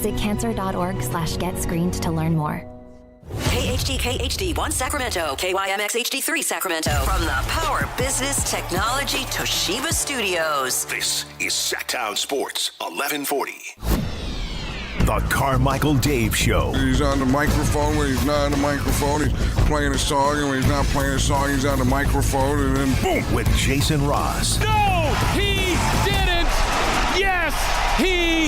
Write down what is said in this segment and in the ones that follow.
Visit cancer.org/getscreened to learn more. KHD1 Sacramento, KYMX HD3 Sacramento. From the Power Business Technology Toshiba Studios. This is Sactown Sports 1140. The Carmichael Dave Show. He's on the microphone when he's not on the microphone. He's playing a song, and when he's not playing a song, he's on the microphone, and then boom. With Jason Ross. No, he didn't. Yes, he.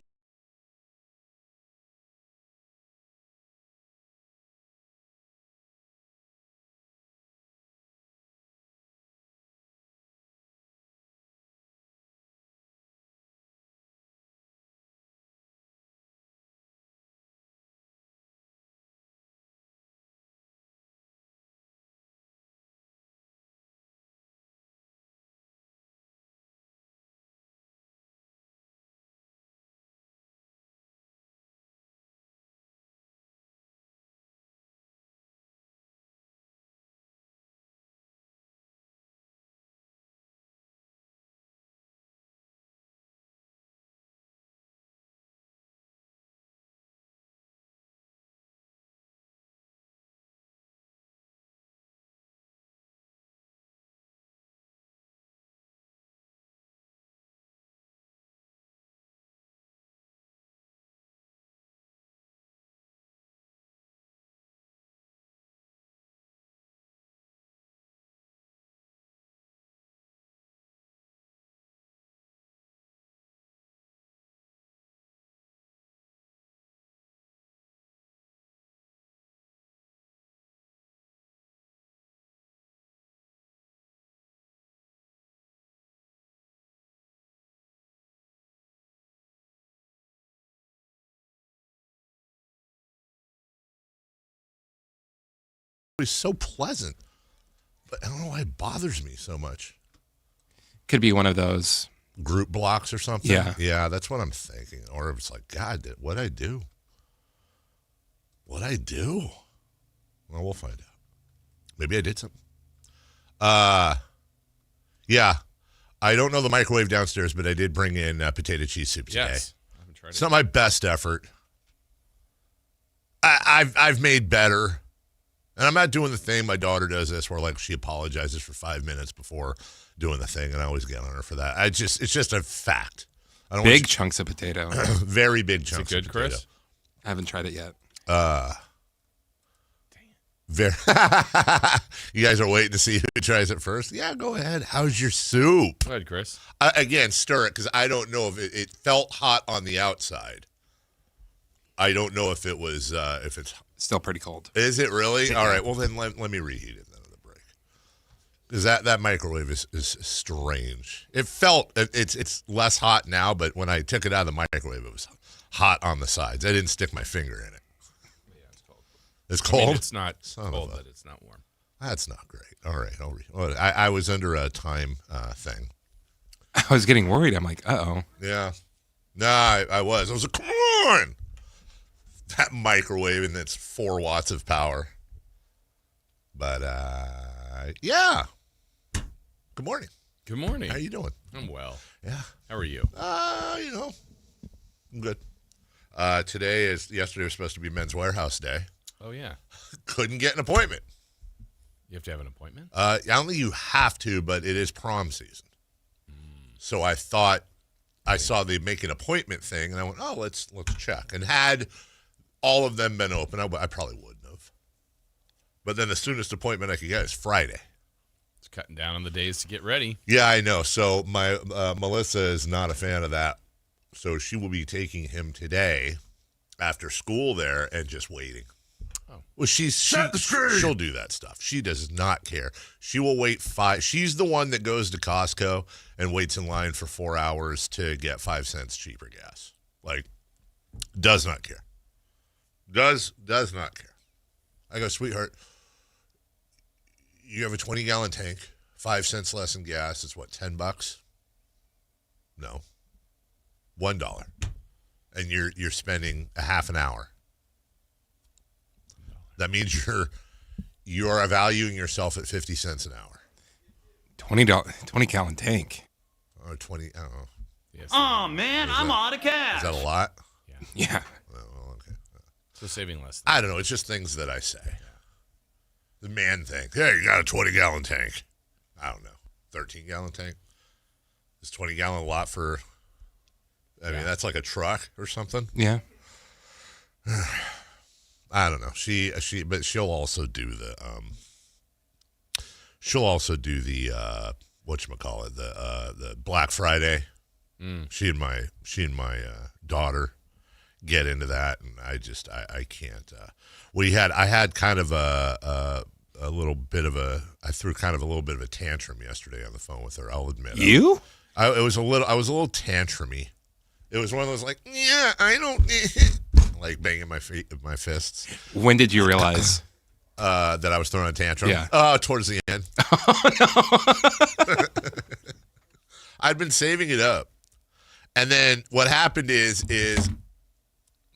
It's so pleasant, but I don't know why it bothers me so much. Could be one of those Group blocks or something? Yeah, that's what I'm thinking. Or it's like, God, what'd I do? What'd I do? Well, we'll find out. Maybe I did something. Yeah. I don't know the microwave downstairs, but I did bring in potato cheese soup today. Yes. I haven't tried It's not my best effort. I've made better. And I'm not doing the thing my daughter does this where like she apologizes for 5 minutes before doing the thing, and I always get on her for that. It's just a fact. I don't big chunks of potato. Very big chunks. Is it good, of potato. Chris? I haven't tried it yet. Very. You guys are waiting to see who tries it first? Yeah, go ahead. How's your soup? Go ahead, Chris. Again, stir it because I don't know if it felt hot on the outside. I don't know if it was if it's still pretty cold. Is it really? All right. Well, then let me reheat it then at the break. Because that microwave is strange. It felt it's less hot now, but when I took it out of the microwave, it was hot on the sides. I didn't stick my finger in it. Yeah, it's cold. It's cold. I mean, it's not cold, but it's not warm. That's not great. All right. I was under a time thing. I was getting worried. I'm like, uh-oh. Yeah. No, I was. I was like, come on. That microwave, and it's 4 watts of power. But, yeah. Good morning. Good morning. How you doing? I'm well. Yeah. How are you? I'm good. Yesterday was supposed to be Men's Warehouse Day. Oh, yeah. Couldn't get an appointment. You have to have an appointment? I don't think you have to, but it is prom season. So I thought, I saw the make an appointment thing, and I went, oh, let's check. And had all of them been open, I probably wouldn't have. But then the soonest appointment I could get is Friday. It's cutting down on the days to get ready. Yeah, I know. So my Melissa is not a fan of that. So she will be taking him today after school there and just waiting. Oh. Well, she'll do that stuff. She does not care. She will wait 5. She's the one that goes to Costco and waits in line for 4 hours to get 5 cents cheaper gas. Like, does not care. Does not care. I go, sweetheart, you have a 20-gallon tank, 5 cents less in gas. It's what, $10? No. $1. And you're spending a half an hour. That means you are valuing yourself at 50 cents an hour. $20 tank. Or 20, I don't know. Yes. Oh, man, I'm out of cash. Is that a lot? Yeah. Well, So saving less. I don't know. It's just things that I say. The man thing. Hey, you got a 20-gallon tank. I don't know. 13-gallon tank? Is 20-gallon a lot for... I mean, that's like a truck or something. Yeah. I don't know. But she'll also do the whatchamacallit, the Black Friday. She and my daughter get into that, and I can't. I had kind of a little bit of I threw kind of a little bit of a tantrum yesterday on the phone with her. I'll admit. You? I was a little tantrumy. It was one of those like, yeah, I don't like banging my fists. When did you realize that I was throwing a tantrum? Yeah. Towards the end. I'd been saving it up. And then what happened is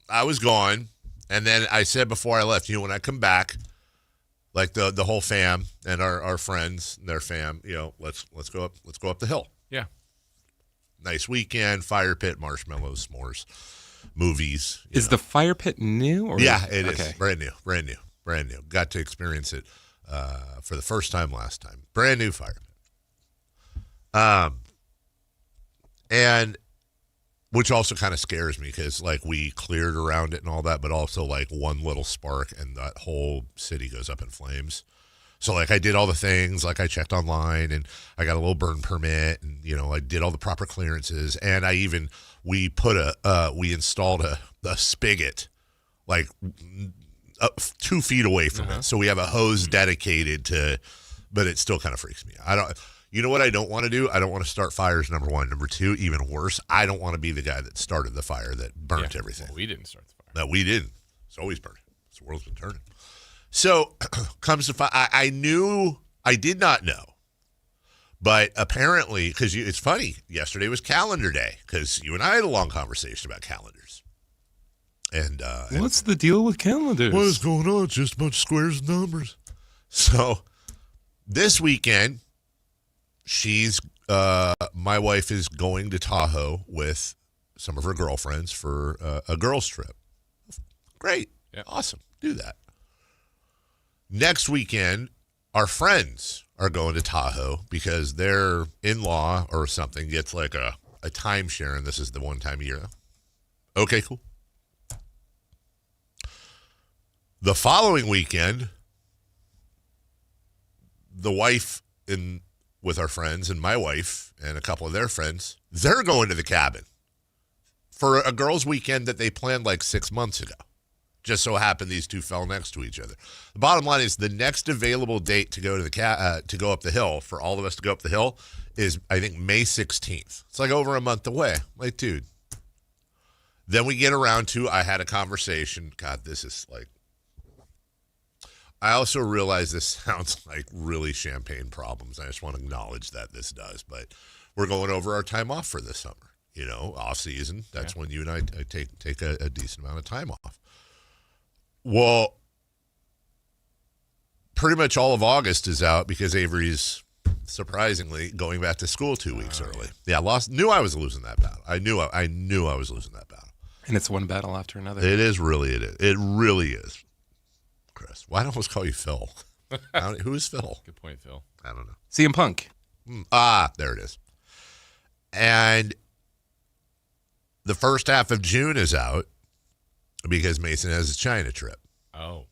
I was gone, and then I said before I left, when I come back, like the whole fam and our friends and their fam, let's go up the hill. Yeah. Nice weekend, fire pit, marshmallows, s'mores, movies. Is the fire pit new? Or yeah, it is. Okay. Brand new. Got to experience it for the first time last time. Brand new fire pit. And which also kind of scares me because like we cleared around it and all that, but also like one little spark and that whole city goes up in flames. So like I did all the things, like I checked online and I got a little burn permit and I did all the proper clearances, and we installed a spigot like 2 feet away from it. So we have a hose dedicated to, but it still kind of freaks me out. You know what I don't want to do? I don't want to start fires, number one. Number two, even worse, I don't want to be the guy that started the fire that burnt everything. Well, we didn't start the fire. No, we didn't. It's always burning. The world's been turning. So comes to fire. I did not know. But apparently, because it's funny, yesterday was calendar day because you and I had a long conversation about calendars. And what's the deal with calendars? What is going on? It's just a bunch of squares and numbers. So this weekend, my wife is going to Tahoe with some of her girlfriends for a girls' trip. Great. Yep. Awesome. Do that. Next weekend, our friends are going to Tahoe because their in-law or something gets like a timeshare, and this is the one time a year. Okay, cool. The following weekend, the wife with our friends and my wife and a couple of their friends, they're going to the cabin for a girls' weekend that they planned like 6 months ago. Just so happened these two fell next to each other. The bottom line is the next available date to go to to go up the hill for all of us to go up the hill is, I think, May 16th. It's like over a month away. Like, dude. Then we get around to, I had a conversation. God, this is like, I also realize this sounds like really champagne problems. I just want to acknowledge that this does. But we're going over our time off for this summer. Off season. That's when you and I take a decent amount of time off. Well, pretty much all of August is out because Avery's surprisingly going back to school 2 weeks early. Yeah, knew I was losing that battle. I knew I was losing that battle. And it's one battle after another. It is. It really is. Chris, why don't I always call you Phil? Who is Phil? Good point, Phil. I don't know. CM Punk. There it is. And the first half of June is out because Mason has a China trip. Oh.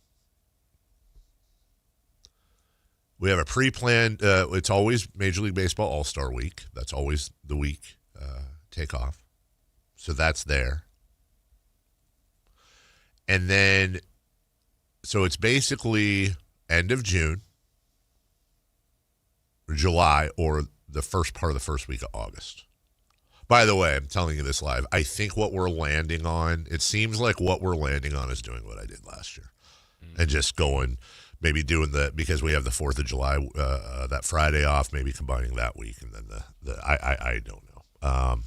We have a pre-planned, it's always Major League Baseball All-Star Week. That's always the week take off. So that's there. And then, so it's basically end of June, or July, or the first part of the first week of August. By the way, I'm telling you this live. I think what we're landing on, it seems like what we're landing on is doing what I did last year. And just going, maybe doing because we have the 4th of July, that Friday off, maybe combining that week. And then I don't know.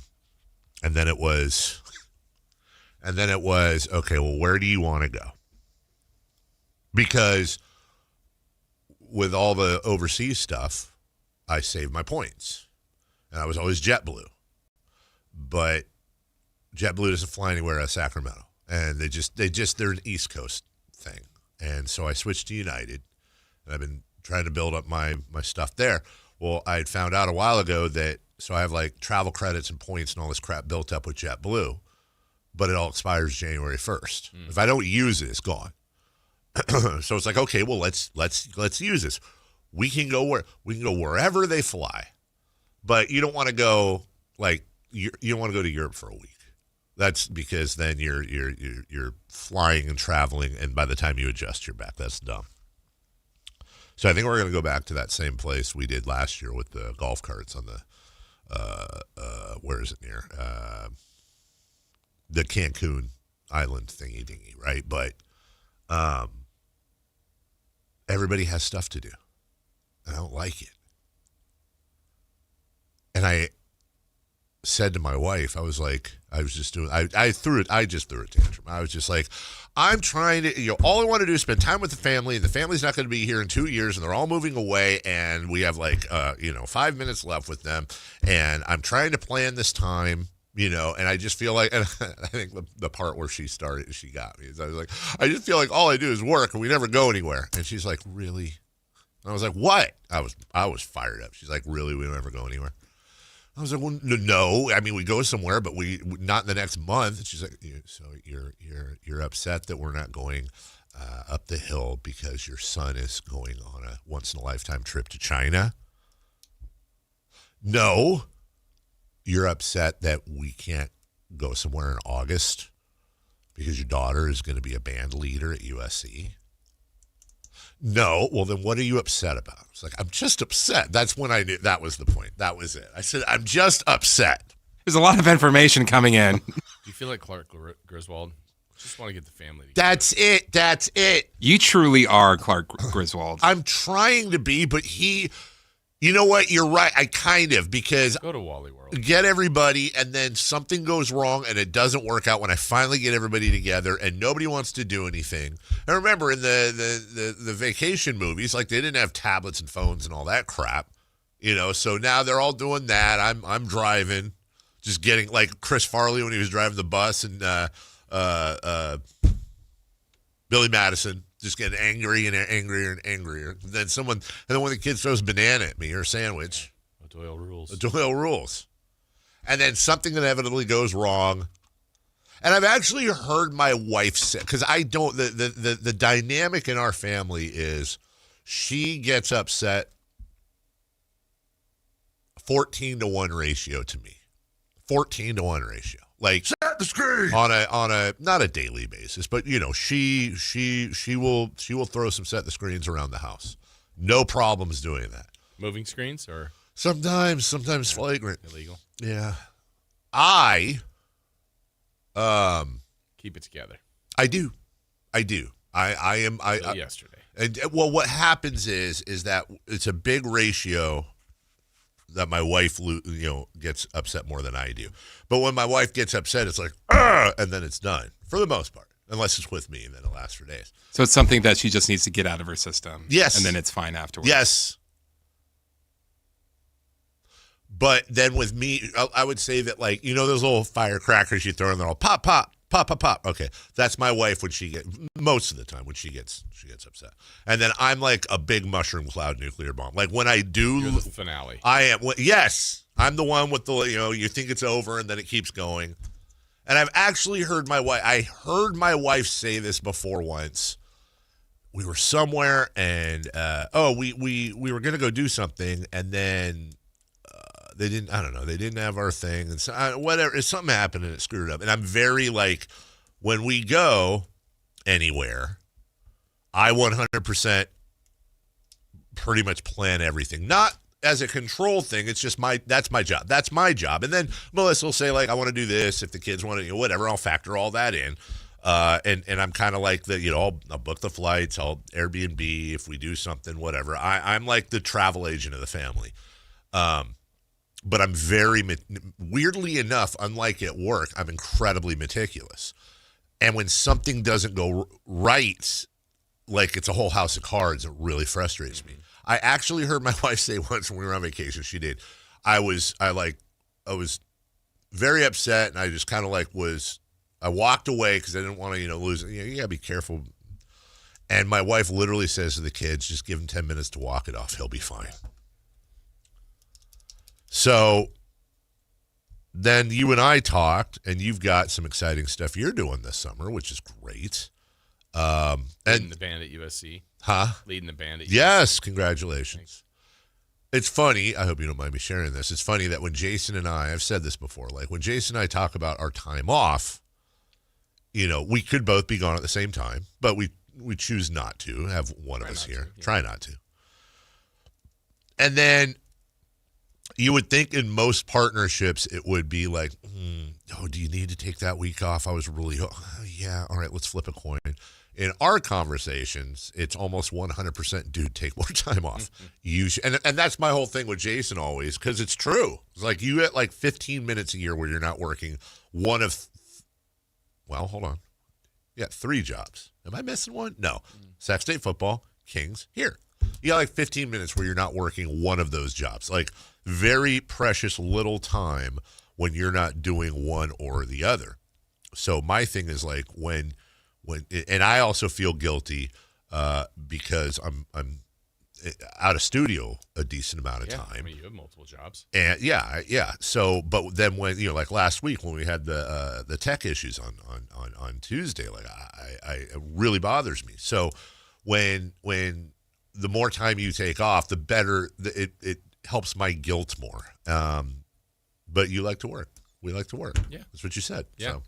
And then it was, okay, well, where do you want to go? Because with all the overseas stuff, I saved my points. And I was always JetBlue. But JetBlue doesn't fly anywhere out of Sacramento. and they're an East Coast thing. And so I switched to United, and I've been trying to build up my stuff there. Well, I had found out a while ago that, so I have like travel credits and points and all this crap built up with JetBlue, but it all expires January 1st. If I don't use it, it's gone. So it's like, okay, well, let's use this. We can go wherever they fly, but you don't want to go like you don't want to go to Europe for a week. That's because then you're flying and traveling, and by the time you adjust, you're back. That's dumb. So I think we're going to go back to that same place we did last year with the golf carts on the where is it near the Cancun Island thingy, right? But everybody has stuff to do. I don't like it. And I said to my wife, I just threw a tantrum. I was just like, I'm trying to, all I want to do is spend time with the family, and the family's not going to be here in 2 years, and they're all moving away, and we have 5 minutes left with them, and I'm trying to plan this time, and I just feel like, and I think the part where she got me, is I was like, I just feel like all I do is work, and we never go anywhere. And she's like, really? And I was like, what? I was fired up. She's like, really? We don't ever go anywhere? I was like, well, no. I mean, we go somewhere, but we not in the next month. And she's like, so you're upset that we're not going up the hill because your son is going on a once in a lifetime trip to China? No. You're upset that we can't go somewhere in August because your daughter is going to be a band leader at USC? No. Well, then what are you upset about? It's like, I'm just upset. That's when I knew that was the point. That was it. I said, I'm just upset. There's a lot of information coming in. Do you feel like Clark Griswold? Just want to get the family together. That's it. You truly are Clark Griswold. I'm trying to be, but you know what? You're right. I kind of, because go to Wally World. Get everybody, and then something goes wrong, and it doesn't work out when I finally get everybody together, and nobody wants to do anything. And remember, in the vacation movies, like, they didn't have tablets and phones and all that crap, So now they're all doing that. I'm driving, just getting like Chris Farley when he was driving the bus, and Billy Madison. Just getting angry and angrier and angrier. Then when the kid throws a banana at me or a sandwich. Doyle rules. Doyle rules. And then something inevitably goes wrong. And I've actually heard my wife say, because I don't, the dynamic in our family is she gets upset 14-to-1 ratio to me. 14-to-1 ratio. Like, set the screen on a not a daily basis, but she will throw some set the screens around the house. No problems doing that. Moving screens or sometimes flagrant. Illegal. Yeah. I keep it together. I do. I am yesterday. And well, what happens is that it's a big ratio that my wife, gets upset more than I do. But when my wife gets upset, it's like, and then it's done for the most part, unless it's with me, and then it lasts for days. So it's something that she just needs to get out of her system. Yes. And then it's fine afterwards. Yes. But then with me, I would say that, like, those little firecrackers you throw in, they're all pop, pop, pop, pop, pop. Okay, that's my wife when most of the time when she gets upset. And then I'm like a big mushroom cloud nuclear bomb. Like when I do. You're the finale. I am. Yes, I'm the one with the, you think it's over and then it keeps going. And I've actually heard my wife say this before once. We were somewhere and, we were going to go do something, and then they didn't have our thing, and so whatever, something happened and it screwed up. And I'm very like, when we go anywhere, I 100% pretty much plan everything, not as a control thing. It's just that's my job. That's my job. And then Melissa will say, like, I want to do this. If the kids want to, whatever, I'll factor all that in. And I'm kind of like I'll book the flights, I'll Airbnb if we do something, whatever. I'm like the travel agent of the family. But I'm weirdly enough, unlike at work, I'm incredibly meticulous. And when something doesn't go right, like it's a whole house of cards, it really frustrates me. I actually heard my wife say once when we were on vacation, she did. I was very upset, and I just kind of like was I walked away because I didn't want to, lose it. You got to be careful. And my wife literally says to the kids, just give him 10 minutes to walk it off. He'll be fine. So then you and I talked, and you've got some exciting stuff you're doing this summer, which is great. Leading the band at USC. Huh? Leading the band at USC. Yes, congratulations. Thanks. It's funny, I hope you don't mind me sharing this. It's funny that when Jason and I've said this before, like when Jason and I talk about our time off, we could both be gone at the same time, but we choose not to have one of us here. Try not to. And then you would think in most partnerships it would be like, do you need to take that week off? I was really, yeah, all right, let's flip a coin. In our conversations, it's almost 100%, dude, take more time off. You should, and that's my whole thing with Jason always, because it's true. It's like you get like 15 minutes a year where you're not working one of, hold on. You got 3 jobs. Am I missing one? No. Sac State football, Kings, here. You got like 15 minutes where you're not working one of those jobs. Like very precious little time when you're not doing one or the other. So my thing is like when and I also feel guilty because I'm out of studio a decent amount of time. I mean, you have multiple jobs. And yeah. So, but then when like last week when we had the tech issues on Tuesday, like it really bothers me. So when the more time you take off, the better it helps my guilt more. But you like to work. We like to work. Yeah, that's what you said. Yeah. So.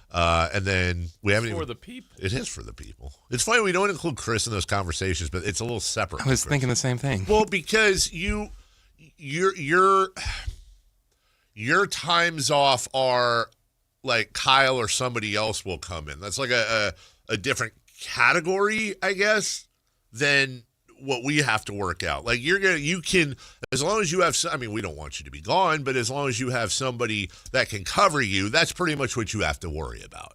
And then we haven't for the people. It is for the people. It's funny we don't include Chris in those conversations, but it's a little separate. I was thinking the same thing. Well, because your times off are like Kyle or somebody else will come in. That's like a different category, I guess, than what we have to work out. Like you can, as long as you have, we don't want you to be gone, but as long as you have somebody that can cover you, that's pretty much what you have to worry about.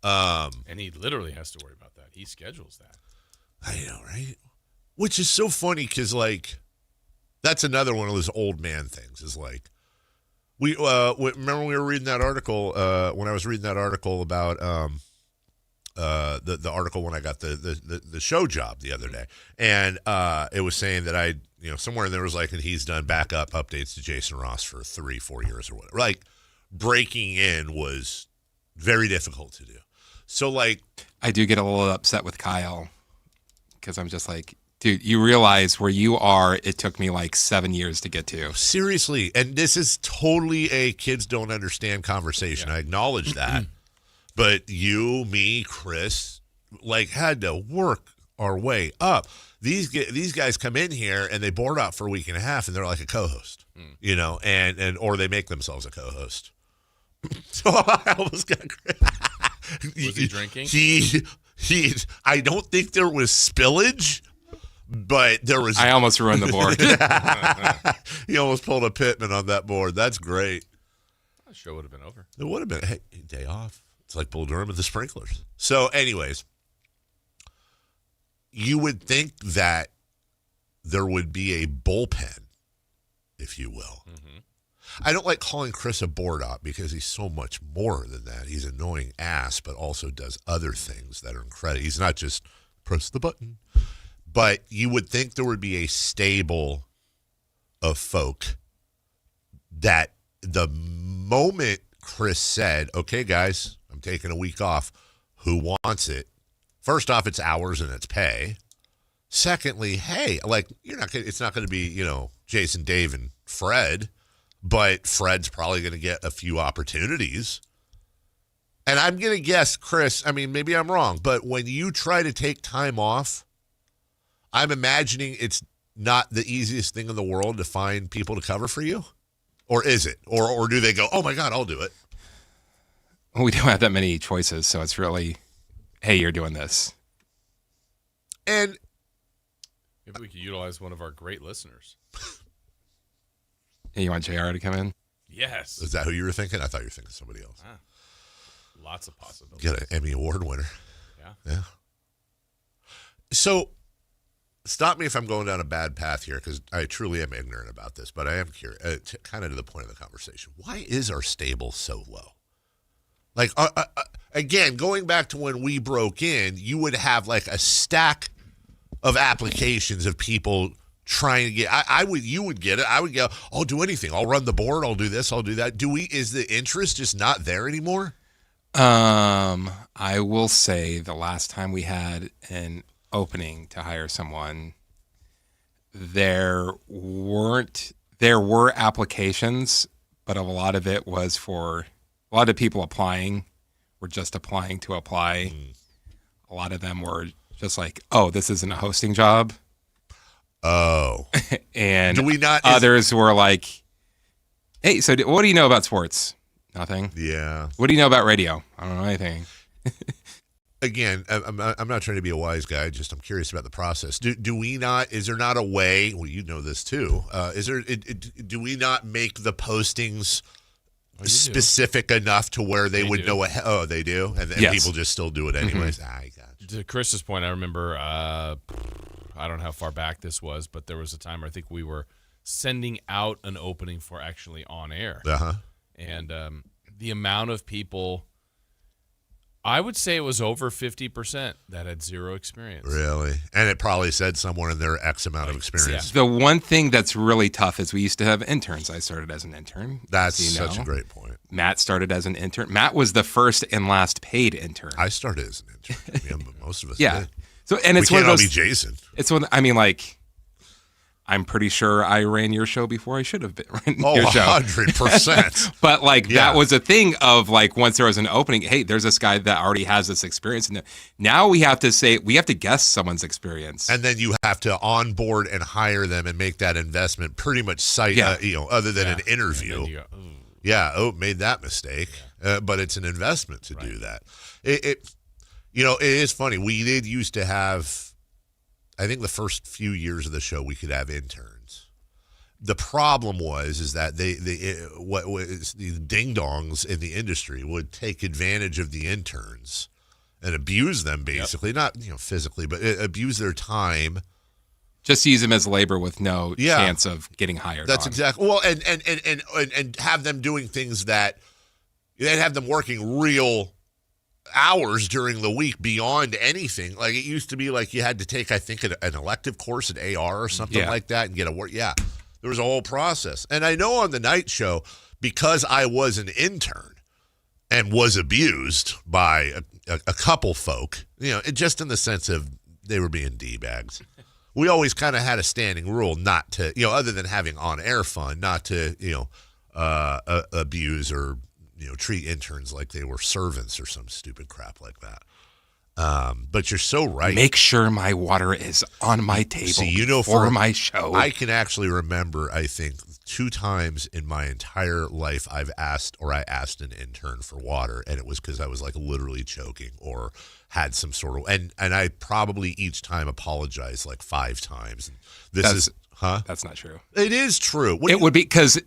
And he literally has to worry about that. He schedules that. I know, right? Which is so funny because, like, that's another one of those old man things. Is like, remember we were reading that article when I was reading that article about the article when I got the show job the other day, and it was saying that somewhere in there was like, and he's done backup updates to Jason Ross for 3-4 years or whatever. Like breaking in was very difficult to do. So like, I do get a little upset with Kyle because I'm just like, dude, you realize where you are, it took me like 7 years to get to. Seriously, and this is totally a kids don't understand conversation. Yeah. I acknowledge that. But you, me, Chris, like had to work our way up. These guys come in here and they board out for a week and a half and they're like a co-host, and or they make themselves a co-host. So I almost got. Was he drinking? He. I don't think there was spillage, but there was. I almost ruined the board. He almost pulled a Pittman on that board. That's great. The show would have been over. It would have been. Hey, day off. It's like Bull Durham with the sprinklers. So, anyways, you would think that there would be a bullpen, if you will. Mm-hmm. I don't like calling Chris a board op because he's so much more than that. He's an annoying ass, but also does other things that are incredible. He's not just press the button. But you would think there would be a stable of folk that the moment Chris said, okay, guys, I'm taking a week off, who wants it? First off, it's hours and it's pay. Secondly, hey, like it's not going to be, Jason, Dave, and Fred, but Fred's probably going to get a few opportunities. And I'm going to guess, Chris, maybe I'm wrong, but when you try to take time off, I'm imagining it's not the easiest thing in the world to find people to cover for you. Or is it? Or do they go, oh, my God, I'll do it? Well, we don't have that many choices, so it's really, hey, you're doing this. And maybe we could utilize one of our great listeners. Hey, you want JR to come in? Yes. Is that who you were thinking? I thought you were thinking somebody else. Lots of possibilities. Get an Emmy Award winner. Yeah. So, stop me if I'm going down a bad path here, because I truly am ignorant about this, but I am curious, kind of to the point of the conversation. Why is our stable so low? Like, again, going back to when we broke in, you would have like a stack of applications of people trying to get. You would get it. I would go, I'll do anything. I'll run the board. I'll do this. I'll do that. Is the interest just not there anymore? I will say the last time we had an opening to hire someone, there were applications, but a lot of it was for a lot of people applying were just applying to apply. A lot of them were just like, oh, this isn't a hosting job. Oh. And do we not? Others were like, hey, so what do you know about sports? Nothing. Yeah. What do you know about radio? I don't know anything. Again, I'm not trying to be a wise guy. Just I'm curious about the process. Do we not? Is there not a way? Well, you know this too. Do we not make the postings specific enough to where they would know? Oh, they do, and yes. People just still do it anyways. I got you. To Chris's point, I remember. I don't know how far back this was, but there was a time where I think we were sending out an opening for actually on air. And the amount of people, I would say it was over 50% that had zero experience. Really? And it probably said somewhere in there X amount of experience. The one thing that's really tough is we used to have interns. I started as an intern. That's such a great point. Matt started as an intern. Matt was the first and last paid intern. I started as an intern. Yeah, but most of us yeah. did. So, and it's we can't one of those, all be Jason. It's one, I mean, like, I'm pretty sure I ran your show before I should have been running your show. 100%. But like that was a thing of like once there was an opening, hey, there's this guy that already has this experience. And now we have to guess someone's experience. And then you have to onboard and hire them and make that investment pretty much other than an interview. Made that mistake. But it's an investment to do that. It is funny. We did used to have, I think the first few years of the show, we could have interns. The problem is that the ding-dongs in the industry would take advantage of the interns and abuse them, basically. Not physically, but abuse their time. Just use them as labor with no chance of getting hired. That's exactly. Well, and have them doing things that they'd have them working real hours during the week beyond anything. Like it used to be like you had to take, I think, an elective course at AR or something like that and get a work. Yeah, there was a whole process. And I know on the night show, because I was an intern and was abused by a couple folk, just in the sense of they were being D-bags. We always kind of had a standing rule not to, other than having on-air fun, not to, abuse or treat interns like they were servants or some stupid crap like that. But you're so right. Make sure my water is on my table for my show. I can actually remember, I think, 2 times in my entire life I asked an intern for water, and it was because I was like literally choking or had some sort of, and I probably each time apologized like 5 times. That's not true. It is true. It would be because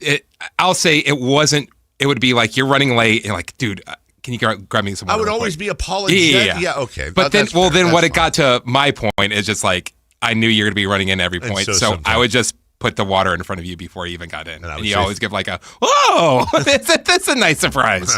I'll say it wasn't. It would be like you're running late and you're like, dude, can you grab me some water? I would always be apologetic. Yeah, okay. But then what it got to my point is just like I knew you're going to be running in every point, so I would just put the water in front of you before you even got in, and you always give like a whoa, that's a nice surprise.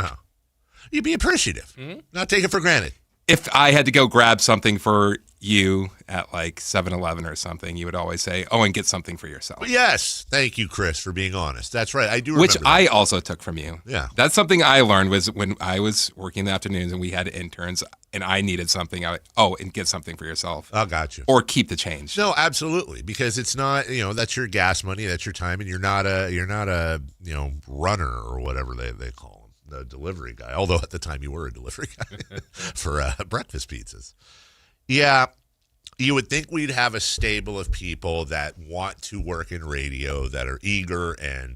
You'd be appreciative, not take it for granted. If I had to go grab something for you at like 7-Eleven or something, you would always say, oh, and get something for yourself. Yes. Thank you, Chris, for being honest. That's right. I do remember Which I also took from you. Yeah. That's something I learned was when I was working in the afternoons and we had interns and I needed something. And get something for yourself. I got you. Or keep the change. No, absolutely. Because it's not, that's your gas money, that's your time, and you're not a runner or whatever they call him, the delivery guy. Although at the time you were a delivery guy for breakfast pizzas. Yeah. You would think we'd have a stable of people that want to work in radio, that are eager and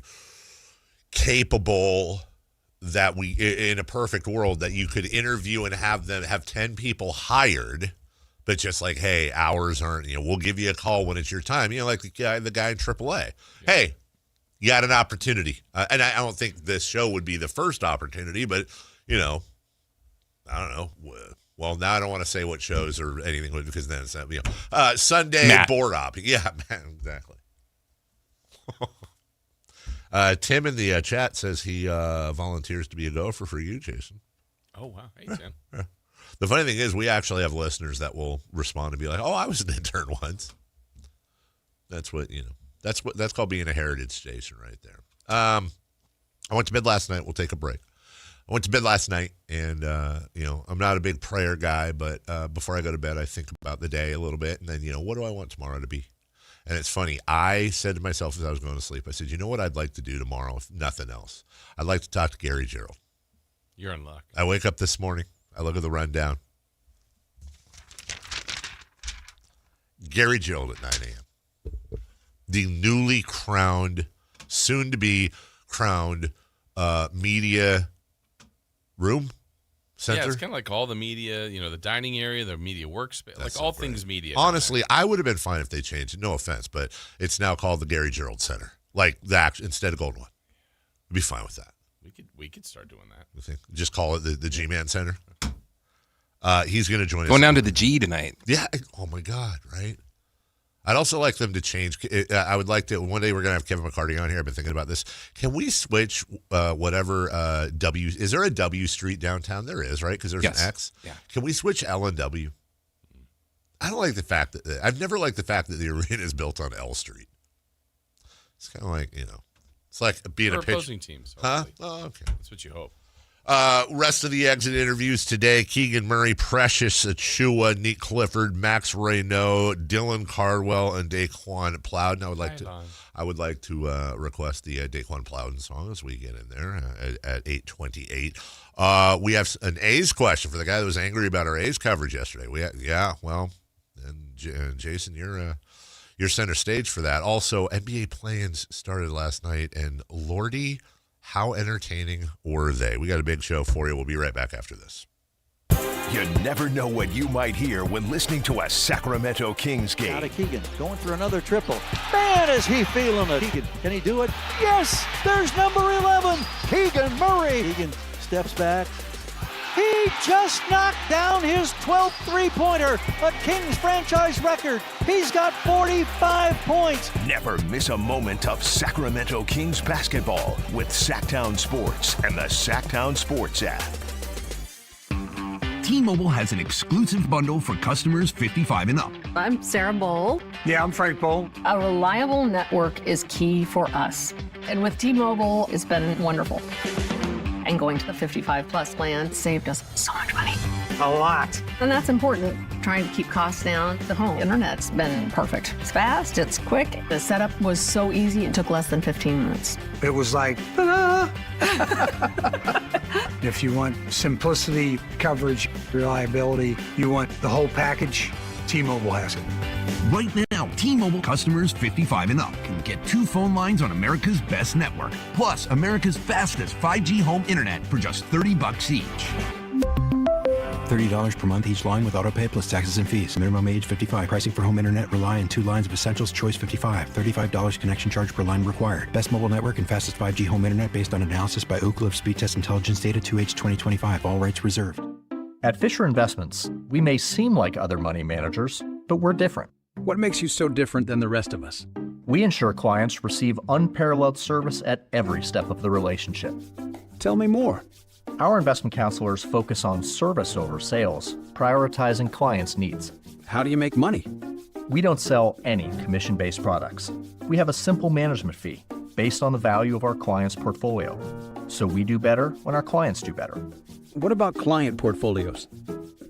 capable, that we, in a perfect world, that you could interview and have 10 people hired, but just like, hey, hours aren't, we'll give you a call when it's your time. Like the guy in AAA. Yeah. Hey, you got an opportunity. And I don't think this show would be the first opportunity, but, I don't know. Well, now I don't want to say what shows or anything because then it's not, Sunday Matt. Board op. Yeah, man, exactly. Tim in the chat says he volunteers to be a gopher for you, Jason. Oh, wow. Hey, Tim. Yeah. The funny thing is, we actually have listeners that will respond and be like, "Oh, I was an intern once." That's what that's called being a heritage station right there. I went to bed last night. We'll take a break. I went to bed last night, and I'm not a big prayer guy, but before I go to bed, I think about the day a little bit, and then what do I want tomorrow to be? And it's funny. I said to myself as I was going to sleep, I said, you know what I'd like to do tomorrow, if nothing else? I'd like to talk to Gary Gerald. You're in luck. I wake up this morning. I look at the rundown. Gary Gerald at 9 a.m. The newly crowned, soon-to-be crowned media room center. Yeah, it's kind of like all the media, the dining area, the media workspace, like all things media. Honestly, I would have been fine if they changed it. No offense, but it's now called the Gary Gerald Center, like that instead of Golden One. I'd be fine with that. We could start doing that. You think? Just call it the G-Man Center. He's going to join us. Going down to the G tonight. Yeah. Oh my God. Right. I'd also like them to change. I would like to. One day we're going to have Kevin McCartney on here. I've been thinking about this. Can we switch whatever W? Is there a W Street downtown? There is, right? Because there's an X. Yeah. Can we switch L and W? I don't like the fact that I've never liked the fact that the arena is built on L Street. It's kind of like it's like being a opposing teams. Huh? Oh, okay. That's what you hope. Rest of the exit interviews today: Keegan Murray, Precious Achiuwa, Nick Clifford, Max Moreno, Dylan Cardwell, and Daquan Plowden. I would like to request the Daquan Plowden song as we get in there at 8:28. We have an A's question for the guy that was angry about our A's coverage yesterday. And Jason, you're center stage for that. Also, NBA play-ins started last night, and Lordy, how entertaining were they? We got a big show for you. We'll be right back after this. You never know what you might hear when listening to a Sacramento Kings game. Out of Keegan, going for another triple. Man, is he feeling it. Keegan, can he do it? Yes, there's number 11, Keegan Murray. Keegan steps back. He just knocked down his 12th three-pointer, a Kings franchise record. He's got 45 points. Never miss a moment of Sacramento Kings basketball with Sactown Sports and the Sactown Sports app. T-Mobile has an exclusive bundle for customers 55 and up. I'm Sarah Bowl. Yeah, I'm Frank Bowl. A reliable network is key for us. And with T-Mobile, it's been wonderful. And going to the 55-plus plan saved us so much money. A lot. And that's important, trying to keep costs down. The home internet's been perfect. It's fast, it's quick. The setup was so easy, it took less than 15 minutes. It was like, ta-da! If you want simplicity, coverage, reliability, you want the whole package, T-Mobile has it. Right now, T-Mobile customers 55 and up can get 2 phone lines on America's best network, plus America's fastest 5G home internet for just $30 each. $30 per month each line with autopay plus taxes and fees. Minimum age 55. Pricing for home internet rely on 2 lines of Essentials Choice 55. $35 connection charge per line required. Best mobile network and fastest 5G home internet based on analysis by Oak Cliff Speed Test Intelligence Data 2H 2025. All rights reserved. At Fisher Investments, we may seem like other money managers, but we're different. What makes you so different than the rest of us? We ensure clients receive unparalleled service at every step of the relationship. Tell me more. Our investment counselors focus on service over sales, prioritizing clients' needs. How do you make money? We don't sell any commission-based products. We have a simple management fee based on the value of our client's portfolio. So we do better when our clients do better. What about client portfolios?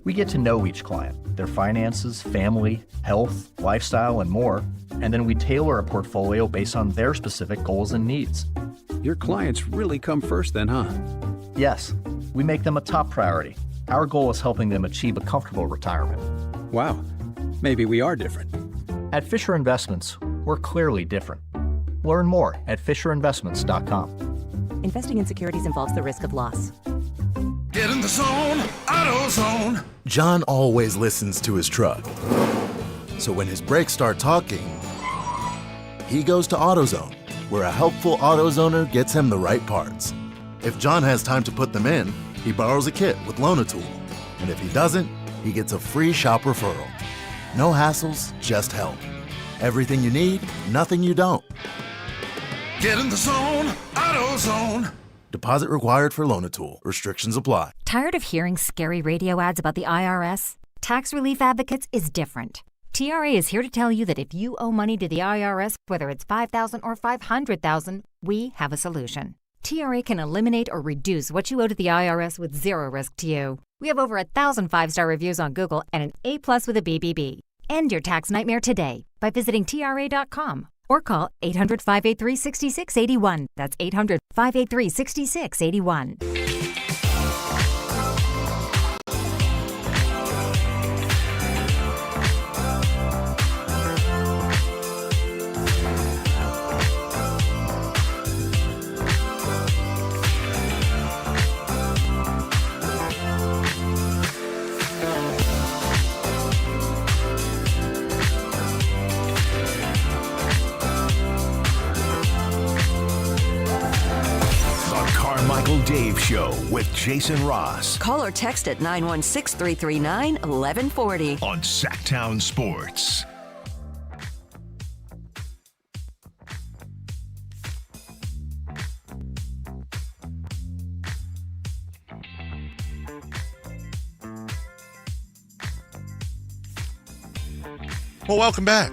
We get to know each client, their finances, family, health, lifestyle, and more, and then we tailor a portfolio based on their specific goals and needs. Your clients really come first then, huh? Yes, we make them a top priority. Our goal is helping them achieve a comfortable retirement. Wow, maybe we are different. At Fisher Investments, we're clearly different. Learn more at FisherInvestments.com. Investing in securities involves the risk of loss. Get in the zone, AutoZone. John always listens to his truck. So when his brakes start talking, he goes to AutoZone, where a helpful AutoZoner gets him the right parts. If John has time to put them in, he borrows a kit with Loan-A-Tool. And if he doesn't, he gets a free shop referral. No hassles, just help. Everything you need, nothing you don't. Get in the zone, AutoZone. Deposit required for Loan-A-Tool. Restrictions apply. Tired of hearing scary radio ads about the IRS? Tax Relief Advocates is different. TRA is here to tell you that if you owe money to the IRS, whether it's $5,000 or $500,000, we have a solution. TRA can eliminate or reduce what you owe to the IRS with zero risk to you. We have over 1,000 5-star reviews on Google and an A+ with a BBB. End your tax nightmare today by visiting TRA.com or call 800-583-6681. That's 800-583-6681. Carmichael Dave Show with Jason Ross. Call or text at 916-339-1140. On Sactown Sports. Well, welcome back.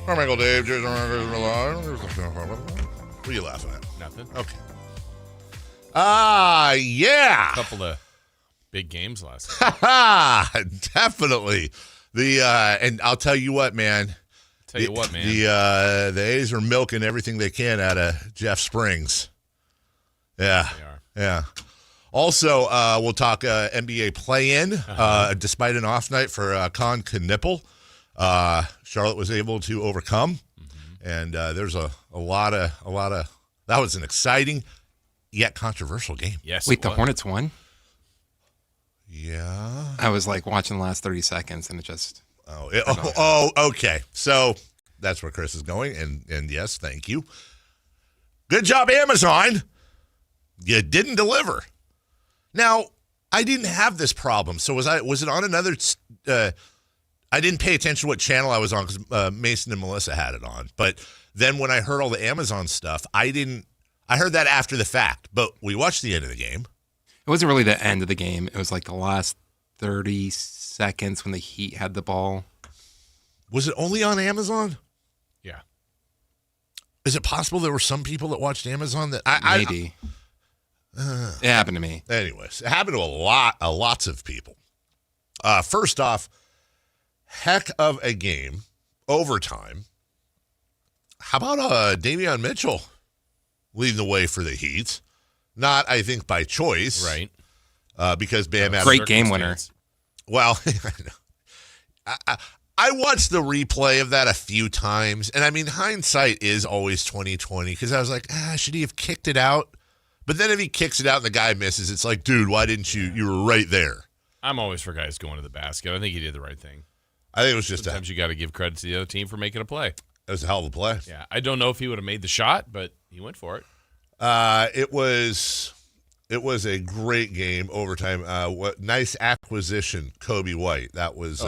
Carmichael Dave, Jason Ross. What are you laughing at? Nothing. Okay. Yeah. A couple of big games last night. Definitely. And I'll tell you what, man. The A's are milking everything they can out of Jeff Springs. Yeah. They are. Yeah. Also, we'll talk NBA play-in. Despite an off night for Con Knipple, Charlotte was able to overcome. And there's a lot of that was an exciting yet controversial game. Yes. Wait, the Hornets won? Yeah. I was like watching the last 30 seconds and it just. Okay. So that's where Chris is going. And yes, thank you. Good job, Amazon. You didn't deliver. Now, I didn't have this problem. So was it on another? I didn't pay attention to what channel I was on because Mason and Melissa had it on. But then when I heard all the Amazon stuff, I heard that after the fact. But we watched the end of the game. It wasn't really the end of the game. It was like the last 30 seconds when the Heat had the ball. Was it only on Amazon? Yeah. Is it possible there were some people that watched Amazon that Maybe. It happened to me. Anyways, it happened to lots of people. First off, heck of a game, overtime. How about Davion Mitchell leading the way for the Heat? Not, I think, by choice. Right. Because Bam had great game winner. Well, I watched the replay of that a few times, and I mean, hindsight is always 20/20 because I was like, should he have kicked it out? But then if he kicks it out and the guy misses, it's like, dude, why didn't you? You were right there. I'm always for guys going to the basket. I think he did the right thing. I think it was just sometimes you got to give credit to the other team for making a play. It was a hell of a play. Yeah, I don't know if he would have made the shot, but he went for it. It was a great game, overtime. Nice acquisition, Kobe White. That was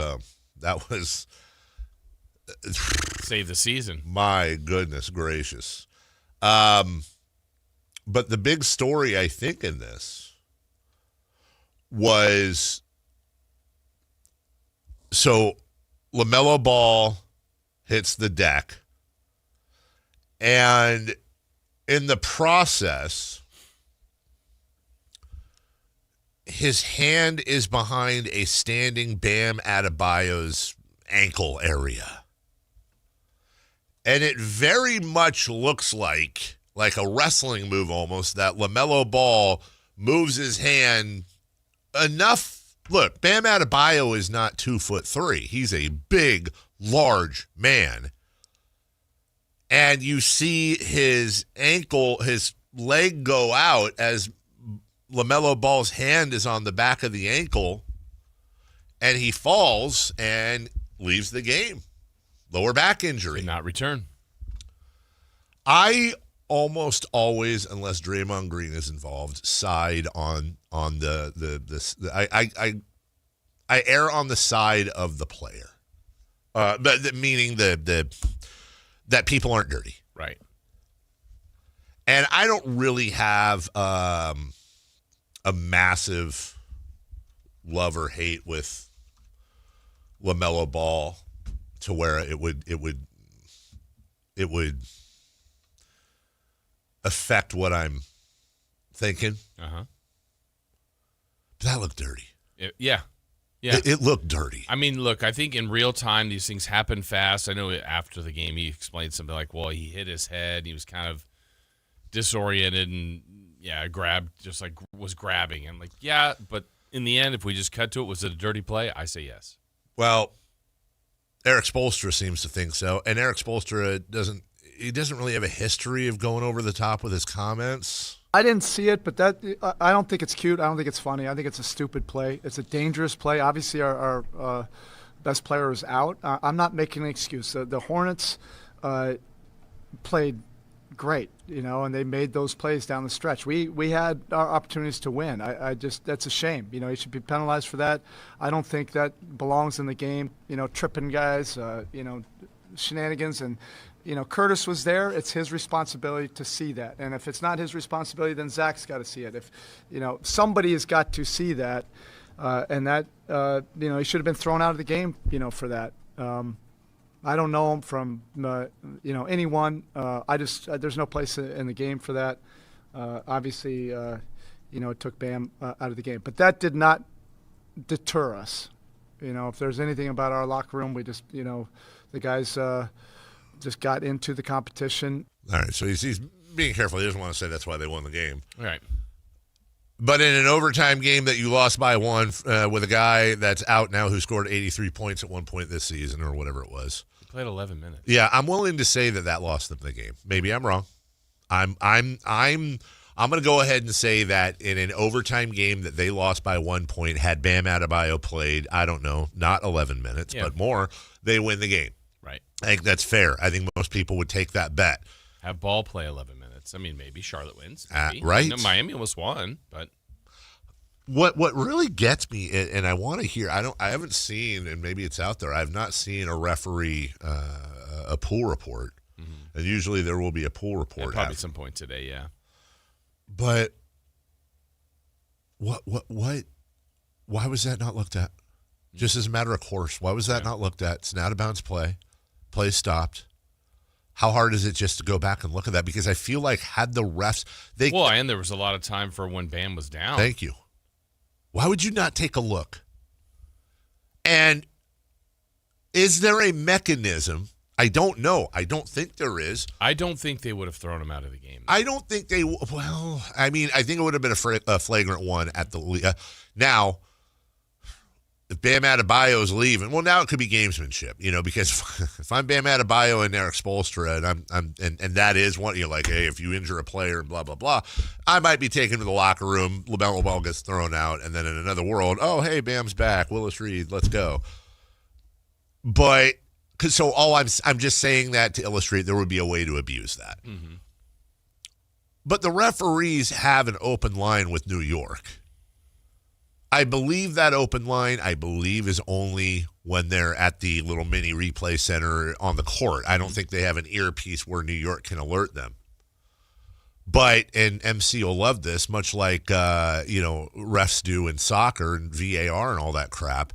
save the season. My goodness gracious. But the big story, I think, in this was so LaMelo Ball hits the deck, and in the process, his hand is behind a standing Bam Adebayo's ankle area. And it very much looks like a wrestling move almost, that LaMelo Ball moves his hand enough. Look, Bam Adebayo is not 2'3". He's a big, large man. And you see his ankle, his leg go out as LaMelo Ball's hand is on the back of the ankle, and he falls and leaves the game. Lower back injury. Did not return. I almost always, unless Draymond Green is involved, side on I err on the side of the player, but meaning that people aren't dirty, right? And I don't really have a massive love or hate with LaMelo Ball to where it would affect what I'm thinking. Uh-huh. But that looked dirty. Yeah. It looked dirty. I mean, look, I think in real time these things happen fast. I know after the game he explained something like, well, he hit his head. He was kind of disoriented and, grabbed, just like was grabbing. I'm like, yeah, but in the end, if we just cut to it, was it a dirty play? I say yes. Well, Eric Spoelstra seems to think so. And Eric Spoelstra doesn't really have a history of going over the top with his comments. I didn't see it, but I don't think it's cute. I don't think it's funny. I think it's a stupid play. It's a dangerous play. Obviously, our best player is out. I'm not making an excuse. The Hornets played great, and they made those plays down the stretch. We had our opportunities to win. I just that's a shame. He should be penalized for that. I don't think that belongs in the game. Tripping guys, shenanigans and. Curtis was there. It's his responsibility to see that. And if it's not his responsibility, then Zach's got to see it. If, somebody has got to see that, and that, he should have been thrown out of the game, for that. I don't know him from, anyone. There's no place in the game for that. Obviously, it took Bam out of the game. But that did not deter us. If there's anything about our locker room, we just, the guys just got into the competition. All right, so he's being careful. He doesn't want to say that's why they won the game. All right. But in an overtime game that you lost by one with a guy that's out now who scored 83 points at one point this season or whatever it was. He played 11 minutes. Yeah, I'm willing to say that lost them the game. Maybe I'm wrong. I'm going to go ahead and say that in an overtime game that they lost by 1 point, had Bam Adebayo played, I don't know, not 11 minutes, but more, they win the game. Right. I think that's fair. I think most people would take that bet. Have Ball play 11 minutes. I mean, maybe Charlotte wins. Maybe. Right. Miami almost won, but what really gets me, and I want to hear, I haven't seen, and maybe it's out there, I've not seen a referee a pool report. Mm-hmm. And usually there will be a pool report. And probably some point today, yeah. But why was that not looked at? Just as a matter of course, why was that not looked at? It's an out-of-bounds play. Play stopped. How hard is it just to go back and look at that? Because I feel like had the refs... and there was a lot of time for when Bam was down. Thank you. Why would you not take a look? And is there a mechanism? I don't know. I don't think there is. I don't think they would have thrown him out of the game. I don't think they... Well, I mean, I think it would have been a flagrant one at the... now... If Bam Adebayo's leaving, well, now it could be gamesmanship, because if I'm Bam Adebayo and Eric Spoelstra, and that is one, you're like, hey, if you injure a player and blah blah blah, I might be taken to the locker room. LaMelo Ball gets thrown out, and then in another world, oh hey, Bam's back, Willis Reed, let's go. But I'm just saying that to illustrate there would be a way to abuse that. Mm-hmm. But the referees have an open line with New York. I believe that open line, is only when they're at the little mini replay center on the court. I don't think they have an earpiece where New York can alert them. But, and MC will love this, much like, refs do in soccer and VAR and all that crap,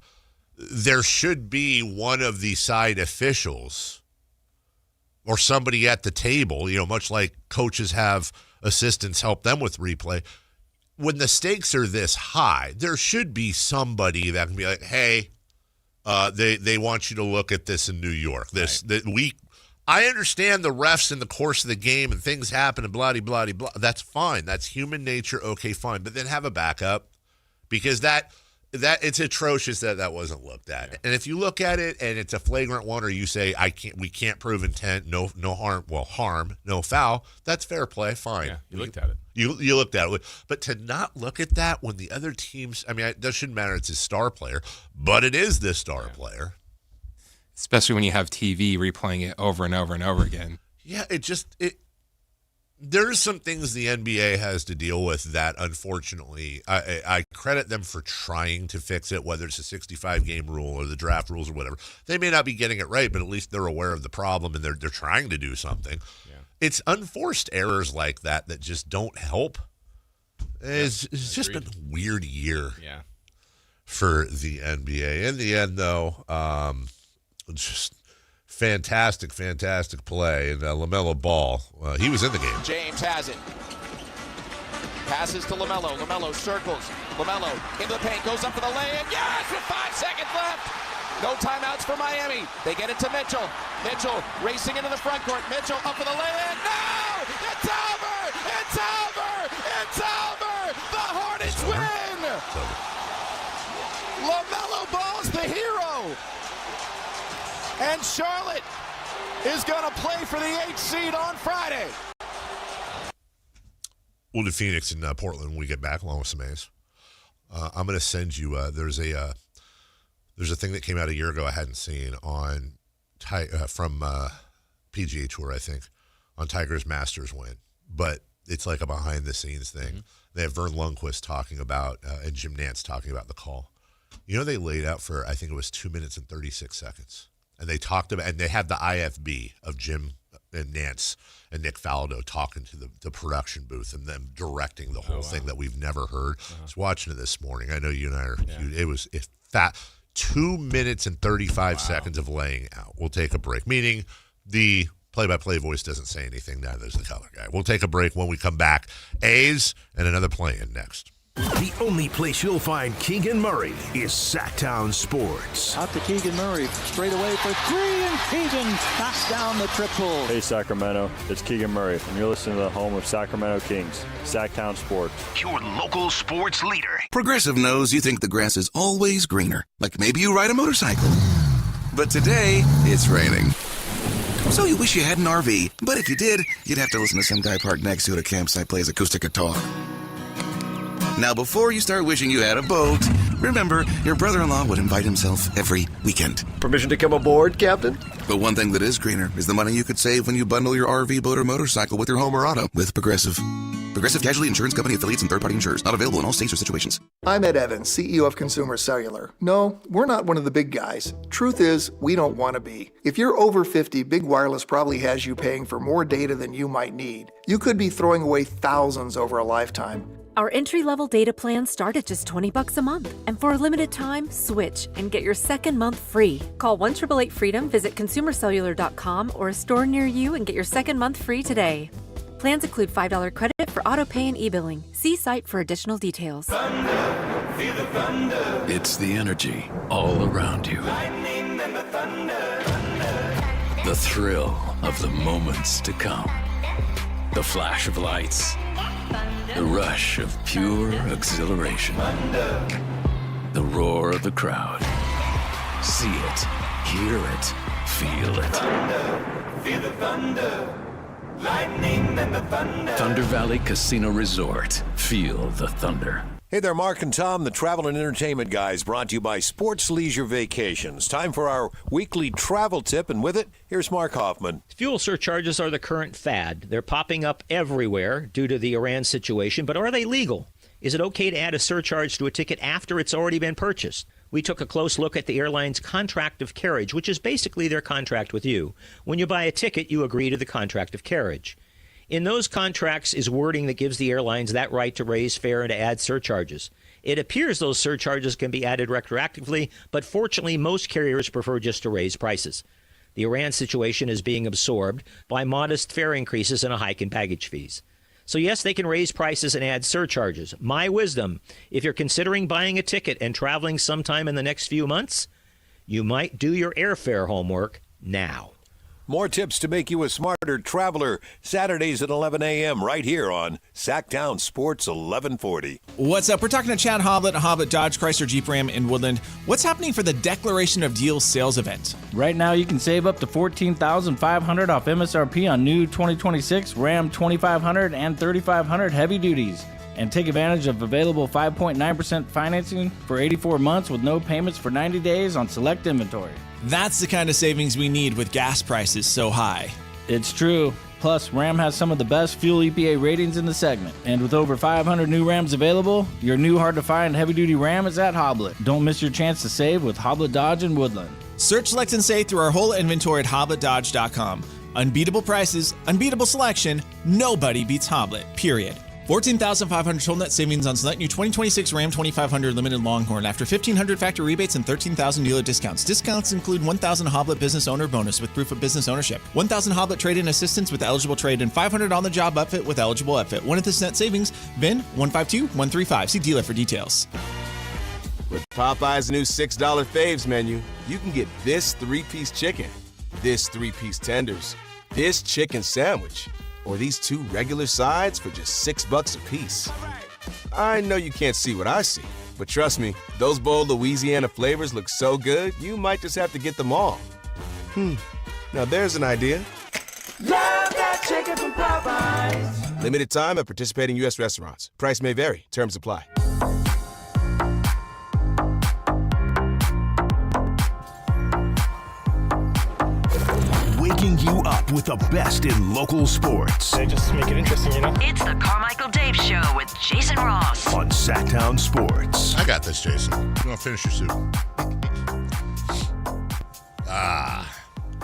there should be one of the side officials or somebody at the table, much like coaches have assistants help them with replay. When the stakes are this high, there should be somebody that can be like, hey, they want you to look at this in New York. I understand the refs in the course of the game and things happen and blah, blah, blah, blah. That's fine. That's human nature. Okay, fine. But then have a backup because that it's atrocious that wasn't looked at. Yeah. And if you look at it and it's a flagrant one, or you say we can't prove intent, no harm, no foul, that's fair play, fine. Yeah, you looked at it. You looked at it, but to not look at that when the other teams, I mean, it shouldn't matter. It's his star player, but it is this star player. Especially when you have TV replaying it over and over and over again. Yeah, there's some things the NBA has to deal with that, unfortunately, I credit them for trying to fix it, whether it's a 65-game rule or the draft rules or whatever. They may not be getting it right, but at least they're aware of the problem and they're trying to do something. Yeah. It's unforced errors like that just don't help. It's just been a weird year for the NBA. In the end, though, just fantastic play. And LaMelo Ball, he was in the game. James has it. Passes to LaMelo. LaMelo circles. LaMelo into the paint, goes up for the lay-in. Yes, with 5 seconds left. No timeouts for Miami. They get it to Mitchell. Mitchell racing into the front court. Mitchell up for the lay-in. No! It's over! It's over! It's over! The Hornets win! LaMelo Ball's the hero. And Charlotte is going to play for the 8th seed on Friday. We'll do Phoenix and Portland when we get back, along with some A's. I'm going to send you. There's a thing that came out a year ago I hadn't seen on from PGA Tour, I think, on Tiger's Masters win. But it's like a behind-the-scenes thing. Mm-hmm. They have Vern Lundquist talking about and Jim Nantz talking about the call. You know, they laid out for, I think it was 2 minutes and 36 seconds. And they talked about, and they had the IFB of Jim and Nantz and Nick Faldo talking to the production booth and them directing the whole thing that we've never heard. I was watching it this morning. I know you and I are huge. It was 2 minutes and 35 seconds of laying out. We'll take a break, meaning the play-by-play voice doesn't say anything. Now there's the color guy. We'll take a break. When we come back, A's and another play-in next. The only place you'll find Keegan Murray is Sactown Sports. Out to Keegan Murray, straight away for 3, and Keegan knocks down the triple. Hey Sacramento, it's Keegan Murray, and you're listening to the home of Sacramento Kings, Sactown Sports. Your local sports leader. Progressive knows you think the grass is always greener, like maybe you ride a motorcycle. But today, it's raining. So you wish you had an RV, but if you did, you'd have to listen to some guy parked next to you at a campsite play his acoustic guitar. Now, before you start wishing you had a boat, remember, your brother-in-law would invite himself every weekend. Permission to come aboard, Captain? But one thing that is greener is the money you could save when you bundle your RV, boat, or motorcycle with your home or auto with Progressive. Progressive Casualty Insurance Company affiliates and third-party insurers. Not available in all states or situations. I'm Ed Evans, CEO of Consumer Cellular. No, we're not one of the big guys. Truth is, we don't want to be. If you're over 50, Big Wireless probably has you paying for more data than you might need. You could be throwing away thousands over a lifetime. Our entry-level data plans start at just $20 a month. And for a limited time, switch and get your second month free. Call 1-888-FREEDOM, visit consumercellular.com or a store near you and get your second month free today. Plans include $5 credit for auto-pay and e-billing. See site for additional details. Thunder, feel the thunder. It's the energy all around you. Lightning and the thunder, thunder. The thrill of the moments to come. The flash of lights. The rush of pure exhilaration. Thunder. The roar of the crowd. See it, hear it, feel it. Thunder, feel the thunder. Lightning and the thunder. Thunder Valley Casino Resort. Feel the thunder. Hey there, Mark and Tom, the travel and entertainment guys, brought to you by Sports Leisure Vacations. Time for our weekly travel tip, and with it, here's Mark Hoffman. Fuel surcharges are the current fad. They're popping up everywhere due to the Iran situation, but are they legal? Is it okay to add a surcharge to a ticket after it's already been purchased? We took a close look at the airline's contract of carriage, which is basically their contract with you. When you buy a ticket, you agree to the contract of carriage. In those contracts is wording that gives the airlines that right to raise fare and to add surcharges. It appears those surcharges can be added retroactively, but fortunately most carriers prefer just to raise prices. The Iran situation is being absorbed by modest fare increases and a hike in baggage fees. So yes, they can raise prices and add surcharges. My wisdom, if you're considering buying a ticket and traveling sometime in the next few months, you might do your airfare homework now. More tips to make you a smarter traveler. Saturdays at 11 a.m. right here on Sactown Sports 1140. What's up? We're talking to Chad Hoblet, Hoblet Dodge Chrysler Jeep Ram in Woodland. What's happening for the Declaration of Deals sales event? Right now, you can save up to $14,500 off MSRP on new 2026 Ram 2500 and 3500 heavy duties. And take advantage of available 5.9% financing for 84 months with no payments for 90 days on select inventory. That's the kind of savings we need with gas prices so high. It's true. Plus, Ram has some of the best fuel EPA ratings in the segment. And with over 500 new Rams available, your new hard-to-find heavy-duty Ram is at Hoblet. Don't miss your chance to save with Hoblet Dodge and Woodland. Search, select, and save through our whole inventory at HobletDodge.com. Unbeatable prices, unbeatable selection, nobody beats Hoblet, period. 14,500 total net savings on select new 2026 Ram 2500 Limited Longhorn after 1,500 factory rebates and 13,000 dealer discounts. Discounts include 1,000 Hoblet business owner bonus with proof of business ownership, 1,000 Hoblet trade-in assistance with eligible trade, and 500 on-the-job upfit with eligible upfit. 1/5 net savings, VIN 152135. See dealer for details. With Popeye's new $6 faves menu, you can get this 3-piece chicken, this 3-piece tenders, this chicken sandwich, or these 2 regular sides for just $6 a piece. I know you can't see what I see, but trust me, those bold Louisiana flavors look so good, you might just have to get them all. Now there's an idea. Love that chicken from Popeyes. Limited time at participating U.S. restaurants. Price may vary. Terms apply. Waking you up with the best in local sports. They just make it interesting, you know? It's the Carmichael Dave Show with Jason Ross on Sactown Sports. I got this, Jason. You want to finish your soup?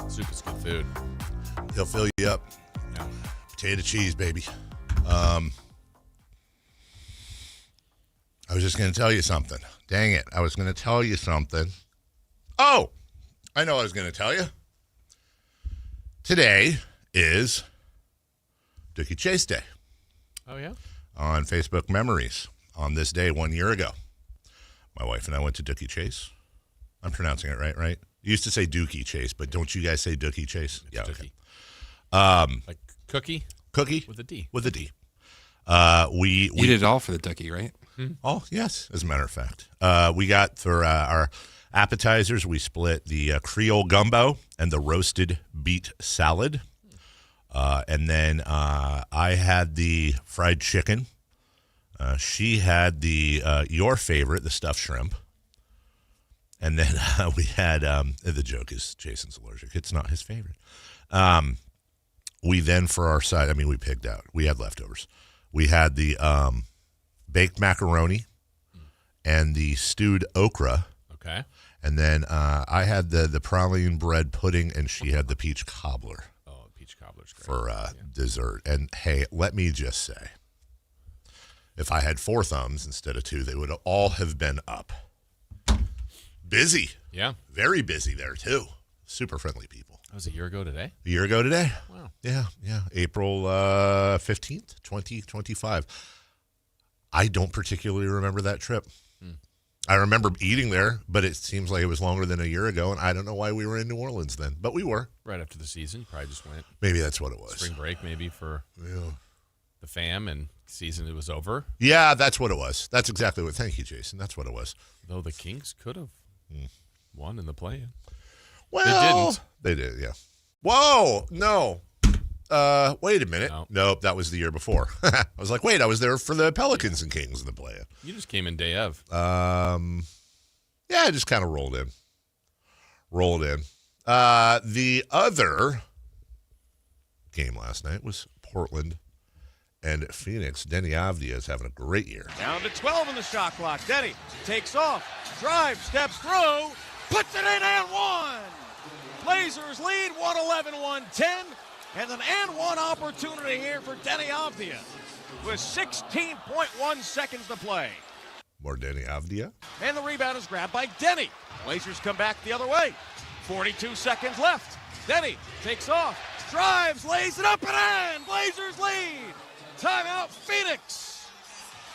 Soup is good food. He'll fill you up. Yeah. Potato cheese, baby. I was just going to tell you something. Dang it. I was going to tell you something. Oh, I know what I was going to tell you. Today is Dookie Chase Day. Oh, yeah? On Facebook Memories. On this day 1 year ago, my wife and I went to Dookie Chase. I'm pronouncing it right? You used to say Dookie Chase, but don't you guys say Dookie Chase? It's Dookie. Okay. Like cookie? Cookie? With a D. With a D. You did it all for the Dookie, right? Oh, yes, as a matter of fact. We got for our appetizers, we split the Creole gumbo and the roasted beet salad. And then I had the fried chicken. She had the your favorite, the stuffed shrimp. And then we had, the joke is Jason's allergic. It's not his favorite. We then, for our side, we pigged out. We had leftovers. We had the baked macaroni and the stewed okra. Okay. And then I had the praline bread pudding, and she had the peach cobbler. Oh, peach cobbler's great. For dessert. And, hey, let me just say, if I had 4 thumbs instead of 2, they would all have been up. Busy. Yeah. Very busy there, too. Super friendly people. That was a year ago today? A year ago today. Wow. Yeah. April 15th, 2025. I don't particularly remember that trip. I remember eating there, but it seems like it was longer than a year ago, and I don't know why we were in New Orleans then, but we were. Right after the season, you probably just went. Maybe that's what it was. Spring break, maybe, for the fam, and season it was over. Yeah, that's what it was. That's exactly what. Thank you, Jason. That's what it was. Though the Kings could have won in the play-in. Well, they did, yeah. Whoa, no. Wait a minute. Nope, that was the year before. I was like, wait, I was there for the Pelicans and Kings in the play-in. You just came in day of. Yeah, I just kind of rolled in. The other game last night was Portland and Phoenix. Denny Avdia is having a great year. Down to 12 in the shot clock. Denny takes off, drives, steps through, puts it in and one. Blazers lead 111-110. And an and one opportunity here for Denny Avdia with 16.1 seconds to play. More Denny Avdia. And the rebound is grabbed by Denny. Blazers come back the other way. 42 seconds left. Denny takes off, drives, lays it up and in. Blazers lead. Timeout Phoenix.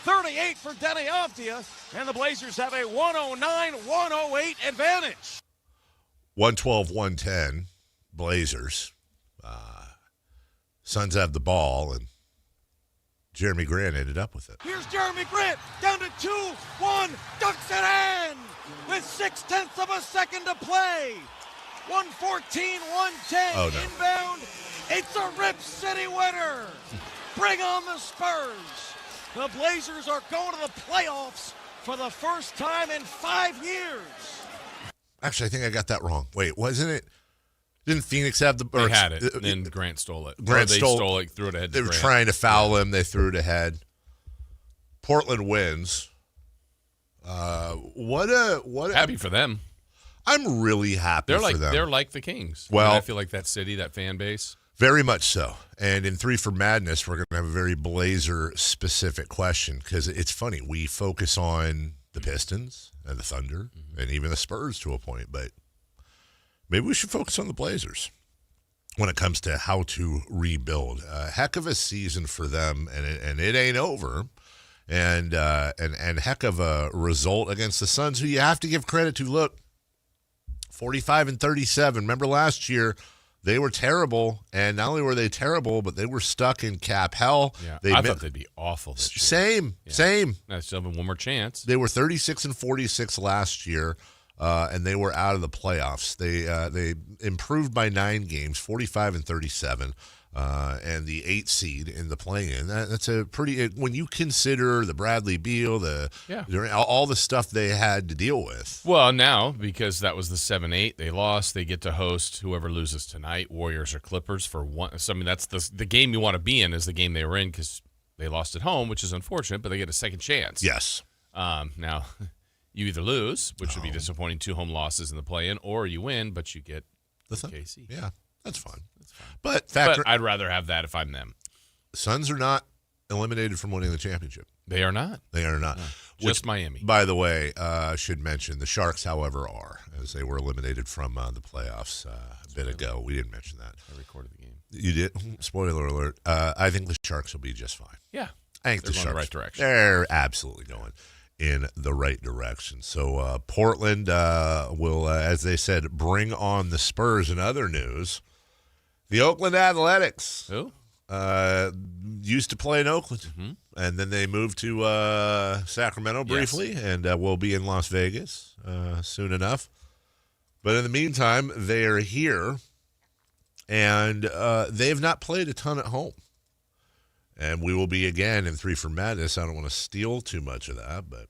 38 for Denny Avdia, and the Blazers have a 109-108 advantage. 112-110 Blazers. Suns have the ball, and Jeremy Grant ended up with it. Here's Jeremy Grant, down to 2-1, ducks it in with 0.6 of a second to play. 114-110 inbound. It's a Rip City winner. Bring on the Spurs. The Blazers are going to the playoffs for the first time in 5 years. Actually, I think I got that wrong. Wait, wasn't it Didn't Phoenix have the? They had it, and then Grant stole it. Grant stole it, threw it ahead. They were trying to foul him. They threw it ahead. Portland wins. What a happy for them. I'm really happy for them. They're like the Kings. Well, I feel like that city, that fan base. Very much so. And in 3 for Madness, we're going to have a very Blazer-specific question because it's funny. We focus on the Pistons and the Thunder and even the Spurs to a point, but maybe we should focus on the Blazers when it comes to how to rebuild. A heck of a season for them, and it ain't over. And heck of a result against the Suns, who you have to give credit to. Look, 45-37. Remember last year, they were terrible, and not only were they terrible, but they were stuck in cap hell. Yeah, I thought they'd be awful this year. Same. I still have one more chance. They were 36-46 last year, and they were out of the playoffs. They improved by 9 games, 45-37. And the 8th seed in the play-in. That's a pretty when you consider the Bradley Beal, all the stuff they had to deal with. Well, now because that was the 7-8, they lost. They get to host whoever loses tonight, Warriors or Clippers for one. So I mean, that's the game you want to be in is the game they were in because they lost at home, which is unfortunate, but they get a second chance. Yes. Now you either lose, which would be disappointing, 2 home losses in the play-in, or you win, but you get the KC. Yeah, that's fine. But I'd rather have that if I'm them. Suns are not eliminated from winning the championship. They are not. They are not. No, just Miami. By the way, I should mention the Sharks, however, are, as they were eliminated from the playoffs a bit ago. We didn't mention that. I recorded the game. You did? Spoiler alert. I think the Sharks will be just fine. Yeah. I think they're going in the right direction. They're absolutely going in the right direction. So Portland will, as they said, bring on the Spurs. In other news, the Oakland Athletics. Who? Used to play in Oakland, and then they moved to Sacramento briefly, and will be in Las Vegas soon enough. But in the meantime, they are here, and they have not played a ton at home. And we will be again in 3 for Madness. I don't want to steal too much of that, but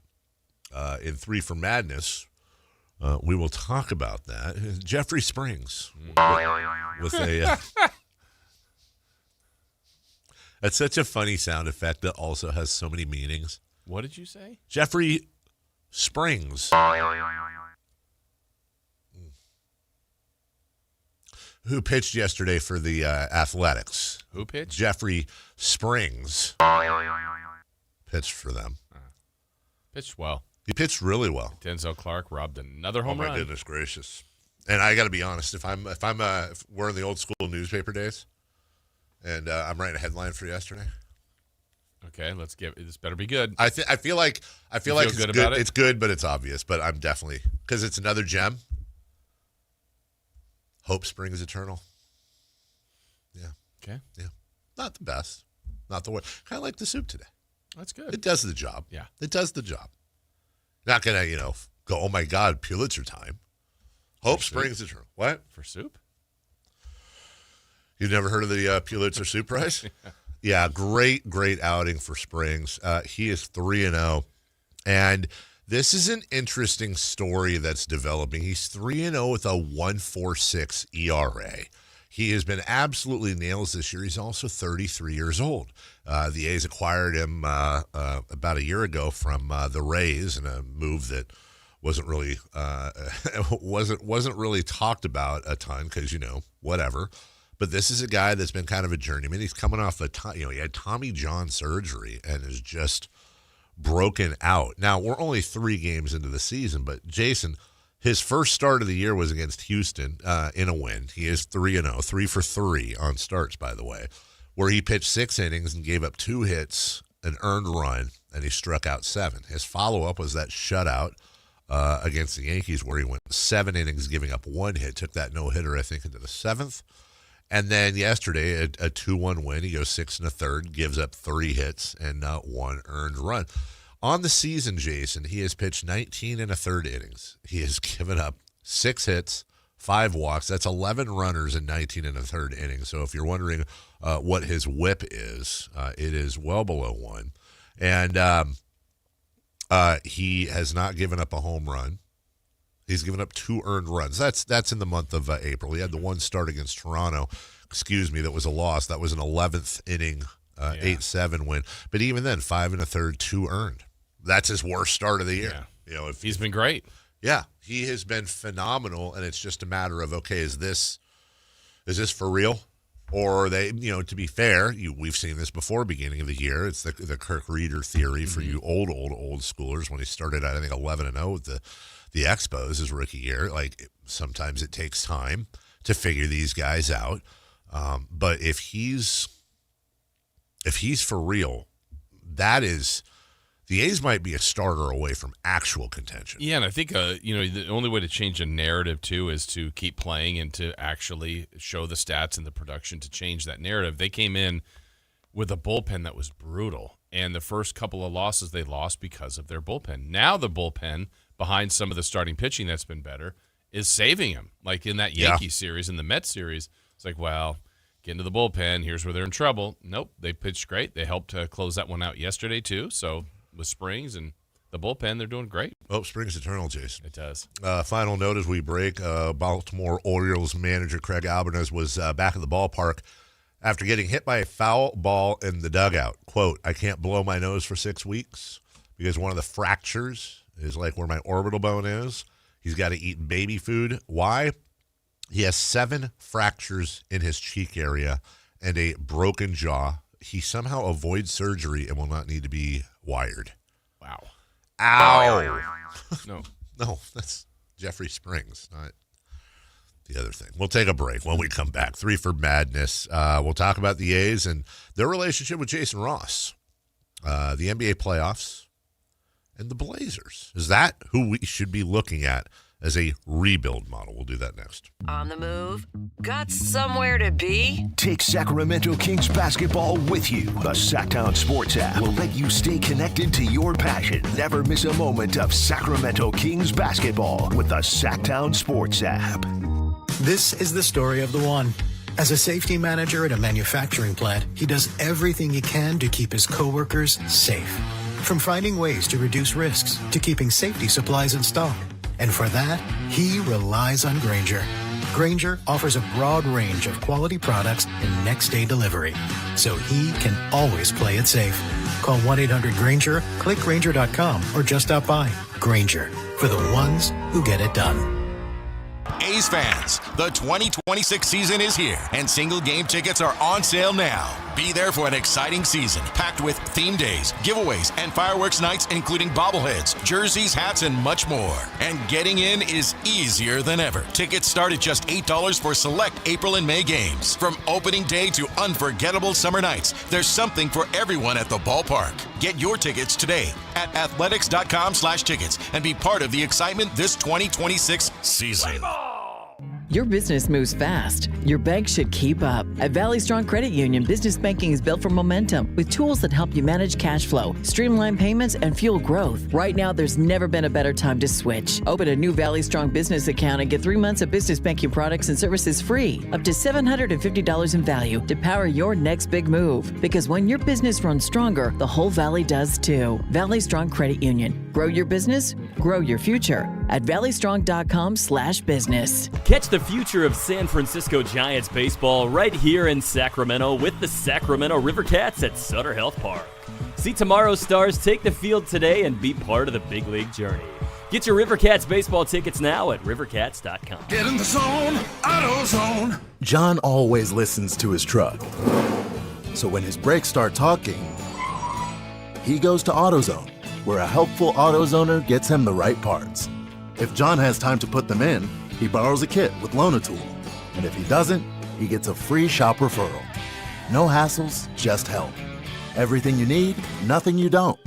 in 3 for Madness, we will talk about that. Jeffrey Springs with a. That's such a funny sound effect that also has so many meanings. What did you say? Jeffrey Springs. Who pitched yesterday for the Athletics? Who pitched? Jeffrey Springs pitched for them. Pitched well. He pitched really well. Denzel Clark robbed another home run. Oh my goodness gracious! And I got to be honest, if we're in the old school newspaper days, and I'm writing a headline for yesterday. Okay, let's give this. Better be good. I feel like it's good about it? It's good, but it's obvious. But I'm definitely because it's another gem. Hope springs eternal. Yeah. Okay. Yeah. Not the best. Not the worst. Kind of like the soup today. That's good. It does the job. Yeah. It does the job. Not going to, go, oh, my God, Pulitzer time. Hope springs eternal. What? For soup? You've never heard of the Pulitzer Soup Prize? Yeah, great outing for Springs. He is 3-0. And this is an interesting story that's developing. He's 3-0 with a 1.46 ERA. He has been absolutely nails this year. He's also 33 years old. The A's acquired him about a year ago from the Rays in a move that wasn't really wasn't really talked about a ton because whatever. But this is a guy that's been kind of a journeyman. He's coming off he had Tommy John surgery and is just broken out. Now we're only 3 games into the season, but Jason, his first start of the year was against Houston in a win. He is 3-0, 3 for 3 on starts, by the way, where he pitched 6 innings and gave up 2 hits, an earned run, and he struck out 7. His follow-up was that shutout against the Yankees where he went 7 innings, giving up 1 hit, took that no-hitter, I think, into the 7th. And then yesterday, a 2-1 win. He goes 6 1/3, gives up 3 hits, and 1 earned run. On the season, Jason, he has pitched 19 1/3 innings. He has given up 6 hits, 5 walks. That's 11 runners in 19 1/3 innings. So if you're wondering what his whip is, it is well below 1. And he has not given up a home run. He's given up 2 earned runs. That's in the month of April. He had the one start against Toronto, that was a loss. That was an 11th inning, 8-7 win. But even then, 5 1/3, 2 earned. That's his worst start of the year. Yeah. He's been great. Yeah, he has been phenomenal, and it's just a matter of, okay, is this for real? Or are they, to be fair, we've seen this before beginning of the year. It's the Kirk Reeder theory for you old schoolers when he started at, I think, 11-0 with the Expos his rookie year. Like, sometimes it takes time to figure these guys out. But if he's for real, that is... The A's might be a starter away from actual contention. Yeah, and I think the only way to change a narrative too is to keep playing and to actually show the stats and the production to change that narrative. They came in with a bullpen that was brutal, and the first couple of losses they lost because of their bullpen. Now the bullpen, behind some of the starting pitching that's been better, is saving them. Like in that Yankees series, in the Mets series, it's like, well, get into the bullpen. Here's where they're in trouble. Nope, they pitched great. They helped close that one out yesterday too. So. With Springs and the bullpen, they're doing great. Oh, Springs eternal, Jason. It does. Final note as we break, Baltimore Orioles manager Craig Albanese was back at the ballpark after getting hit by a foul ball in the dugout. Quote, "I can't blow my nose for 6 weeks because one of the fractures is like where my orbital bone is. He's got to eat baby food." Why? He has 7 fractures in his cheek area and a broken jaw. He somehow avoids surgery and will not need to be wired. Wow. Ow. No, that's Jeffrey Springs, not the other thing. We'll take a break when we come back. 3 for Madness. We'll talk about the A's and their relationship with Jason Ross, the NBA playoffs, and the Blazers. Is that who we should be looking at as a rebuild model? We'll do that next. On the move? Got somewhere to be? Take Sacramento Kings basketball with you. The Sactown Sports app will let you stay connected to your passion. Never miss a moment of Sacramento Kings basketball with the Sactown Sports app. This is the story of the one. As a safety manager at a manufacturing plant, he does everything he can to keep his coworkers safe. From finding ways to reduce risks to keeping safety supplies in stock. And for that, he relies on Grainger. Grainger offers a broad range of quality products and next-day delivery, so he can always play it safe. Call 1-800-GRAINGER, click Grainger.com, or just stop by. Grainger, for the ones who get it done. A's fans, the 2026 season is here, and single game tickets are on sale now. Be there for an exciting season, packed with theme days, giveaways, and fireworks nights, including bobbleheads, jerseys, hats, and much more. And getting in is easier than ever. Tickets start at just $8 for select April and May games. From opening day to unforgettable summer nights, there's something for everyone at the ballpark. Get your tickets today at athletics.com/tickets and be part of the excitement this 2026 season. Your business moves fast. Your bank should keep up. At Valley Strong Credit Union, business banking is built for momentum with tools that help you manage cash flow, streamline payments, and fuel growth. Right now, there's never been a better time to switch. Open a new Valley Strong business account and get 3 months of business banking products and services free, up to $750 in value to power your next big move. Because when your business runs stronger, the whole Valley does too. Valley Strong Credit Union. Grow your business, grow your future at valleystrong.com/business. Catch the future of San Francisco Giants baseball right here in Sacramento with the Sacramento River Cats at Sutter Health Park. See tomorrow's stars take the field today and be part of the big league journey. Get your River Cats baseball tickets now at rivercats.com. Get in the zone, AutoZone. John always listens to his truck. So when his brakes start talking, he goes to AutoZone, where a helpful AutoZoner gets him the right parts. If John has time to put them in, he borrows a kit with Loan-A-Tool. And if he doesn't, he gets a free shop referral. No hassles, just help. Everything you need, nothing you don't.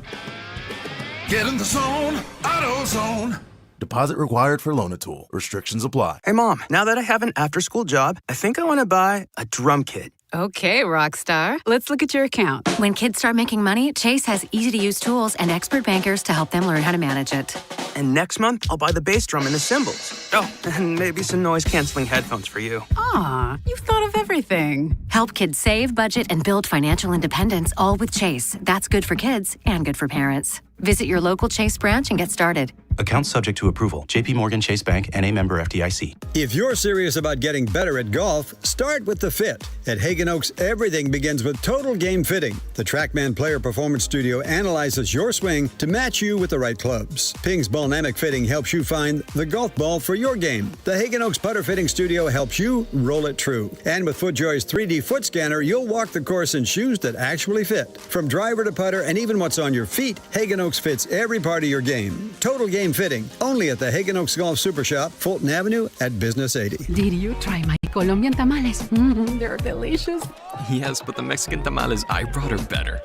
Get in the zone, AutoZone. Deposit required for Loan-A-Tool. Restrictions apply. Hey, Mom, now that I have an after-school job, I think I want to buy a drum kit. Okay, Rockstar. Let's look at your account. When kids start making money, Chase has easy-to-use tools and expert bankers to help them learn how to manage it. And next month, I'll buy the bass drum and the cymbals. Oh, and maybe some noise-canceling headphones for you. Aw, you've thought of everything. Help kids save, budget, and build financial independence, all with Chase. That's good for kids and good for parents. Visit your local Chase branch and get started. Accounts subject to approval. JP Morgan Chase Bank, N.A. member FDIC. If you're serious about getting better at golf, start with the fit. At Hagen Oaks, everything begins with Total Game Fitting. The TrackMan Player Performance Studio analyzes your swing to match you with the right clubs. Ping's Ballnamic Fitting helps you find the golf ball for your game. The Hagen Oaks Putter Fitting Studio helps you roll it true. And with FootJoy's 3D foot scanner, you'll walk the course in shoes that actually fit. From driver to putter and even what's on your feet, Hagen Oaks fits every part of your game. Total Game Fitting, only at the Hagen Oaks Golf Super Shop, Fulton Avenue at Business 80. Did you try my Colombian tamales? They're delicious. Yes, but the Mexican tamales I brought are better.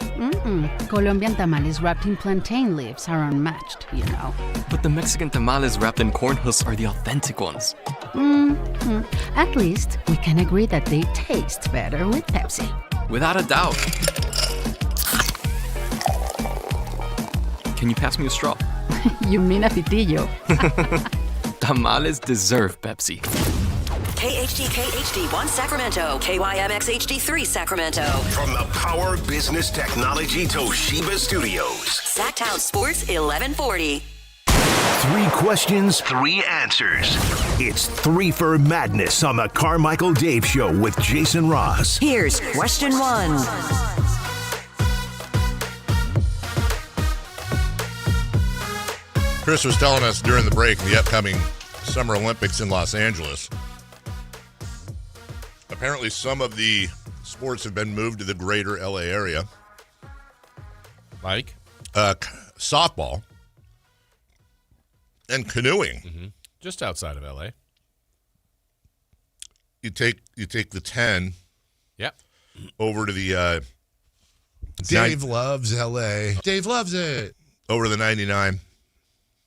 Colombian tamales wrapped in plantain leaves are unmatched, you know. But the Mexican tamales wrapped in corn husks are the authentic ones. At least we can agree that they taste better with Pepsi. Without a doubt. Can you pass me a straw? You mean a pitillo. Tamales deserve Pepsi. KHD1 Sacramento, KYMX HD3 Sacramento. From the Power Business Technology Toshiba Studios. Sactown Sports 1140. 3 questions, 3 answers. It's 3 for Madness on the Carmichael Dave Show with Jason Ross. Here's question 1. Chris was telling us during the break the upcoming Summer Olympics in Los Angeles. Apparently some of the sports have been moved to the greater LA area. Like? Softball and canoeing. Mm-hmm. Just outside of LA. You take the 10 over to the Dave loves LA. Dave loves it. Over to the 99.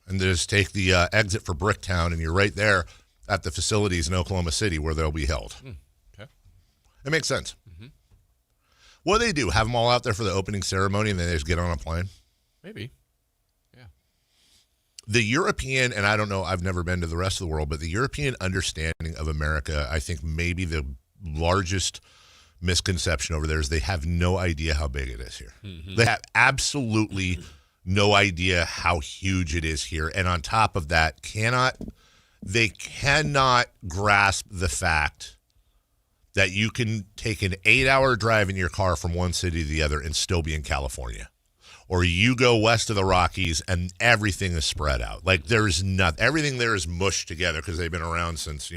And just take the exit for Bricktown, and you're right there at the facilities in Oklahoma City where they'll be held. Okay. It makes sense. Mm-hmm. What do they do? Have them all out there for the opening ceremony, and then they just get on a plane? Maybe. Yeah. The European, and I don't know, I've never been to the rest of the world, but the European understanding of America, I think maybe the largest misconception over there is they have no idea how big it is here. Mm-hmm. They have absolutely no idea how huge it is here. And on top of that, they cannot grasp the fact that you can take an 8-hour drive in your car from one city to the other and still be in California. Or you go west of the Rockies and everything is spread out. Like there's nothing, everything there is mushed together because they've been around since,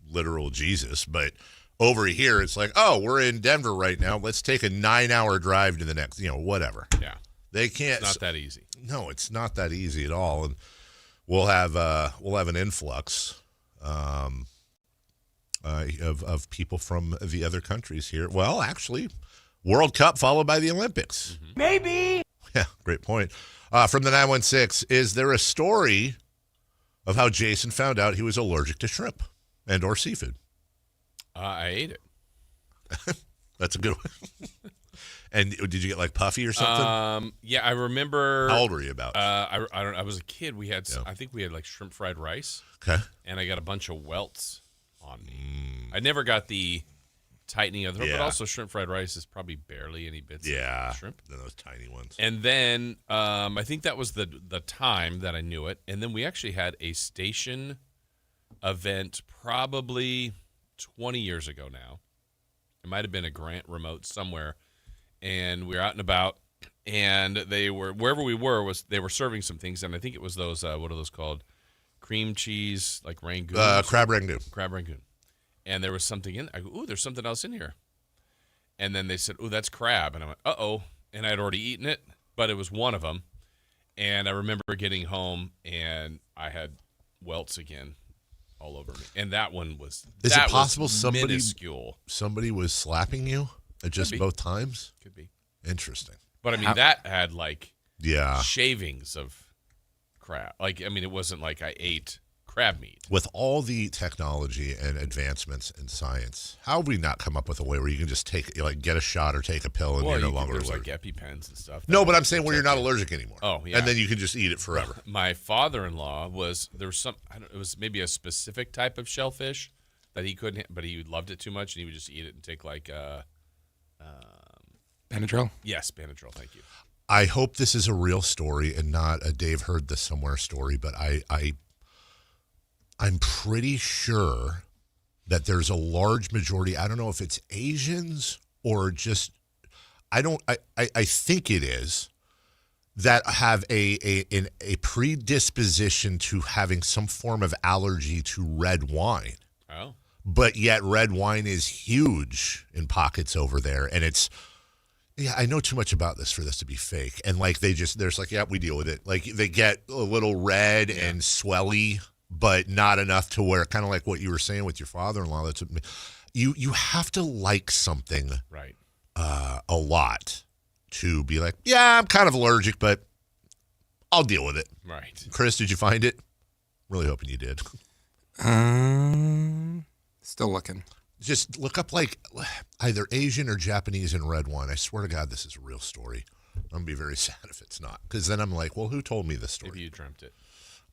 literal Jesus. But over here, it's like, oh, we're in Denver right now. Let's take a 9-hour drive to the next, whatever. Yeah. They can't. It's not that easy. No, it's not that easy at all, and we'll have an influx of people from the other countries here. Well, actually, World Cup followed by the Olympics. Mm-hmm. Maybe. Yeah, great point. From the 916, is there a story of how Jason found out he was allergic to shrimp and/or seafood? I ate it. That's a good one. And did you get like puffy or something? Yeah, I remember. How old were you about? I was a kid. We had, I think we had like shrimp fried rice. Okay. And I got a bunch of welts on me. I never got the tightening of the throat, but also shrimp fried rice is probably barely any bits of shrimp. Those tiny ones. And then I think that was the time that I knew it. And then we actually had a station event probably 20 years ago now. It might have been a Grant remote somewhere. And we were out and about, and they were, wherever we were, they were serving some things, and I think it was those, what are those called? Cream cheese, like rangoon? Crab rangoon. Crab rangoon. And there was something in there. I go, ooh, there's something else in here. And then they said, ooh, that's crab. And I went, uh-oh. And I'd already eaten it, but it was one of them. And I remember getting home, and I had welts again all over me. And that one was Is it possible minuscule. Somebody was slapping you at just both times? Could be. Interesting. But, I mean, that had, like, Yeah. Shavings of crab. Like, I mean, it wasn't like I ate crab meat. With all the technology and advancements in science, how have we not come up with a way where you can just take, like, get a shot or take a pill and you're no longer there's allergic? like EpiPens and stuff. No, but I'm saying where you're not allergic anymore. Oh, yeah. And then you can just eat it forever. My father-in-law there was some, it was maybe a specific type of shellfish that he couldn't, but he loved it too much and he would just eat it and take like, Benadryl? Yes, Benadryl. Thank you. I hope this is a real story and not a Dave heard this somewhere story, but I'm pretty sure that there's a large majority, I don't know if it's Asians or just, I think it is, that have a predisposition to having some form of allergy to red wine. Oh. But yet red wine is huge in pockets over there, and it's, yeah, I know too much about this for this to be fake. And like there's like, yeah, we deal with it. Like they get a little red and swelly, but not enough to where, kind of like what you were saying with your father-in-law. That's you have to like something right a lot to be like, yeah, I'm kind of allergic, but I'll deal with it. Right. Chris, did you find it? Really hoping you did. Still looking. Just look up like either Asian or Japanese in red wine. I swear to God, this is a real story. I'm going to be very sad if it's not. Because then I'm like, well, who told me this story? Maybe you dreamt it.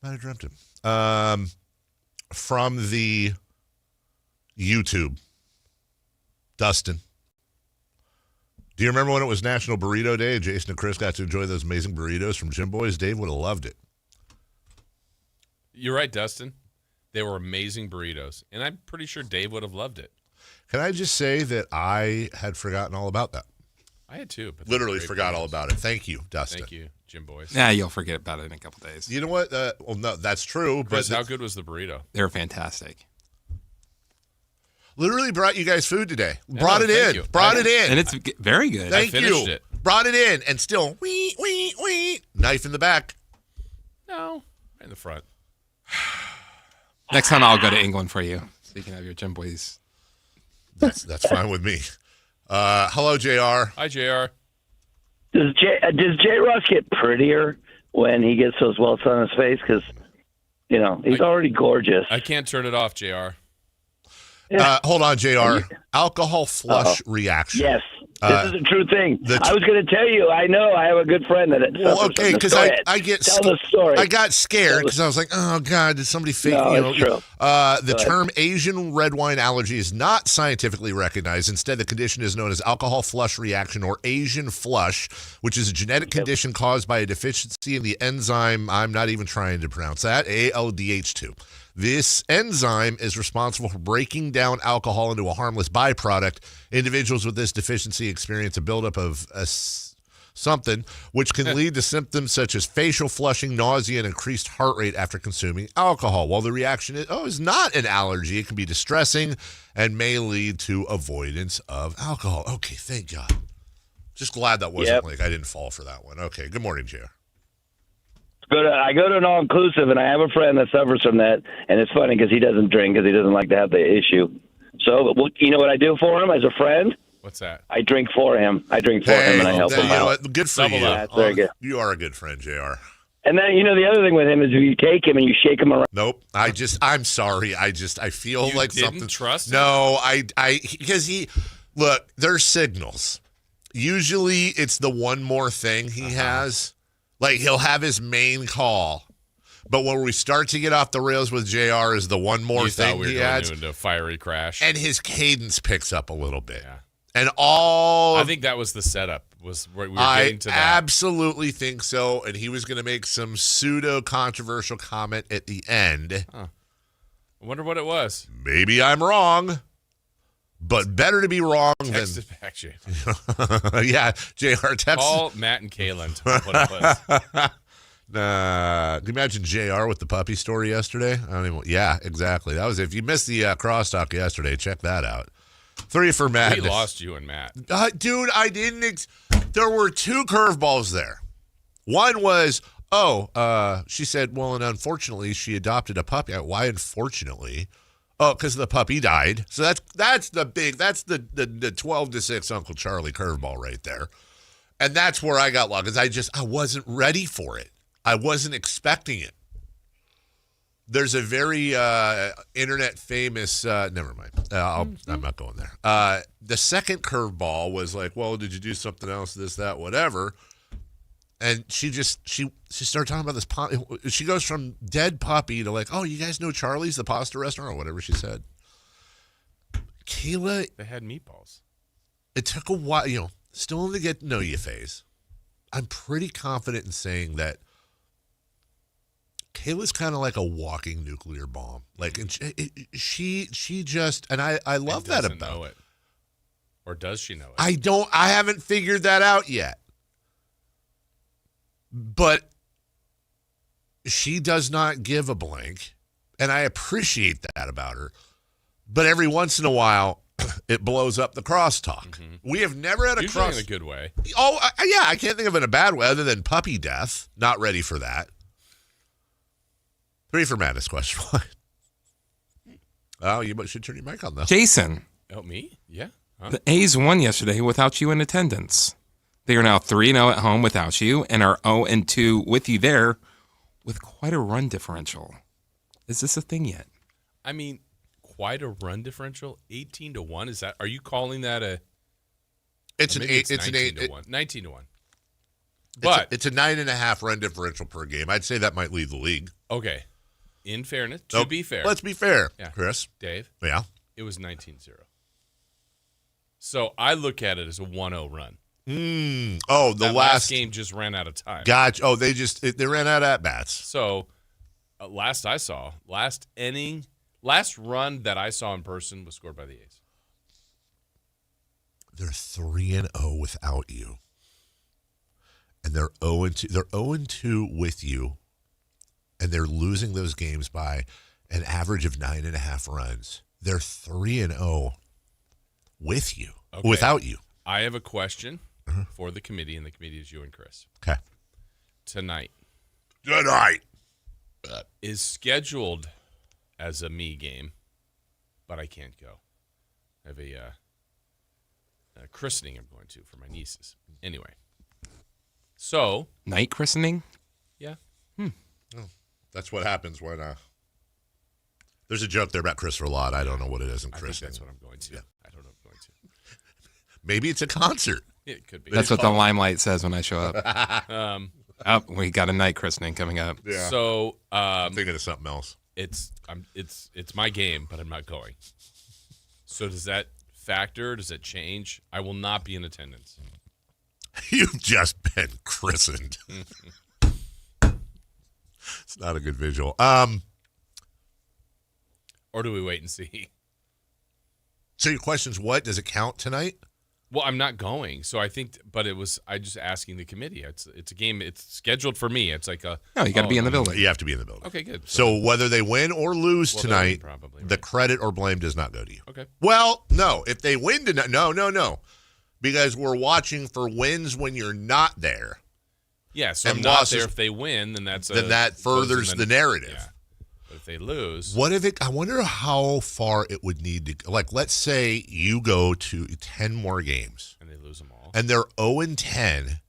Might have dreamt it. From the YouTube, Dustin. Do you remember when it was National Burrito Day and Jason and Chris got to enjoy those amazing burritos from Jim Boys? Dave would have loved it. You're right, Dustin. They were amazing burritos, and I'm pretty sure Dave would have loved it. Can I just say that I had forgotten all about that? I had too. But literally forgot all about it. Thank you, Dustin. Thank you, Jim Boys. Yeah, you'll forget about it in a couple days. You know what? Well, no, that's true. Chris, but how good was the burrito? They're fantastic. Literally brought you guys food today. Brought it in. And it's very good. Thank you. Brought it in, and still, knife in the back. No, right in the front. Next time I'll go to England for you, so you can have your Jim Boys. That's fine with me. Hello, JR. Hi, JR. Does J. Ross get prettier when he gets those welts on his face? Because, he's already gorgeous. I can't turn it off, JR. Hold on, JR. Alcohol flush reaction. Yes. This is a true thing. I was going to tell you. I know. I have a good friend that. Well, okay, because I tell the story. I got scared because I was like, "Oh God, did somebody fake?" No, it's true. The term Asian red wine allergy is not scientifically recognized. Instead, the condition is known as alcohol flush reaction or Asian flush, which is a genetic condition caused by a deficiency in the enzyme. I'm not even trying to pronounce that. ALDH2. This enzyme is responsible for breaking down alcohol into a harmless byproduct. Individuals with this deficiency experience a buildup of something, which can lead to symptoms such as facial flushing, nausea, and increased heart rate after consuming alcohol. While the reaction is not an allergy, it can be distressing and may lead to avoidance of alcohol. Okay, thank God. Just glad that wasn't like I didn't fall for that one. Okay, good morning, JR. I go to an all-inclusive, and I have a friend that suffers from that, and it's funny because he doesn't drink because he doesn't like to have the issue. So, you know what I do for him as a friend? What's that? I drink for him. And I help him out. Good for you. That's very good. You are a good friend, JR. And then, the other thing with him is if you take him and you shake him around. Nope. I'm sorry. I feel you like didn't something. Trust him? No, because look, there's signals. Usually it's the one more thing he has. Like, he'll have his main call. But when we start to get off the rails with JR is the one more thing we were he going adds. into a fiery crash. And his cadence picks up a little bit. Yeah. And I think that was the setup. We were getting to that. I absolutely think so. And he was going to make some pseudo-controversial comment at the end. Huh. I wonder what it was. Maybe I'm wrong. But better to be wrong text than... it back, Jay. Yeah, JR text. Call Matt and Kaylin to put it was. Can you imagine JR with the puppy story yesterday? Yeah, exactly. That was if you missed the crosstalk yesterday, check that out. 3 for Matt. We lost you and Matt. Dude, I didn't. There were 2 curveballs there. One was, she said, well, and unfortunately, she adopted a puppy. Why unfortunately? Oh, because the puppy died. So that's the 12-6 Uncle Charlie curveball right there. And that's where I got lost because I wasn't ready for it. I wasn't expecting it. There's a very internet famous, never mind. I'm not going there. The second curveball was like, well, did you do something else, this, that, whatever? And she started talking about this. She goes from dead puppy to like, oh, you guys know Charlie's, the pasta restaurant, or whatever she said. Kayla. They had meatballs. It took a while, still in the get to know you phase. I'm pretty confident in saying that Kayla's kind of like a walking nuclear bomb. Like, and she just, and I love that about know it. Or does she know it? I haven't figured that out yet. But she does not give a blank, and I appreciate that about her. But every once in a while, it blows up the crosstalk. Mm-hmm. We have never had a Usually in a good way. Oh, yeah, I can't think of it in a bad way other than puppy death. Not ready for that. 3 for Madness, question 1. Oh, you should turn your mic on, though. Jason. Oh, me? Yeah. Huh? The A's won yesterday without you in attendance. They are now 3-0 at home without you and are 0-2 with you there with quite a run differential. Is this a thing yet? I mean, quite a run differential? 18-1? Is that? Are you calling that a? It's an 8. It's 19-1. 19-1. But it's a 9.5 run differential per game. I'd say that might lead the league. Okay. In fairness, to be fair. Let's be fair, yeah. Chris. Dave. Yeah. It was 19-0. So I look at it as a 1-0 run. Oh, the last game just ran out of time. Gotcha. Oh, they ran out of at-bats. So last I saw, last run that I saw in person was scored by the A's. They're 3-0 without you. And they're 0-2. They're 0-2 with you. And they're losing those games by an average of 9.5 runs. They're 3-0 with you, without you. I have a question for the committee, and the committee is you and Chris. Okay. Tonight is scheduled as a me game, but I can't go. I have a christening I'm going to for my nieces. Anyway. So. Night christening? Yeah. Oh, that's what happens when there's a joke there about Christopher Lott. I don't know what it is in christening. That's what I'm going to. Yeah. I don't know if I'm going to. Maybe it's a concert. It could be. That's what the limelight says when I show up. We got a night christening coming up. Yeah. So I'm thinking of something else. It's my game, but I'm not going. So does that factor? Does it change? I will not be in attendance. You've just been christened. It's not a good visual. Or do we wait and see? So your question's what? Does it count tonight? Well, I'm not going, so I think. But I just asking the committee. It's a game. It's scheduled for me. It's like a. No, you got to be in the building. You have to be in the building. Okay, good. So whether they win or lose tonight, the credit or blame does not go to you. Okay. Well, no. If they win tonight, no, because we're watching for wins when you're not there. Yeah, so I'm not there if they win, then that furthers the narrative. Yeah. But if they lose, I wonder how far it would need to go. Like, let's say you go to 10 more games. And they lose them all. And they're 0-10,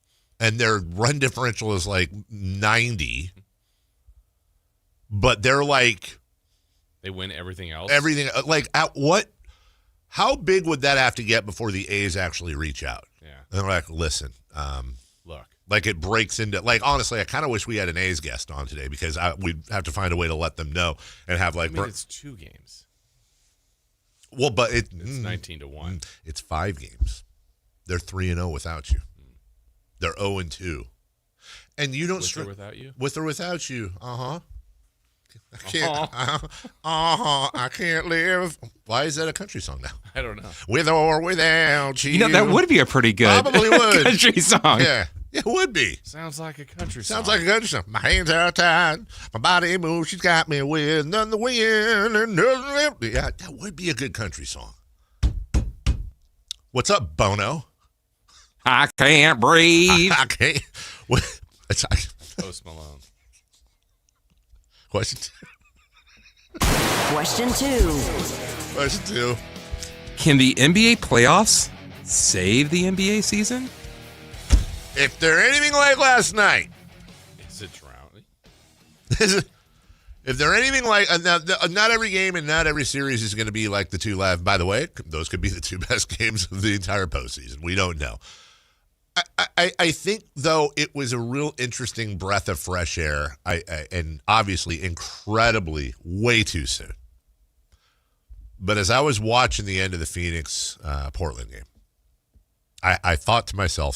and their run differential is like 90. But they're like... They win everything else? Everything. Like, how big would that have to get before the A's actually reach out? Yeah. And they're like, listen, look. Like it breaks into, like, honestly, I kind of wish we had an A's guest on today because we'd have to find a way to let them know and have like. It's 2 games. Well, but it's 19-1. It's 5 games. They're 3-0 without you. They're 0-2, and you don't. With or without you? With or without you. I can't. I can't live. Why is that a country song now? I don't know. With or without you. You know, that would be a pretty good Probably would. country song. Yeah. It would be. Sounds like a country song. Sounds like a country song. My hands are tied. My body moves. She's got me with none the wind and nothing left. Yeah, that would be a good country song. What's up, Bono? I can't breathe. I can't. It's Post Malone. Question 2. Question 2. Question 2. Can the NBA playoffs save the NBA season? If they're anything like last night. Is it drowning? If they're anything like, not every game and not every series is going to be like the 2 live. By the way, those could be the 2 best games of the entire postseason. We don't know. I think, though, it was a real interesting breath of fresh air, and obviously incredibly way too soon. But as I was watching the end of the Phoenix-Portland game, I thought to myself,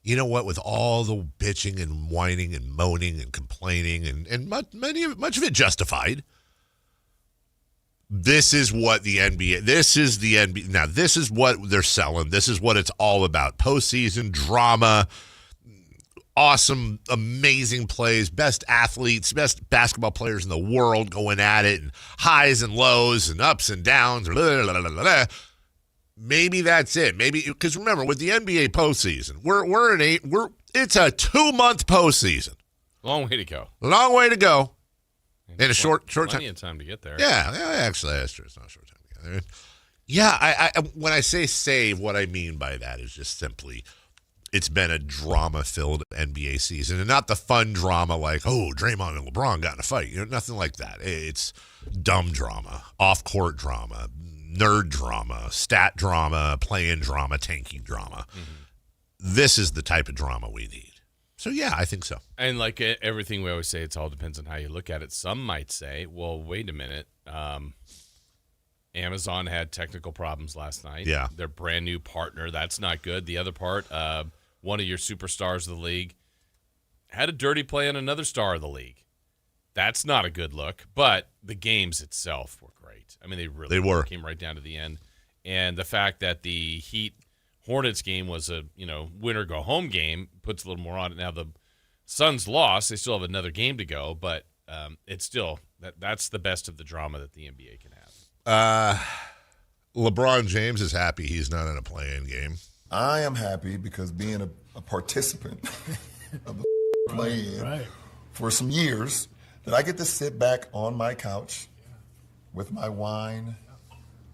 you know what? With all the bitching and whining and moaning and complaining and much of it justified, this is what the NBA. This is the NBA. Now, this is what they're selling. This is what it's all about. Postseason drama, awesome, amazing plays, best athletes, best basketball players in the world going at it, and highs and lows and ups and downs. Blah, blah, blah, blah, blah. Maybe that's it. Maybe because remember with the NBA postseason, it's a 2-month postseason. Long way to go. Long way to go. In a short time. Plenty of time to get there. Yeah, actually, that's true. It's not a short time to get there. Yeah, I when I say save, what I mean by that is just simply it's been a drama-filled NBA season, and not the fun drama like, oh, Draymond and LeBron got in a fight. Nothing like that. It's dumb drama, off-court drama, nerd drama, stat drama, play-in drama, tanking drama. Mm-hmm. This is the type of drama we need. So, yeah, I think so. And like everything we always say, it all depends on how you look at it. Some might say, well, wait a minute. Amazon had technical problems last night. Yeah. Their brand new partner, that's not good. The other part, one of your superstars of the league had a dirty play on another star of the league. That's not a good look. But the games itself were great. I mean, they were. Came right down to the end. And the fact that the Heat-Hornets game was a winner-go-home game puts a little more on it. Now, the Suns lost. They still have another game to go. But it's still that's the best of the drama that the NBA can have. LeBron James is happy he's not in a play-in game. I am happy because being a participant of the play-in for some years, that I get to sit back on my couch with my wine,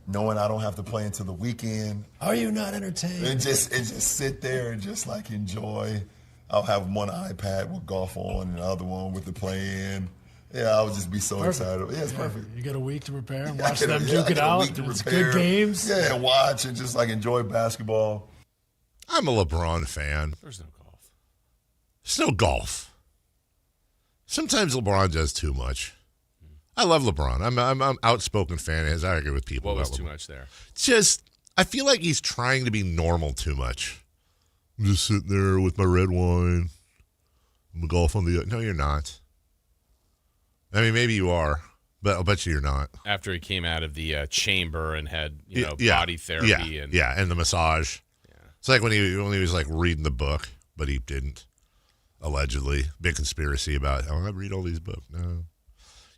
knowing I don't have to play until the weekend. Are you not entertained? And just sit there and just like enjoy. I'll have one iPad with golf on and the other one with the play-in. Yeah, I'll just be so excited. Yeah, it's perfect. You got a week to prepare and watch them duke it out. It's good games. Yeah, watch and just like enjoy basketball. I'm a LeBron fan. There's no golf. There's no golf. Sometimes LeBron does too much. I love LeBron. I'm an outspoken fan of his. I argue with people about LeBron. Too much there? I feel like he's trying to be normal too much. I'm just sitting there with my red wine. I'm golf on the. No, you're not. I mean, maybe you are, but I'll bet you're not. After he came out of the chamber and had body therapy and the massage. Yeah. It's like when he was like reading the book, but he didn't. Allegedly, big conspiracy about I read all these books. No,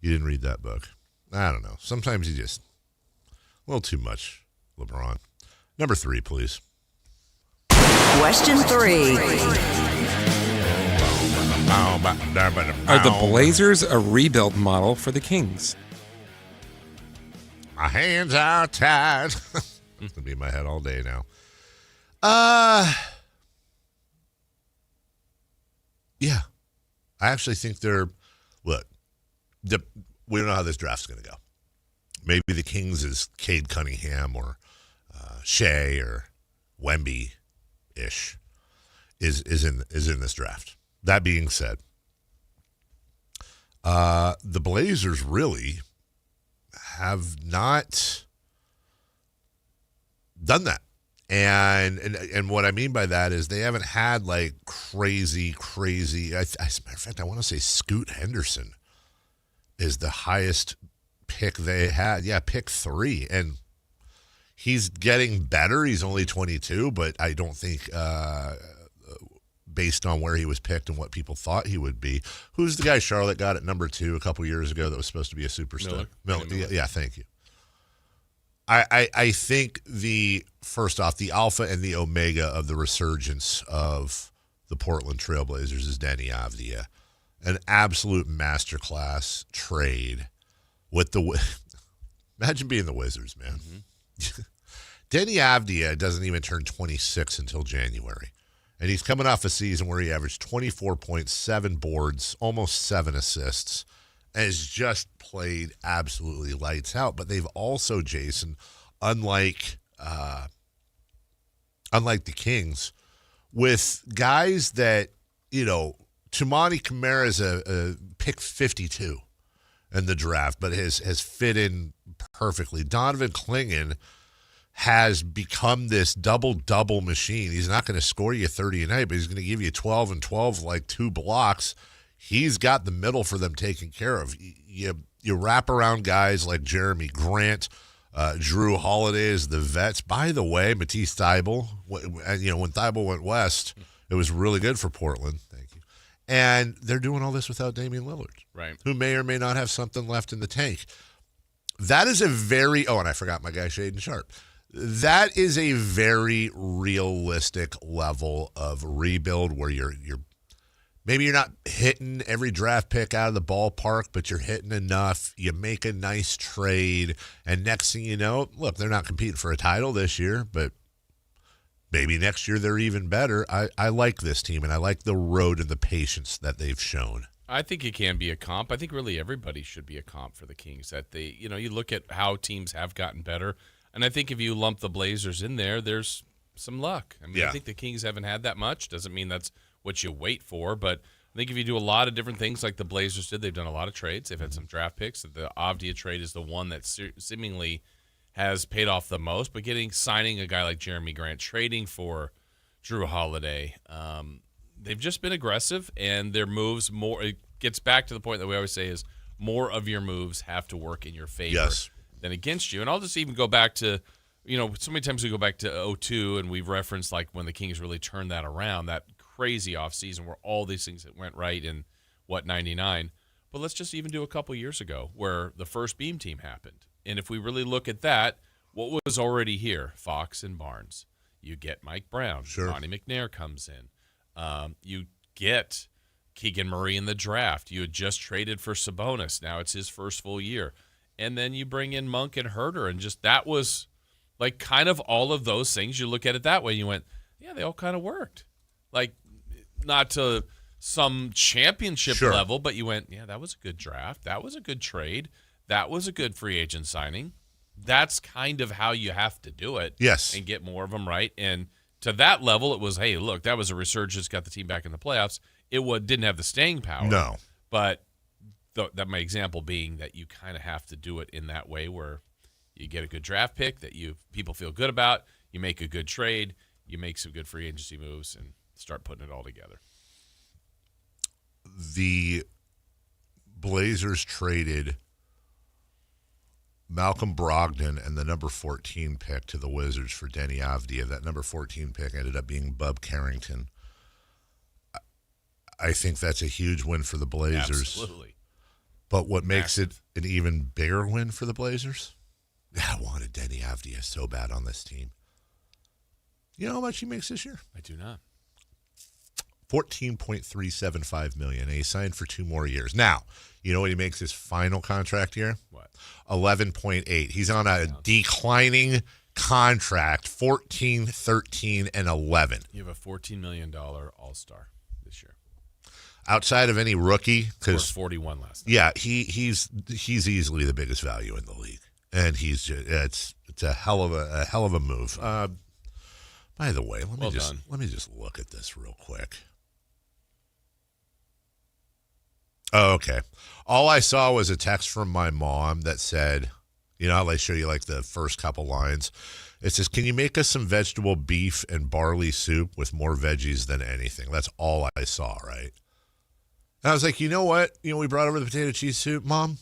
you didn't read that book. I don't know. Sometimes you just a little too much. LeBron. Number 3, please. Question 3. Are the Blazers a rebuild model for the Kings? My hands are tied. It's going to be in my head all day now. Yeah. I actually think we don't know how this draft's going to go. Maybe the Kings is Cade Cunningham or Shea or Wemby-ish is in this draft. That being said, the Blazers really have not done that. And what I mean by that is they haven't had like crazy. As a matter of fact, I want to say Scoot Henderson is the highest pick they had. Yeah, pick 3. And he's getting better. He's only 22, but I don't think based on where he was picked and what people thought he would be. Who's the guy Charlotte got at number 2 a couple years ago that was supposed to be a superstar? Miller. Yeah, thank you. I think first off, the alpha and the omega of the resurgence of the Portland Trailblazers is Deni Avdija. An absolute masterclass trade with imagine being the Wizards, man. Mm-hmm. Deni Avdija doesn't even turn 26 until January. And he's coming off a season where he averaged 24.7 boards, almost 7 assists, and has just played absolutely lights out. But they've also, Jason, unlike the Kings, with guys that, Tumani Kamara is a pick 52 in the draft, but has fit in perfectly. Donovan Clingan has become this double-double machine. He's not going to score you 30 a night, but he's going to give you 12 and 12, like 2 blocks. He's got the middle for them taken care of. You wrap around guys like Jeremy Grant, Drew Holiday is the vets. By the way, Matisse Thybulle, when Thybulle went west, it was really good for Portland. Thank you. And they're doing all this without Damian Lillard, right? Who may or may not have something left in the tank. That is a very – and I forgot my guy Shaden Sharp. That is a very realistic level of rebuild where you're maybe you're not hitting every draft pick out of the ballpark, but you're hitting enough. You make a nice trade, and next thing you know, look, they're not competing for a title this year, but maybe next year they're even better. I like this team, and I like the road and the patience that they've shown. I think it can be a comp. I think really everybody should be a comp for the Kings. That you look at how teams have gotten better, and I think if you lump the Blazers in there, there's some luck. I mean, I think the Kings haven't had that much. Doesn't mean that's what you wait for, but I think if you do a lot of different things like the Blazers did, they've done a lot of trades. They've had some draft picks. The Avdija trade is the one that seemingly has paid off the most, but signing a guy like Jeremy Grant, trading for Drew Holiday, they've just been aggressive, and their moves it gets back to the point that we always say is more of your moves have to work in your favor than against you. And I'll just even go back to, so many times we go back to 2002, and we've referenced like when the Kings really turned that around, that crazy offseason where all these things that went right in, 99. But let's just even do a couple years ago where the first Beam team happened. And if we really look at that, what was already here? Fox and Barnes. You get Mike Brown. Ronnie McNair comes in. You get Keegan Murray in the draft. You had just traded for Sabonis. Now it's his first full year. And then you bring in Monk and Herter. And just that was like kind of all of those things. You look at it that way. And you went, yeah, they all kind of worked. Like not to some championship level, but you went, yeah, that was a good draft. That was a good trade. That was a good free agent signing. That's kind of how you have to do it. Yes. And get more of them right. And to that level, it was, hey, look, that was a resurgence, got the team back in the playoffs. It didn't have the staying power. No. But that my example being that you kind of have to do it in that way where you get a good draft pick that people feel good about, you make a good trade, you make some good free agency moves, and start putting it all together. The Blazers traded Malcolm Brogdon and the number 14 pick to the Wizards for Denny Avdija. That number 14 pick ended up being Bub Carrington. I think that's a huge win for the Blazers. Absolutely. But what makes it an even bigger win for the Blazers? I wanted Denny Avdija so bad on this team. You know how much he makes this year? I do not. $14.375 million. And he signed for 2 more years. Now, you know what he makes his final contract year? What? 11.8. He's on a declining contract, 14, 13, and 11. You have a $14 million all-star this year. Outside of any rookie, because 41 last night. Yeah, he's easily the biggest value in the league, and it's a hell of a move. By the way, let me just look at this real quick. Oh, okay. All I saw was a text from my mom that said, you know how they show you like the first couple lines? It says, can you make us some vegetable beef and barley soup with more veggies than anything? That's all I saw, right? And I was like, you know what? We brought over the potato cheese soup, Mom.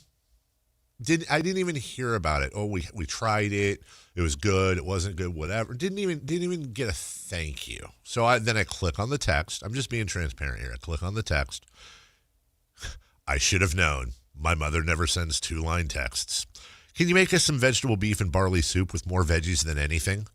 I didn't even hear about it. Oh, we tried it. It was good. It wasn't good. Whatever. Didn't even get a thank you. So then I click on the text. I'm just being transparent here. I click on the text. I should have known. My mother never sends 2-line texts. Can you make us some vegetable beef and barley soup with more veggies than anything?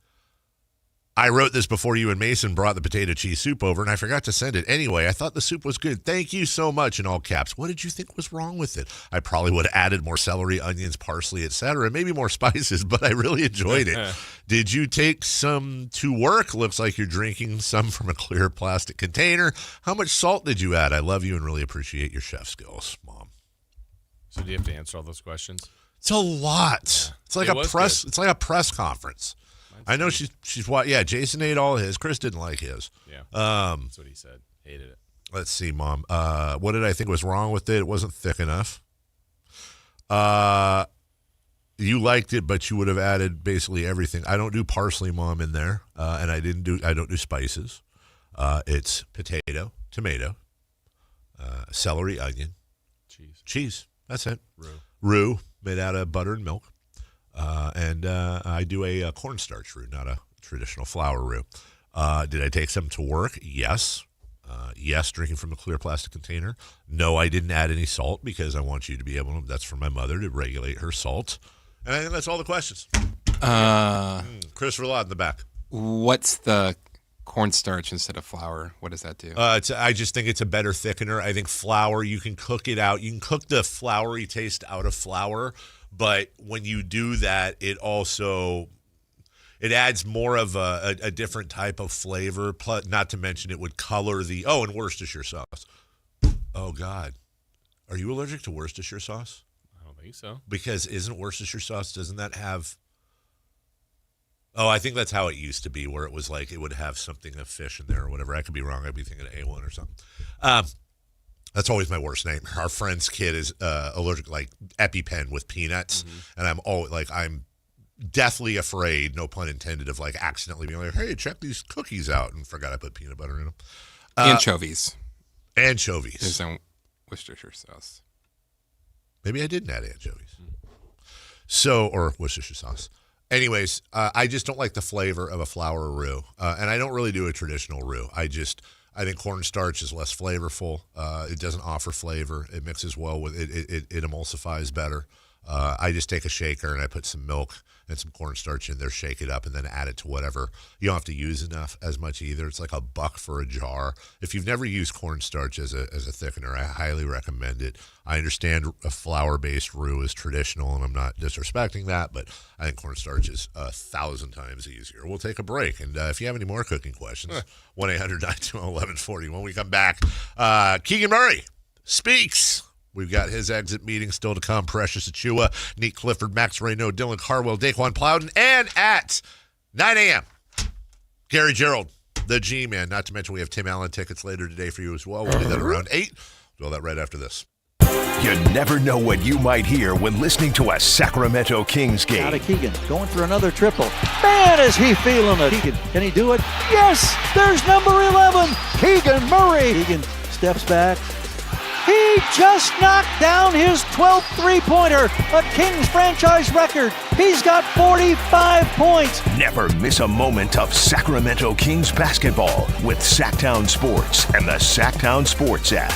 I wrote this before you and Mason brought the potato cheese soup over, and I forgot to send it. Anyway, I thought the soup was good. Thank you so much, in all caps. What did you think was wrong with it? I probably would have added more celery, onions, parsley, etc., maybe more spices, but I really enjoyed it. Did you take some to work? Looks like you're drinking some from a clear plastic container. How much salt did you add? I love you and really appreciate your chef skills, Mom. So do you have to answer all those questions? It's a lot. Yeah. It's like a press. Good. It's like a press conference. I know she's what? Yeah, Jason ate all his. Chris didn't like his. Yeah, that's what he said. Hated it. Let's see, Mom. What did I think was wrong with it? It wasn't thick enough. You liked it, but you would have added basically everything. I don't do parsley, Mom, in there, and I don't do spices. It's potato, tomato, celery, onion, cheese. That's it. Roux made out of butter and milk, and I do a cornstarch roux, not a traditional flour roux. Did I take some to work? Yes. Yes, drinking from a clear plastic container. No, I didn't add any salt because I want you to be able to, that's for my mother, to regulate her salt. And I think that's all the questions. Christopher Law in the back. What's the cornstarch instead of flour? What does that do? I just think it's a better thickener. I think flour, you can cook it out. You can cook the floury taste out of flour, but when you do that, it adds more of a different type of flavor. Plus, not to mention it would color and Worcestershire sauce. Oh, God. Are you allergic to Worcestershire sauce? I don't think so. Because isn't Worcestershire sauce, doesn't that have... Oh, I think that's how it used to be, where it was like it would have something of fish in there or whatever. I could be wrong. I'd be thinking of A1 or something. That's always my worst name. Our friend's kid is allergic, like EpiPen with peanuts, and I'm deathly afraid, no pun intended, of like accidentally being like, hey, check these cookies out, and forgot I put peanut butter in them. Anchovies. Anchovies. There's Worcestershire sauce. Maybe I didn't add anchovies. Or Worcestershire sauce. Anyways, I just don't like the flavor of a flour roux, and I don't really do a traditional roux. I think cornstarch is less flavorful. It doesn't offer flavor. It mixes well with it. It emulsifies better. I just take a shaker and I put some milk and some cornstarch in there, shake it up, and then add it to whatever. You don't have to use as much either. It's like $1 for a jar. If you've never used cornstarch as a thickener, I highly recommend it. I understand a flour-based roux is traditional, and I'm not disrespecting that, but I think cornstarch is 1,000 times easier. We'll take a break, and if you have any more cooking questions, 1-800-920-1140. When we come back, Keegan Murray speaks. We've got his exit meeting still to come. Precious Achiuwa, Neat Clifford, Max Moreno, Dylan Carwell, Daquan Plowden, and at 9 a.m., Gary Gerald, the G-Man. Not to mention we have Tim Allen tickets later today for you as well. We'll do that around 8. We'll do that right after this. You never know what you might hear when listening to a Sacramento Kings game. Out of Keegan, going for another triple. Man, is he feeling it. Keegan, can he do it? Yes, there's number 11, Keegan Murray. Keegan steps back. He just knocked down his 12th three-pointer, a Kings franchise record. He's got 45 points. Never miss a moment of Sacramento Kings basketball with Sactown Sports and the Sactown Sports app.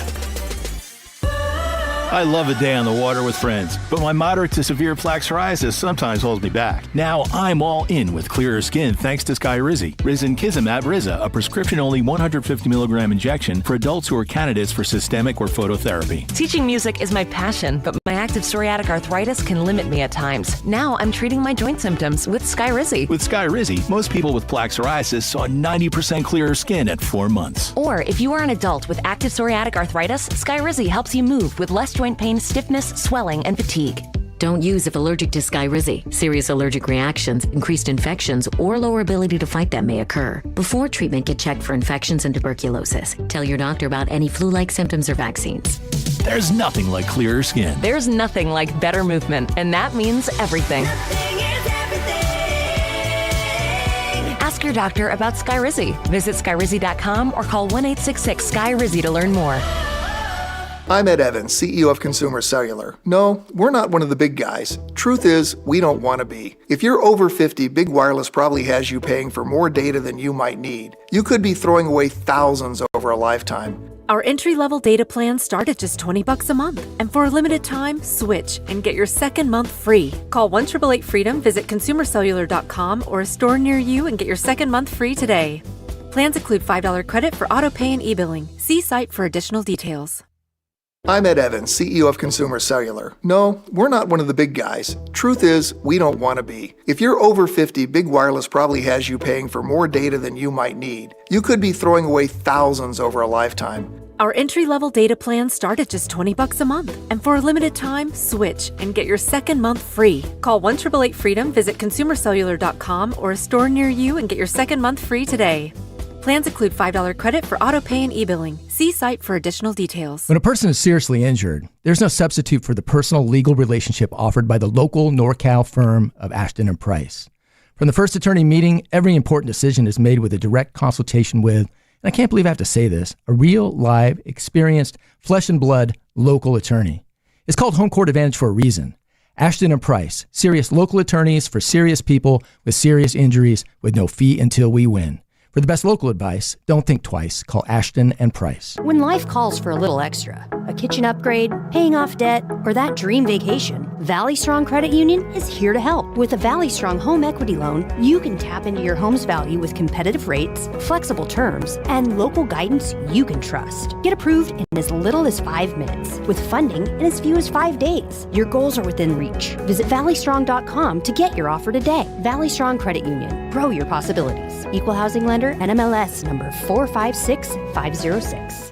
I love a day on the water with friends, but my moderate to severe plaque psoriasis sometimes holds me back. Now I'm all in with clearer skin thanks to Skyrizi. Risankizumab Riza, a prescription-only 150 milligram injection for adults who are candidates for systemic or phototherapy. Teaching music is my passion, but my active psoriatic arthritis can limit me at times. Now I'm treating my joint symptoms with Skyrizi. With Skyrizi, most people with plaque psoriasis saw 90% clearer skin at 4 months. Or if you are an adult with active psoriatic arthritis, Skyrizi helps you move with less joint pain, stiffness, swelling, and fatigue. Don't use if allergic to Skyrizi. Serious allergic reactions, increased infections, or lower ability to fight them may occur. Before treatment, get checked for infections and tuberculosis. Tell your doctor about any flu-like symptoms or vaccines. There's nothing like clearer skin. There's nothing like better movement, and that means everything. Ask your doctor about Skyrizi. Visit Skyrizi.com or call 1-866-SKY-RIZZI to learn more. I'm Ed Evans, CEO of Consumer Cellular. No, we're not one of the big guys. Truth is, we don't want to be. If you're over 50, Big Wireless probably has you paying for more data than you might need. You could be throwing away thousands over a lifetime. Our entry-level data plans start at just $20 a month. And for a limited time, switch and get your second month free. Call 1-888-FREEDOM, visit consumercellular.com or a store near you and get your second month free today. Plans include $5 credit for auto pay and e-billing. See site for additional details. I'm Ed Evans, CEO of Consumer Cellular. No, we're not one of the big guys. Truth is, we don't want to be. If you're over 50, Big Wireless probably has you paying for more data than you might need. You could be throwing away thousands over a lifetime. Our entry-level data plans start at just $20 a month. And for a limited time, switch and get your second month free. Call 1-888-FREEDOM, visit consumercellular.com or a store near you and get your second month free today. Plans include $5 credit for auto pay and e-billing. See site for additional details. When a person is seriously injured, there's no substitute for the personal legal relationship offered by the local NorCal firm of Ashton & Price. From the first attorney meeting, every important decision is made with a direct consultation with, and I can't believe I have to say this, a real, live, experienced, flesh and blood local attorney. It's called Home Court Advantage for a reason. Ashton & Price, serious local attorneys for serious people with serious injuries with no fee until we win. For the best local advice, don't think twice. Call Ashton & Price. When life calls for a little extra, a kitchen upgrade, paying off debt, or that dream vacation, Valley Strong Credit Union is here to help. With a Valley Strong home equity loan, you can tap into your home's value with competitive rates, flexible terms, and local guidance you can trust. Get approved in as little as 5 minutes, with funding in as few as 5 days. Your goals are within reach. Visit valleystrong.com to get your offer today. Valley Strong Credit Union. Grow your possibilities. Equal housing lender, NMLS number 456506.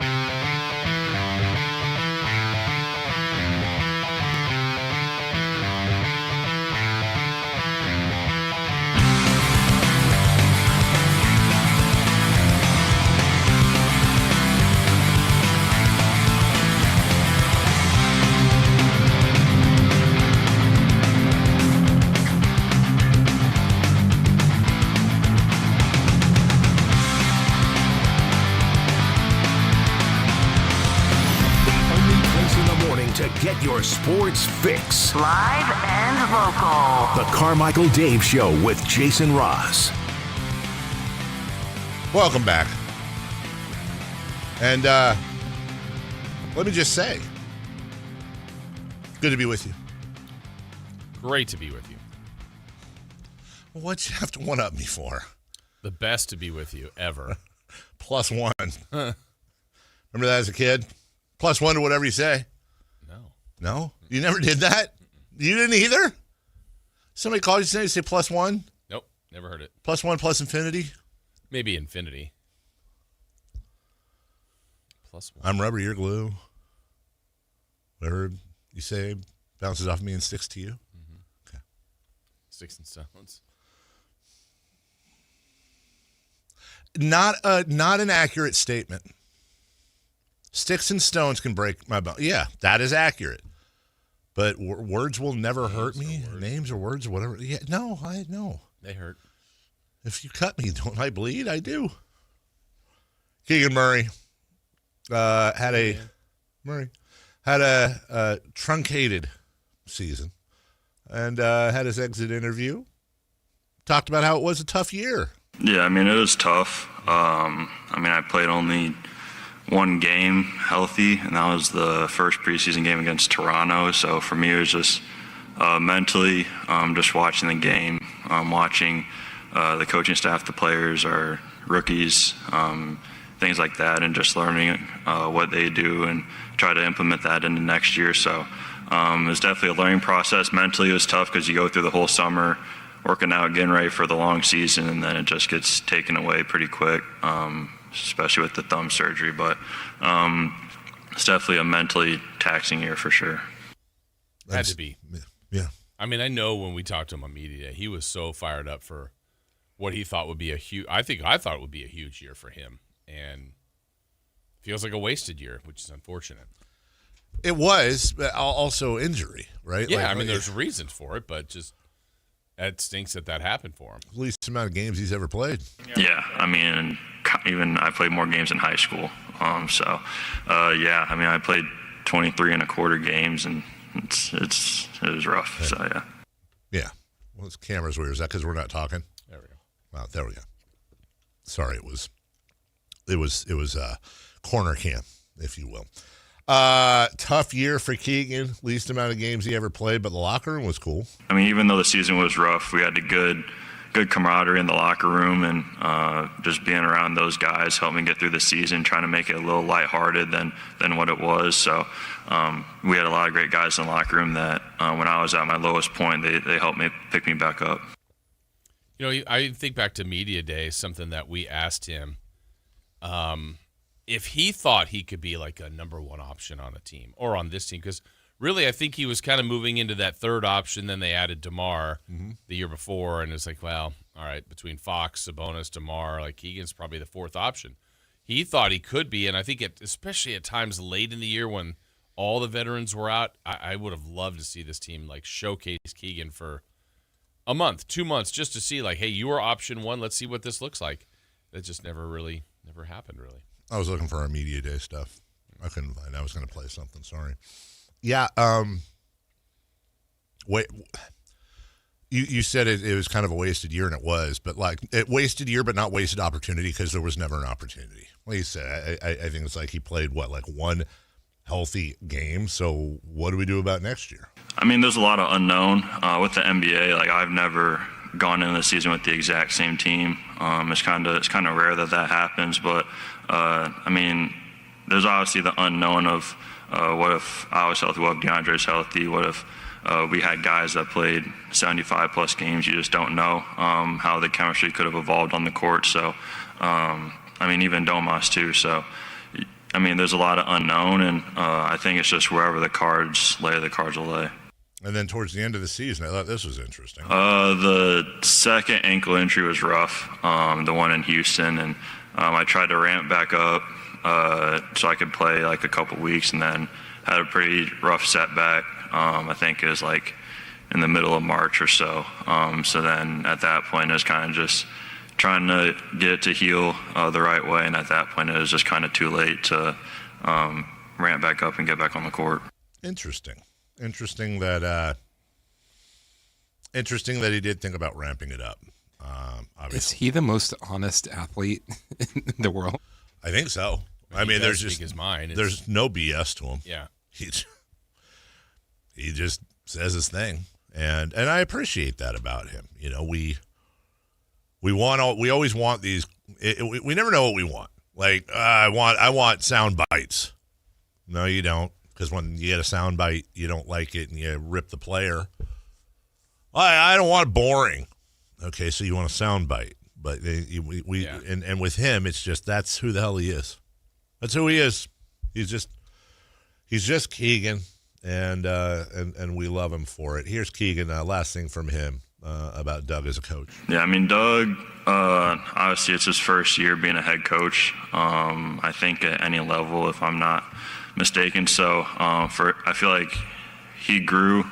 Get your sports fix. Live and local. The Carmichael Dave Show with Jason Ross. Welcome back. And let me just say, good to be with you. Great to be with you. Well, what'd you have to one-up me for? The best to be with you ever. +1. Remember that as a kid? +1 to whatever you say. No? You never did that? You didn't either? Somebody called you today to say +1? Nope, never heard it. +1 plus infinity? Maybe infinity. +1. I'm rubber, you're glue. Whatever you say bounces off me and sticks to you. Mm-hmm. Okay. Sticks and stones. Not an accurate statement. Sticks and stones can break my bone. Yeah, that is accurate. But words will never hurt me. Names or words or whatever. Yeah, no, I know. They hurt. If you cut me, don't I bleed? I do. Keegan Murray had a truncated season and had his exit interview. Talked about how it was a tough year. Yeah, I mean, it was tough. I played only one game healthy, and that was the first preseason game against Toronto. So for me, it was just mentally just watching the game, watching the coaching staff, the players, our rookies, things like that, and just learning what they do and try to implement that into next year. So it was definitely a learning process. Mentally, it was tough because you go through the whole summer working out, getting ready for the long season, and then it just gets taken away pretty quick. Especially with the thumb surgery, but it's definitely a mentally taxing year for sure. Had to be. Yeah. I mean, I know when we talked to him on media day, he was so fired up for what he thought would be a huge. I thought it would be a huge year for him, and feels like a wasted year, which is unfortunate. It was, but also injury, right? Yeah, there's reasons for it, but just that stinks that happened for him. Least amount of games he's ever played. Yeah, even I played more games in high school. I played 23 and a quarter games, and it was rough. Hey. So yeah. Yeah. Well, this camera's weird. Is that because we're not talking? There we go. Wow, there we go. Sorry, it was corner cam, if you will. Tough year for Keegan. Least amount of games he ever played, but the locker room was cool. Even though the season was rough, we had a good camaraderie in the locker room, and just being around those guys helped me get through the season, trying to make it a little lighthearted than what it was. So we had a lot of great guys in the locker room that when I was at my lowest point, they helped me pick me back up. I think back to media day, something that we asked him, if he thought he could be like a number one option on a team or on this team, because really I think he was kind of moving into that third option. Then they added DeMar the year before, and it's like, well, All right, between Fox, Sabonis, DeMar, like Keegan's probably the fourth option. He thought he could be, and I think especially at times late in the year when all the veterans were out, I would have loved to see this team like showcase Keegan for a month, 2 months, just to see like, hey, you are option one. Let's see what this looks like. That just never happened, really. I was looking for our media day stuff. I couldn't find it. I was going to play something. Sorry. Yeah. Wait. You said it was kind of a wasted year, and it was, but like it wasted year, but not wasted opportunity because there was never an opportunity. Like you said, I think it's like he played like one healthy game. So what do we do about next year? I mean, there's a lot of unknown with the NBA. Like I've never gone into the season with the exact same team. It's kind of rare that happens, but I mean, there's obviously the unknown of what if I was healthy, what if DeAndre's healthy, what if we had guys that played 75 plus games. You just don't know how the chemistry could have evolved on the court. So, I mean, even Domas too. So, I mean, there's a lot of unknown, and I think it's just wherever the cards lay, the cards will lay. And then towards the end of the season, I thought this was interesting. The second ankle injury was rough, the one in Houston, and I tried to ramp back up so I could play like a couple weeks, and then had a pretty rough setback. I think it was like in the middle of March or so. So then at that point, it was kind of just trying to get it to heal the right way. And at that point, it was just kind of too late to ramp back up and get back on the court. Interesting that he did think about ramping it up. Is he the most honest athlete in the world? I think so. I mean, there's no BS to him. Yeah. He just says his thing, and I appreciate that about him. You know, we always want these. We never know what we want. Like I want sound bites. No, you don't, because when you get a sound bite, you don't like it, and you rip the player. I don't want boring. Okay, so you want a sound bite, but and with him, it's just that's who the hell he is. That's who he is. He's just Keegan. And we love him for it. Here's Keegan. Last thing from him about Doug as a coach. Yeah, I mean, Doug, obviously it's his first year being a head coach, I think at any level, if I'm not mistaken. So I feel like he grew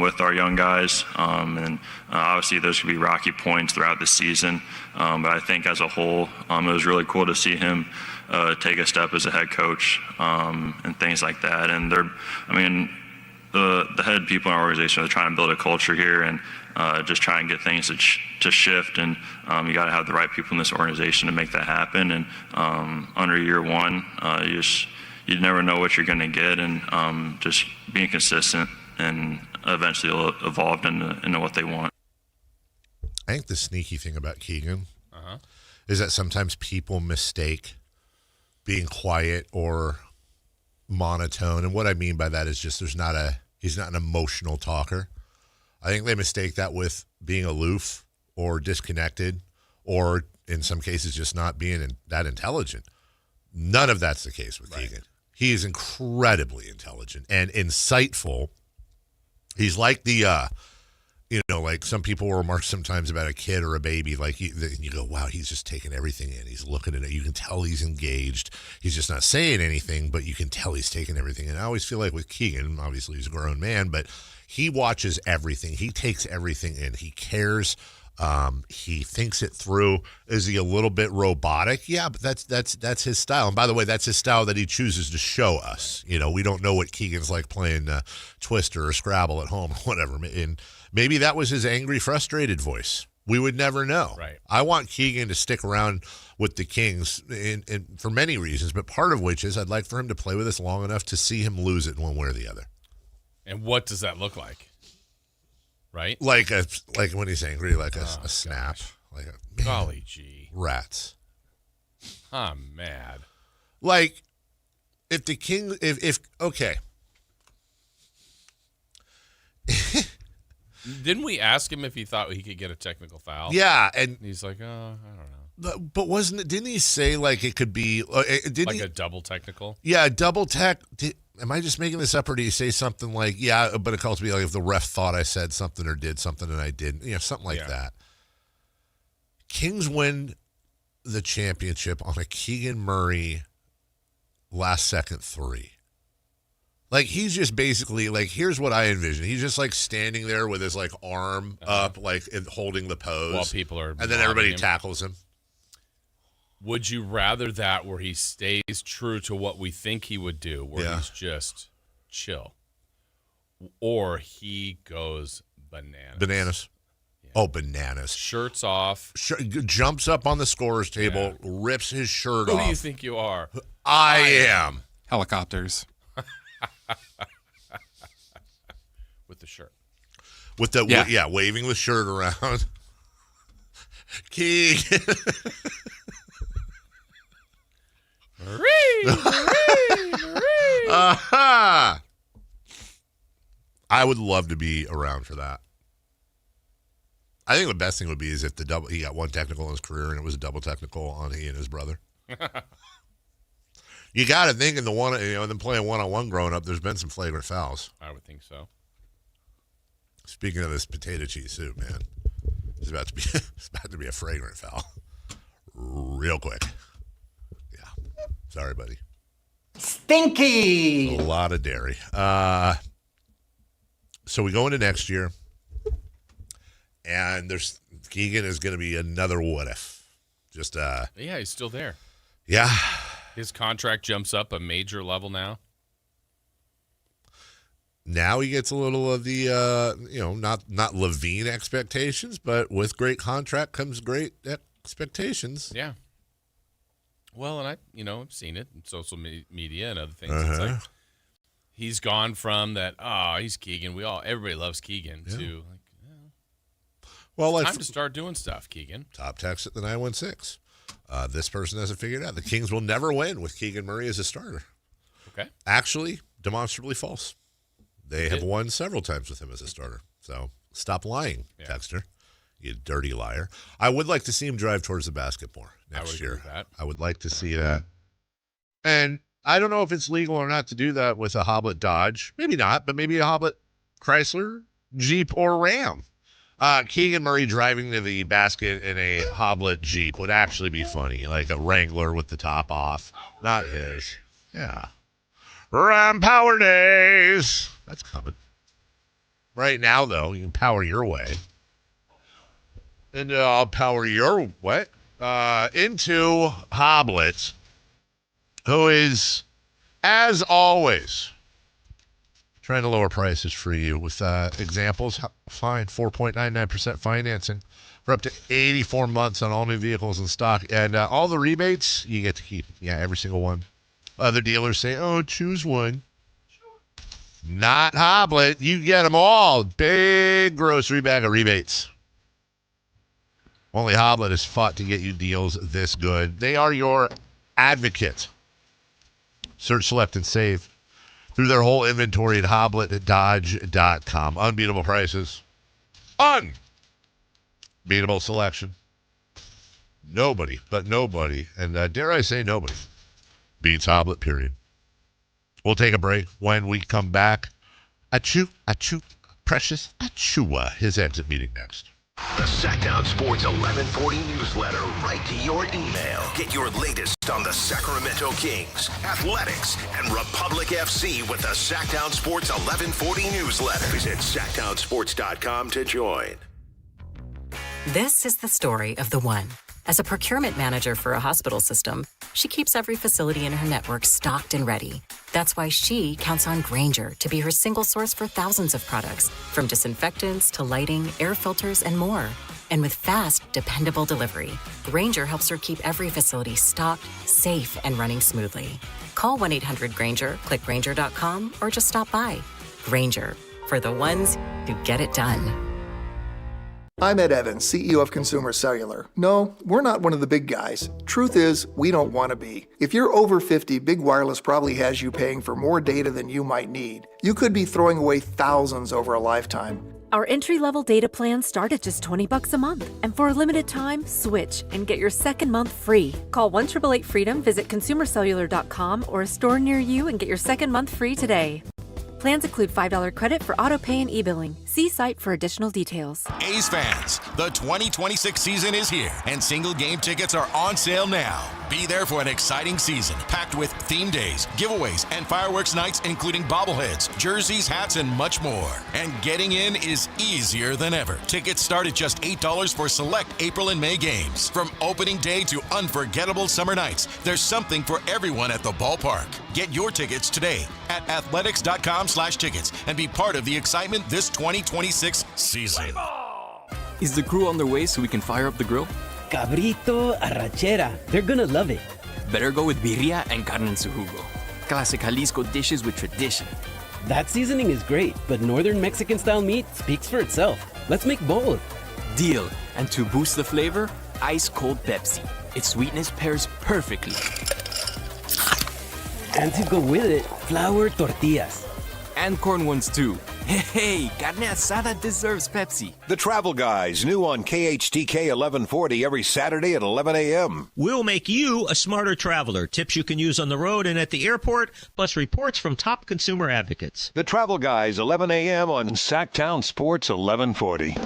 with our young guys, and obviously there's going to be rocky points throughout the season. But I think as a whole, it was really cool to see him take a step as a head coach and things like that. And the head people in our organization are trying to build a culture here and just try and get things to shift. And you got to have the right people in this organization to make that happen. And under year one, you never know what you're going to get. And just being consistent, and eventually it'll evolve into what they want. I think the sneaky thing about Keegan is that sometimes people mistake being quiet or monotone. And what I mean by that is just he's not an emotional talker. I think they mistake that with being aloof or disconnected, or in some cases just not being that intelligent. None of that's the case with Keegan. He is incredibly intelligent and insightful. He's like like some people will remark sometimes about a kid or a baby, like you go, wow, he's just taking everything in. He's looking at it. You can tell he's engaged. He's just not saying anything, but you can tell he's taking everything in. I always feel like with Keegan, obviously he's a grown man, but he watches everything. He takes everything in. He cares. He thinks it through. Is he a little bit robotic? Yeah, but that's his style. And by the way, that's his style that he chooses to show us. You know, we don't know what Keegan's like playing Twister or Scrabble at home or whatever. And maybe that was his angry, frustrated voice. We would never know. Right. I want Keegan to stick around with the Kings for many reasons, but part of which is I'd like for him to play with us long enough to see him lose it one way or the other. And what does that look like? Right? Like when he's angry, like a snap. Like a, golly gee. Rats. I'm mad. Like, if the King, if okay. Didn't we ask him if he thought he could get a technical foul? Yeah, and he's like, oh, I don't know. But didn't he say like it could be a double technical? Yeah, a double tech. Am I just making this up, or do you say something like, yeah, but it calls me like if the ref thought I said something or did something and I didn't, something like that. Kings win the championship on a Keegan Murray last-second three. Like, he's just basically, like, here's what I envision. He's just, like, standing there with his, like, arm up, like, and holding the pose. While people are and then everybody tackles him. Would you rather that where he stays true to what we think he would do, where he's just chill, or he goes bananas? Bananas. Yeah. Oh, bananas. Shirts off. Jumps up on the scorer's table, rips his shirt off. Who do you think you are? I am. Helicopters. With the shirt. With the waving the shirt around. Keegan. Marie. I would love to be around for that. I think the best thing would be is if he got one technical in his career and it was a double technical on he and his brother. You got to think in the one, them playing one-on-one growing up, there's been some flagrant fouls. I would think so. Speaking of this potato cheese soup, man, it's about to be a fragrant foul, real quick. Yeah, sorry, buddy. Stinky. A lot of dairy. So we go into next year, and Keegan is going to be another what if. Yeah, he's still there. Yeah. His contract jumps up a major level now. Now he gets a little of the, not Levine expectations, but with great contract comes great expectations. Yeah. Well, and I've seen it in social media and other things. It's like he's gone from that, he's Keegan. Everybody loves Keegan to time to start doing stuff, Keegan. Top text at the 916. This person hasn't figured out. The Kings will never win with Keegan Murray as a starter. Okay. Actually, demonstrably false. They have won several times with him as a starter. So stop lying, Texter. You dirty liar. I would like to see him drive towards the basket more next year. I would like to see that. And I don't know if it's legal or not to do that with a Hoblet Dodge. Maybe not, but maybe a Hoblet Chrysler, Jeep, or Ram. Keegan Murray driving to the basket in a Hoblet Jeep would actually be funny, like a Wrangler with the top off. Not his. Yeah. Ram Power Days. That's coming. Right now, though, you can power your way. And I'll power your what? Into Hoblet, who is, as always, trying to lower prices for you with examples. Fine, 4.99% financing for up to 84 months on all new vehicles in stock. And all the rebates, you get to keep. Yeah, every single one. Other dealers say, choose one. Not Hoblet. You get them all. Big grocery bag of rebates. Only Hoblet has fought to get you deals this good. They are your advocate. Search, select, and save through their whole inventory at hobletdodge.com. Unbeatable prices. Unbeatable selection. Nobody, and dare I say nobody, beats Hoblet, period. We'll take a break. When we come back, Achiuwa, precious Achiuwa, his exit meeting next. The Sactown Sports 1140 newsletter right to your email. Get your latest on the Sacramento Kings, athletics, and Republic FC with the Sactown Sports 1140 newsletter. Visit SactownSports.com to join. This is the story of the one. As a procurement manager for a hospital system, she keeps every facility in her network stocked and ready. That's why she counts on Grainger to be her single source for thousands of products, from disinfectants to lighting, air filters, and more. And with fast, dependable delivery, Grainger helps her keep every facility stocked, safe, and running smoothly. Call 1-800-GRAINGER, click Grainger.com, or just stop by. Grainger, for the ones who get it done. I'm Ed Evans, CEO of Consumer Cellular. No, we're not one of the big guys. Truth is, we don't want to be. If you're over 50, Big Wireless probably has you paying for more data than you might need. You could be throwing away thousands over a lifetime. Our entry-level data plans start at just $20 a month. And for a limited time, switch and get your second month free. Call 1-888-FREEDOM, visit consumercellular.com or a store near you and get your second month free today. Plans include $5 credit for auto pay and e-billing. See site for additional details. A's fans, the 2026 season is here, and single game tickets are on sale now. Be there for an exciting season, packed with theme days, giveaways, and fireworks nights, including bobbleheads, jerseys, hats, and much more. And getting in is easier than ever. Tickets start at just $8 for select April and May games. From opening day to unforgettable summer nights, there's something for everyone at the ballpark. Get your tickets today at athletics.com/tickets and be part of the excitement this 2026 season. Is the crew on their way so we can fire up the grill? Cabrito, arrachera. They're gonna love it. Better go with birria and carne en su jugo. Classic Jalisco dishes with tradition. That seasoning is great, but northern Mexican-style meat speaks for itself. Let's make both. Deal. And to boost the flavor, ice-cold Pepsi. Its sweetness pairs perfectly. And to go with it, flour tortillas. And corn ones too. Hey, carne asada deserves Pepsi. The Travel Guys, new on KHTK 1140 every Saturday at 11 a.m. We'll make you a smarter traveler. Tips you can use on the road and at the airport, plus reports from top consumer advocates. The Travel Guys, 11 a.m. on Sactown Sports 1140.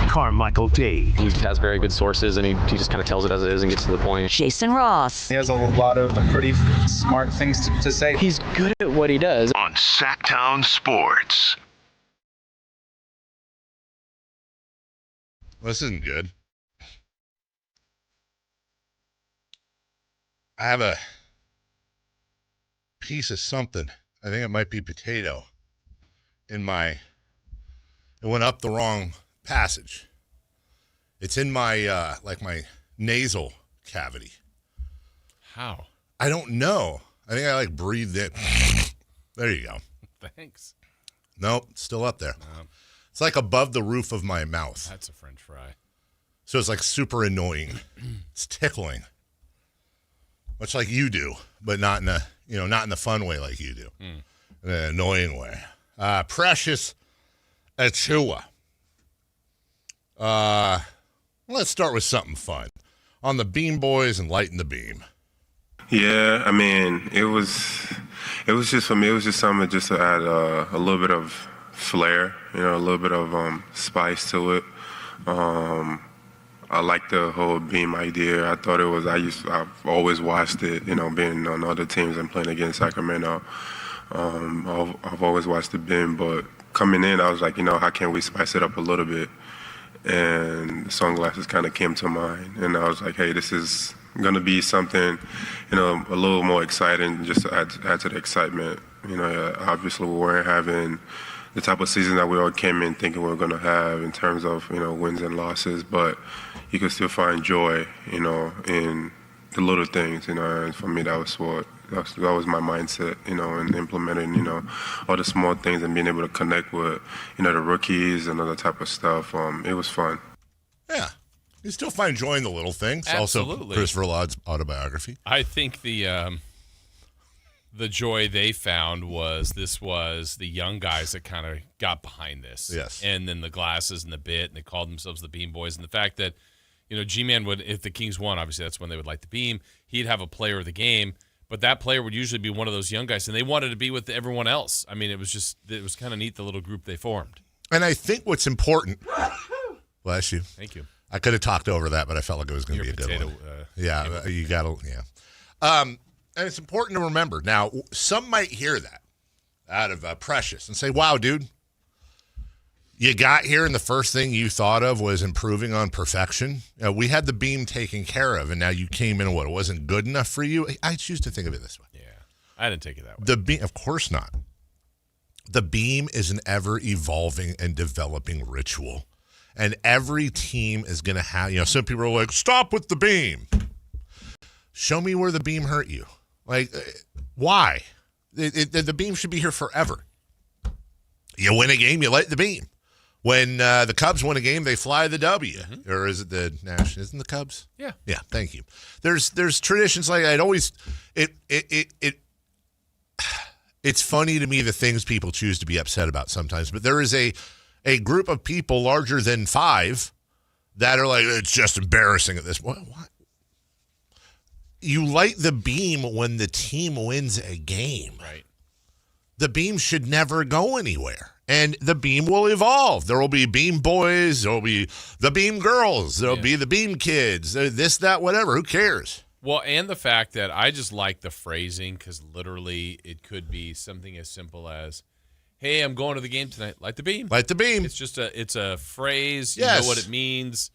Carmichael Dave. He has very good sources, and he just kind of tells it as it is and gets to the point. Jason Ross. He has a lot of pretty smart things to say. He's good at what he does. On Sactown Sports. Well, this isn't good. I have a piece of something. I think it might be potato in my, it went up the wrong passage. It's in my, like my nasal cavity. How? I don't know. I think I like breathed it. There you go. Thanks. Nope, it's still up there. It's like above the roof of my mouth. That's a French fry. So it's like super annoying. It's tickling. Much like you do, but not in a, not in the fun way like you do. In an annoying way. Precious Achiuwa. Let's start with something fun. On the Beam Boys and Lighten the Beam. Yeah, I mean, it was just, for me, it was just something just to add a little bit of flair, a little bit of spice to it. I like the whole Beam idea. I thought it was, I've always watched it, being on other teams and playing against Sacramento. I've always watched the Beam, but coming in, I was like, how can we spice it up a little bit? And the sunglasses kind of came to mind, and I was like, hey, this is going to be something, a little more exciting, just to add to the excitement. Obviously we weren't having the type of season that we all came in thinking we were going to have in terms of, wins and losses, but you can still find joy, in the little things, and for me, that was my mindset, and implementing, all the small things and being able to connect with, the rookies and other type of stuff. It was fun. Yeah. You still find joy in the little things. Absolutely. Also, Christopher Laud's autobiography. I think the joy they found was the young guys that kind of got behind this. Yes. And then the glasses and the bit, and they called themselves the Beam Boys. And the fact that, G-Man would, if the Kings won, obviously that's when they would light the beam, he'd have a player of the game, but that player would usually be one of those young guys, and they wanted to be with everyone else. I mean, it was kind of neat, the little group they formed. And I think what's important, bless you. Thank you. I could have talked over that, but I felt like it was going to be a good one. You got to, and it's important to remember. Now, some might hear that out of Precious and say, wow, dude, You got here, and the first thing you thought of was improving on perfection. We had the beam taken care of, and now you came in and it wasn't good enough for you? I choose to think of it this way. Yeah, I didn't take it that way. The beam, of course not. The beam is an ever-evolving and developing ritual, and every team is going to have, some people are like, stop with the beam. Show me where the beam hurt you. Like, why? The beam should be here forever. You win a game, you light the beam. When the Cubs win a game, they fly the W. Mm-hmm. Or is it the National? Isn't the Cubs? Yeah. Yeah, thank you. There's traditions like that. It's funny to me the things people choose to be upset about sometimes. But there is a group of people larger than 5 that are like, it's just embarrassing at this point. What? You light the beam when the team wins a game. Right. The beam should never go anywhere. And the beam will evolve. There will be beam boys. There will be the beam girls. There will be the beam kids. This, that, whatever. Who cares? Well, and the fact that I just like the phrasing because literally it could be something as simple as, hey, I'm going to the game tonight. Light the beam. Light the beam. It's a phrase. Yes. You know what it means.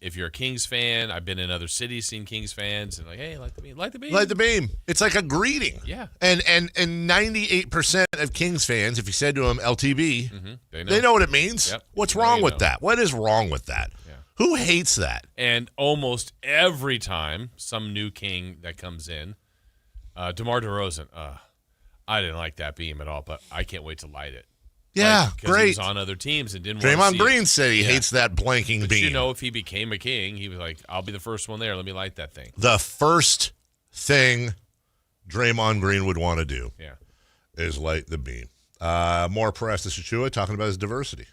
If you're a Kings fan, I've been in other cities, seen Kings fans, and like, hey, light the beam, light the beam. Light the beam. It's like a greeting. Yeah. And 98% of Kings fans, if you said to them LTB, they know what it means. Yep. What's wrong with that? What is wrong with that? Yeah. Who hates that? And almost every time some new King that comes in, DeMar DeRozan, I didn't like that beam at all, but I can't wait to light it. Yeah, great. He was on other teams and didn't want to Draymond see Green it. said he hates that blanking beam. If he became a King, he was like, I'll be the first one there. Let me light that thing. The first thing Draymond Green would want to do is light the beam. More press to Achiuwa talking about his diversity.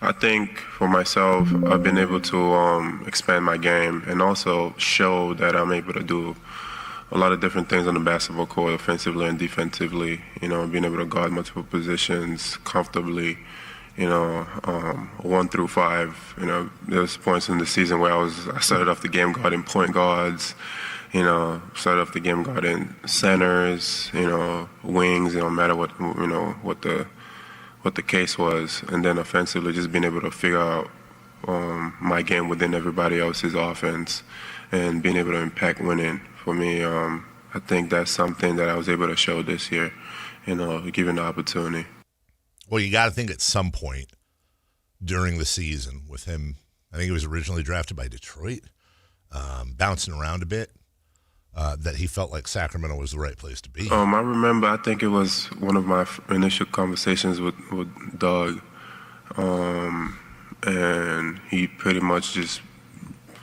I think for myself, I've been able to expand my game and also show that I'm able to do a lot of different things on the basketball court, offensively and defensively, being able to guard multiple positions comfortably, 1 through 5. There's points in the season where I started off the game guarding point guards, started off the game guarding centers, wings, no matter what the case was. And then offensively, just being able to figure out my game within everybody else's offense and being able to impact winning. For me, I think that's something that I was able to show this year, given the opportunity. Well, you got to think at some point during the season with him, I think he was originally drafted by Detroit, bouncing around a bit, that he felt like Sacramento was the right place to be. I remember, I think it was one of my initial conversations with Doug, and he pretty much just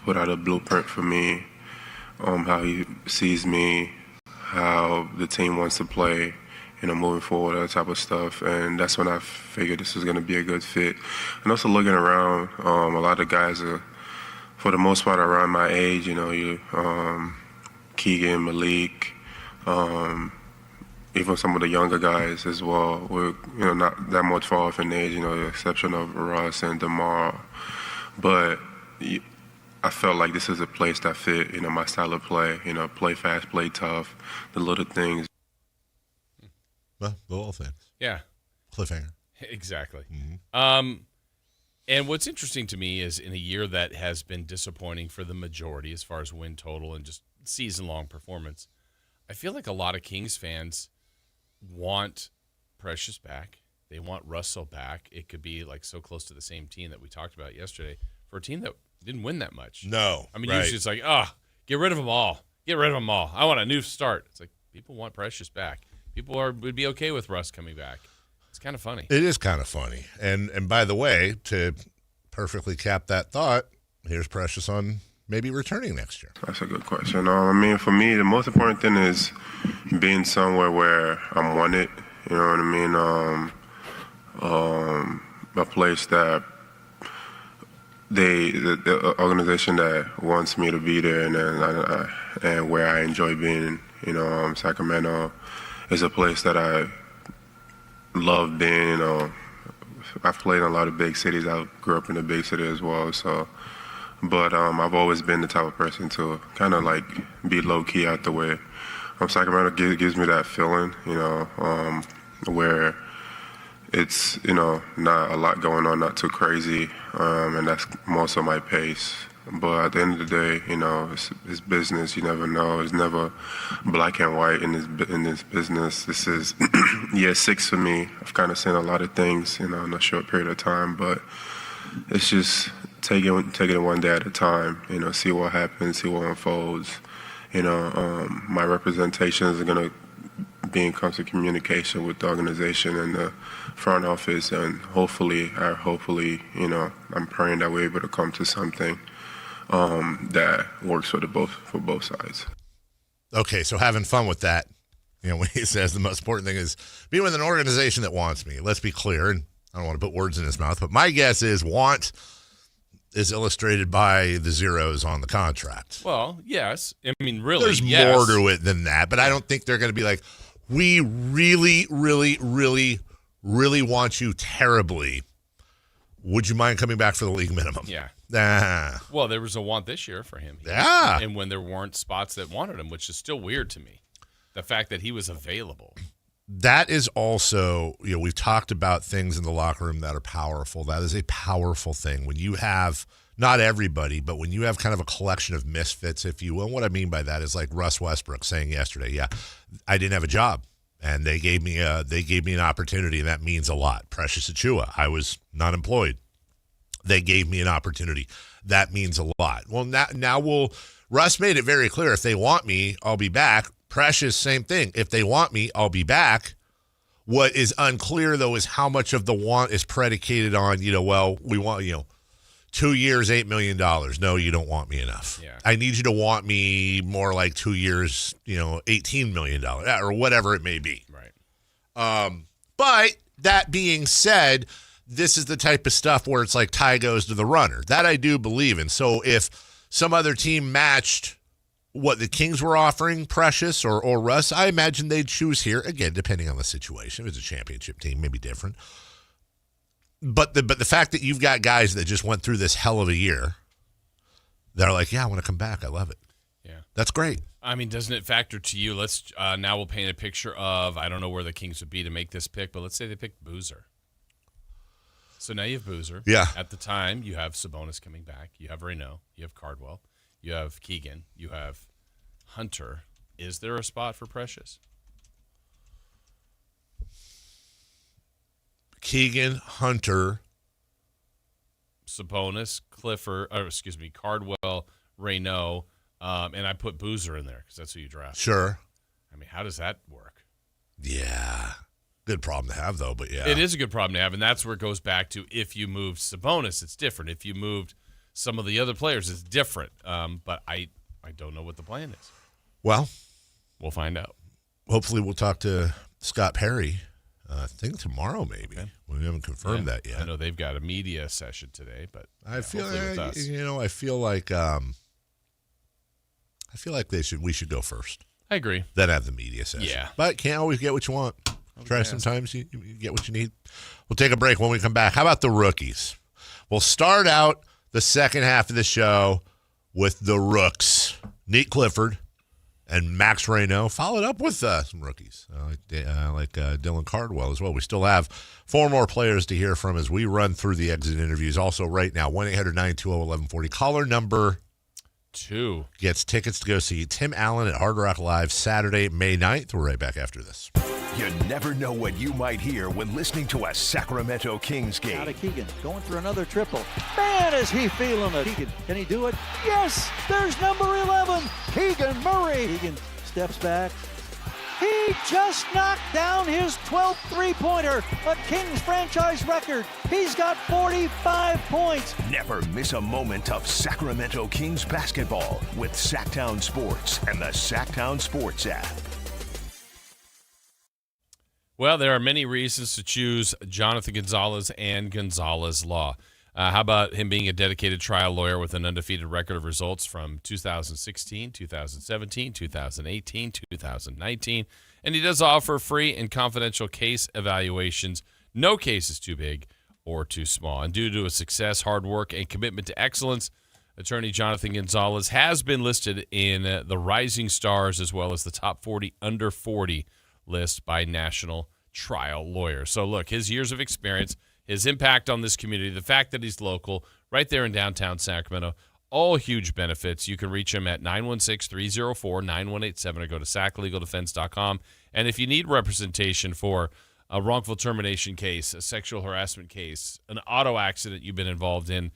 put out a blueprint for me. How he sees me, how the team wants to play, moving forward, that type of stuff. And that's when I figured this was going to be a good fit. And also looking around, a lot of guys are, for the most part, around my age. Keegan, Malik, even some of the younger guys as well. We're not that much far off in age, the exception of Russ and DeMar. But I felt like this is a place that fit, my style of play, play fast, play tough, the little things. Well, the little things. Yeah. Cliffhanger. Exactly. Mm-hmm. And what's interesting to me is in a year that has been disappointing for the majority as far as win total and just season-long performance, I feel like a lot of Kings fans want Precious back. They want Russell back. It could be like so close to the same team that we talked about yesterday for a team that didn't win that much. No. I mean, usually it's like, get rid of them all. Get rid of them all. I want a new start. It's like people want Precious back. People would be okay with Russ coming back. It's kind of funny. It is kind of funny. And by the way, to perfectly cap that thought, here's Precious on maybe returning next year. That's a good question. For me, the most important thing is being somewhere where I'm wanted. You know what I mean? A place that the organization that wants me to be there, and where I enjoy being. Sacramento is a place that I love being. I've played in a lot of big cities. I grew up in a big city as well. But I've always been the type of person to kind of like be low key out the way. Sacramento gives me that feeling, where it's, not a lot going on, not too crazy, and that's most of my pace. But at the end of the day, it's business. You never know. It's never black and white in this business. This is year 6 for me. I've kind of seen a lot of things, in a short period of time. But it's just taking it one day at a time. See what happens, see what unfolds. My representations are gonna be in constant communication with the organization and the front office, and hopefully, I'm praying that we're able to come to something that works for both sides. Okay, so having fun with that, when he says the most important thing is being with an organization that wants me. Let's be clear, and I don't want to put words in his mouth, but my guess is want is illustrated by the zeros on the contract. Well, yes. I mean, really, there's more to it than that, but I don't think they're going to be like, we really, really, really, really want you terribly. Would you mind coming back for the league minimum? Yeah. Nah. Well, there was a want this year for him. Yeah. And when there weren't spots that wanted him, which is still weird to me. The fact that he was available. That is also, we've talked about things in the locker room that are powerful. That is a powerful thing. When you have, not everybody, but when you have kind of a collection of misfits, if you will. And what I mean by that is like Russ Westbrook saying yesterday, I didn't have a job. And they gave me an opportunity, and that means a lot. Precious Achiuwa, I was not employed. They gave me an opportunity. That means a lot. Well, now Russ made it very clear. If they want me, I'll be back. Precious, same thing. If they want me, I'll be back. What is unclear, though, is how much of the want is predicated on, we want, 2 years, $8 million. No, you don't want me enough. Yeah. I need you to want me more like 2 years, $18 million or whatever it may be. Right. But that being said, this is the type of stuff where it's like tie goes to the runner. That I do believe in. So if some other team matched what the Kings were offering, Precious or Russ, I imagine they'd choose here, again, depending on the situation. If it's a championship team, maybe different. But the fact that you've got guys that just went through this hell of a year, they're like, I want to come back. I love it. Yeah. That's great. I mean, doesn't it factor to you? Let's now we'll paint a picture of, I don't know where the Kings would be to make this pick, but let's say they picked Boozer. So now you have Boozer. Yeah. At the time, you have Sabonis coming back. You have Moreno. You have Cardwell. You have Keegan. You have Hunter. Is there a spot for Precious? Keegan, Hunter, Sabonis, Clifford, Cardwell, Moreno, and I put Boozer in there because that's who you draft. Sure. I mean, how does that work? Yeah. Good problem to have, though, but yeah. It is a good problem to have, and that's where it goes back to if you moved Sabonis, it's different. If you moved some of the other players, it's different. But I don't know what the plan is. Well, we'll find out. Hopefully we'll talk to Scott Perry, I think tomorrow maybe. Okay. We haven't confirmed that yet. I know they've got a media session today, but I feel like we should go first. I agree. Then have the media session. Yeah. But can't always get what you want. Try sometimes you get what you need. We'll take a break when we come back. How about the rookies? We'll start out the second half of the show with the rooks, Nate Clifford and Max Moreno, followed up with some rookies like Dylan Cardwell as well. We still have 4 more players to hear from as we run through the exit interviews. Also right now, 1-800-920-1140. Caller number 2 gets tickets to go see Tim Allen at Hard Rock Live Saturday, May 9th. We're right back after this. You never know what you might hear when listening to a Sacramento Kings game. Out of Keegan, going for another triple. Man, is he feeling it. Keegan, can he do it? Yes, there's number 11, Keegan Murray. Keegan steps back. He just knocked down his 12th three-pointer, a Kings franchise record. He's got 45 points. Never miss a moment of Sacramento Kings basketball with Sactown Sports and the Sactown Sports app. Well, there are many reasons to choose Jonathan Gonzalez and Gonzalez Law. How about him being a dedicated trial lawyer with an undefeated record of results from 2016, 2017, 2018, 2019? And he does offer free and confidential case evaluations. No case is too big or too small. And due to his success, hard work, and commitment to excellence, attorney Jonathan Gonzalez has been listed in the Rising Stars as well as the top 40 under 40 list by National trial lawyer. So look, his years of experience, his impact on this community, the fact that he's local, right there in downtown Sacramento, all huge benefits. You can reach him at 916-304-9187 or go to saclegaldefense.com. And if you need representation for a wrongful termination case, a sexual harassment case, an auto accident you've been involved in,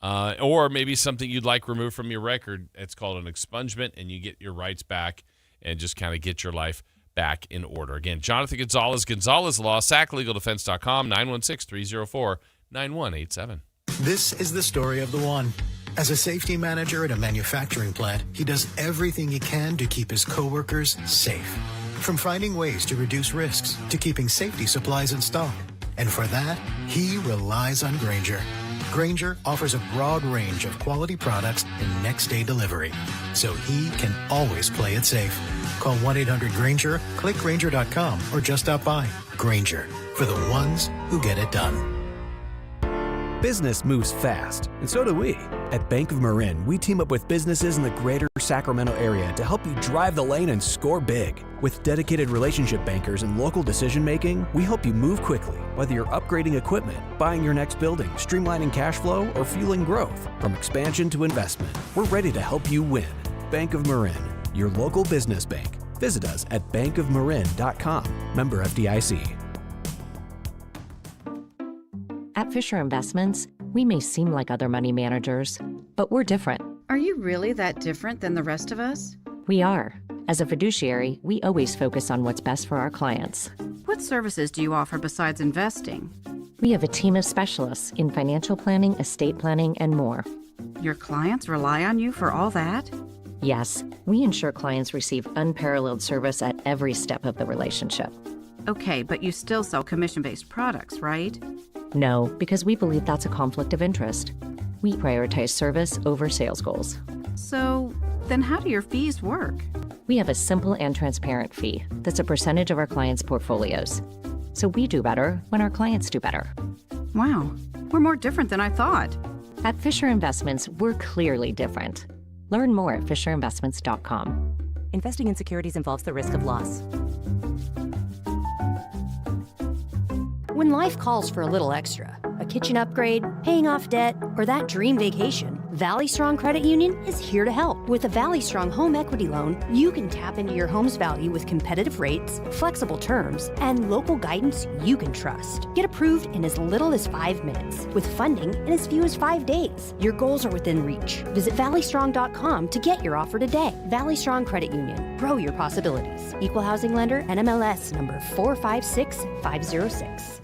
or maybe something you'd like removed from your record, it's called an expungement, and you get your rights back and just kind of get your life back in order. Again, Jonathan Gonzalez, Gonzalez Law, saclegaldefense.com, 916-304-9187. This is the story of the one. As a safety manager at a manufacturing plant, he does everything he can to keep his coworkers safe. From finding ways to reduce risks to keeping safety supplies in stock. And for that, he relies on Grainger. Grainger offers a broad range of quality products and next-day delivery, so he can always play it safe. Call 1-800-GRAINGER, click Grainger.com, or just stop by. Grainger, for the ones who get it done. Business moves fast, and so do we. At Bank of Marin, we team up with businesses in the greater Sacramento area to help you drive the lane and score big. With dedicated relationship bankers and local decision-making, we help you move quickly, whether you're upgrading equipment, buying your next building, streamlining cash flow, or fueling growth. From expansion to investment, we're ready to help you win. Bank of Marin, your local business bank. Visit us at bankofmarin.com. Member FDIC. At Fisher Investments, we may seem like other money managers, but we're different. Are you really that different than the rest of us? We are. As a fiduciary, we always focus on what's best for our clients. What services do you offer besides investing? We have a team of specialists in financial planning, estate planning, and more. Your clients rely on you for all that? Yes, we ensure clients receive unparalleled service at every step of the relationship. Okay, but you still sell commission-based products, right? No, because we believe that's a conflict of interest. We prioritize service over sales goals. So, then how do your fees work? We have a simple and transparent fee that's a percentage of our clients' portfolios. So we do better when our clients do better. Wow, we're more different than I thought. At Fisher Investments, we're clearly different. Learn more at fisherinvestments.com. Investing in securities involves the risk of loss. When life calls for a little extra, a kitchen upgrade, paying off debt, or that dream vacation, Valley Strong Credit Union is here to help. With a Valley Strong home equity loan, you can tap into your home's value with competitive rates, flexible terms, and local guidance you can trust. Get approved in as little as 5 minutes, with funding in as few as 5 days. Your goals are within reach. Visit valleystrong.com to get your offer today. Valley Strong Credit Union. Grow your possibilities. Equal housing lender, NMLS number 456506.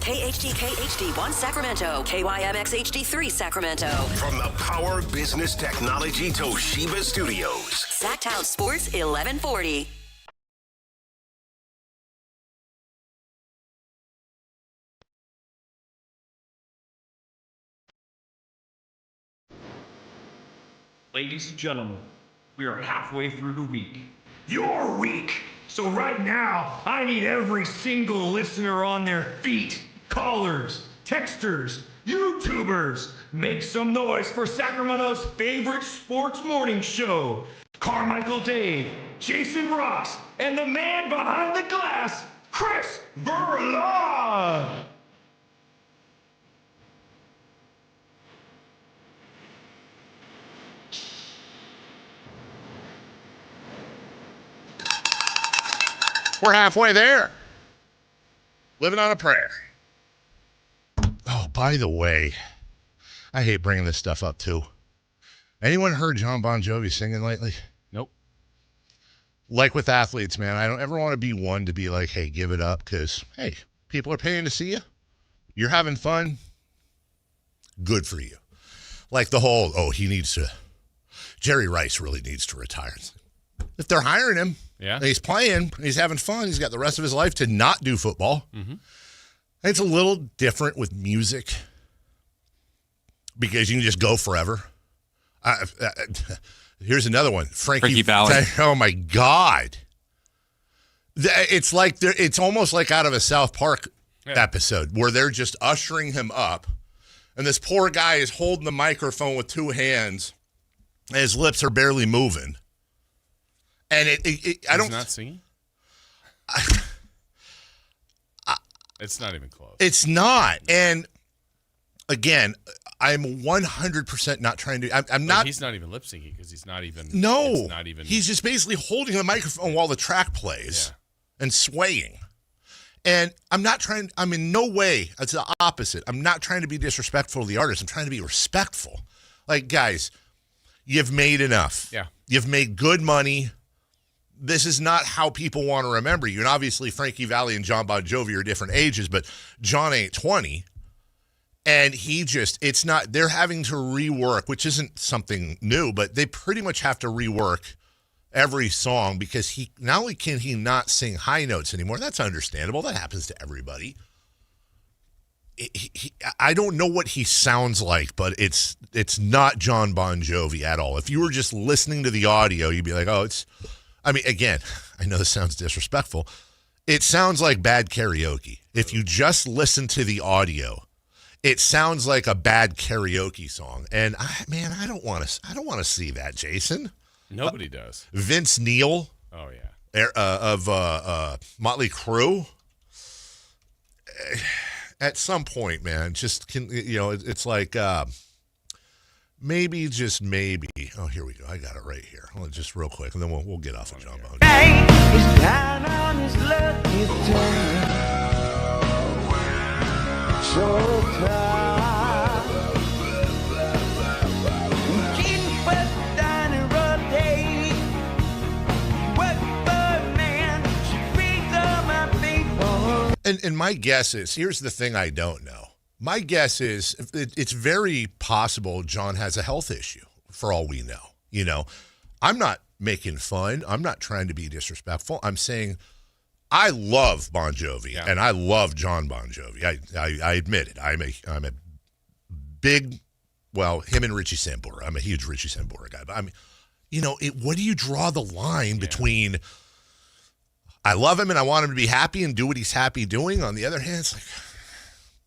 KHTK HD1 Sacramento, KYMX HD3 Sacramento. From the Power Business Technology Toshiba Studios. Sactown Sports 1140. Ladies and gentlemen, we are halfway through the week. Your week! So right now, I need every single listener on their feet. Callers, texters, YouTubers, make some noise for Sacramento's favorite sports morning show. Carmichael Dave, Jason Ross, and the man behind the glass, Chris Verla. We're halfway there. Living on a prayer. Oh, by the way, I hate bringing this stuff up too. Anyone heard John Bon Jovi singing lately? Nope. Like with athletes, man, I don't ever want to be one to be like, hey, give it up, because, hey, people are paying to see you. You're having fun. Good for you. Like the whole, Jerry Rice really needs to retire. If they're hiring him, yeah, he's playing, he's having fun, he's got the rest of his life to not do football. Mm-hmm. It's a little different with music because you can just go forever. Here's another one. Frankie Valli. Oh, my God. It's like it's almost like out of a South Park episode where they're just ushering him up, and this poor guy is holding the microphone with two hands, and his lips are barely moving. And I don't. He's not singing? It's not even close. It's not. And again, I'm 100% not trying to. I'm not. He's not even lip syncing because he's not even. No. It's not even. He's just basically holding the microphone while the track plays and swaying. And I'm not trying. I'm in no way. It's the opposite. I'm not trying to be disrespectful to the artist. I'm trying to be respectful. Like, guys, you've made enough. Yeah. You've made good money. This is not how people want to remember you. And obviously, Frankie Valli and John Bon Jovi are different ages, but John ain't 20. And it's not, they're having to rework, which isn't something new, but they pretty much have to rework every song because not only can he not sing high notes anymore, that's understandable. That happens to everybody. I don't know what he sounds like, but it's not John Bon Jovi at all. If you were just listening to the audio, you'd be like, again, I know this sounds disrespectful. It sounds like bad karaoke. If you just listen to the audio, it sounds like a bad karaoke song. And I don't want to see that, Jason. Nobody does. Vince Neil. Oh yeah. Of Motley Crue. At some point, man, it's like maybe, just maybe. Oh, here we go. I got it right here. Hold on, just real quick, and then we'll get off of John Bon Jovi. He's down on his lucky turn. So tired. Keep us down and rotate. What the man should be to my people. And my guess is, here's the thing I don't know. My guess is it's very possible John has a health issue, for all we know. You know, I'm not making fun. I'm not trying to be disrespectful. I'm saying I love Bon Jovi, and I love John Bon Jovi. I admit it. I'm a big, him and Richie Sambora. I'm a huge Richie Sambora guy. But what do you draw the line between I love him and I want him to be happy and do what he's happy doing? On the other hand, it's like,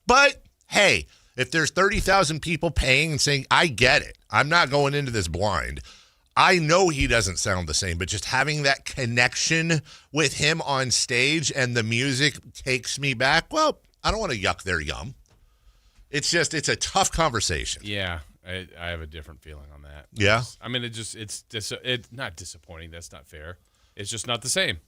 but hey, if there's 30,000 people paying and saying, I get it, I'm not going into this blind. I know he doesn't sound the same, but just having that connection with him on stage and the music takes me back. Well, I don't want to yuck their yum. It's a tough conversation. Yeah, I have a different feeling on that. Yeah? I mean, it's not disappointing. That's not fair. It's just not the same.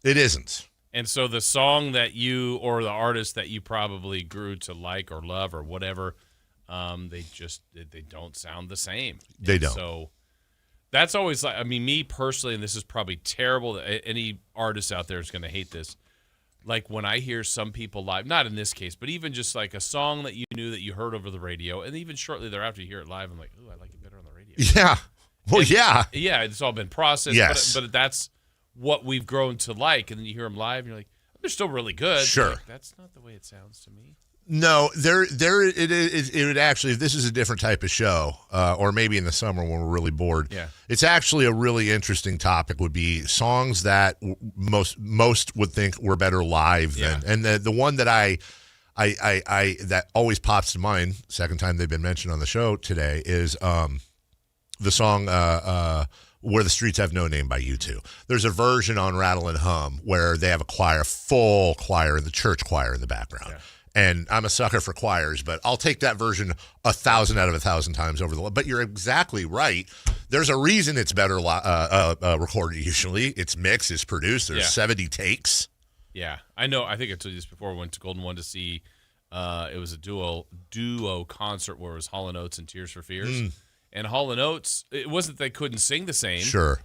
It isn't. And so the song that you or the artist that you probably grew to like or love or whatever, they don't sound the same. They don't. So that's always like, me personally, and this is probably terrible. Any artist out there is going to hate this. Like when I hear some people live, not in this case, but even just like a song that you knew that you heard over the radio, and even shortly thereafter you hear it live, I'm like, ooh, I like it better on the radio. Yeah. Well, yeah. Yeah, it's all been processed. Yes. But that's what we've grown to like, and then you hear them live, and you're like, they're still really good. Sure. Like, that's not the way it sounds to me. No, it would actually, if this is a different type of show, or maybe in the summer when we're really bored, it's actually a really interesting topic would be songs that most would think were better live than, and the one that I that always pops to mind, second time they've been mentioned on the show today, is the song Where the Streets Have No Name by U2. There's a version on Rattle and Hum where they have a full choir, the church choir in the background. Yeah. And I'm a sucker for choirs, but I'll take that version 1,000 out of 1,000 times over the. But you're exactly right. There's a reason it's better recorded usually. It's mixed, it's produced. There's 70 takes. Yeah, I know. I think I told you this before. We went to Golden One to see. It was a duo concert where it was Hall & Oates and Tears for Fears. And Hall & Oates, it wasn't that they couldn't sing the same. Sure.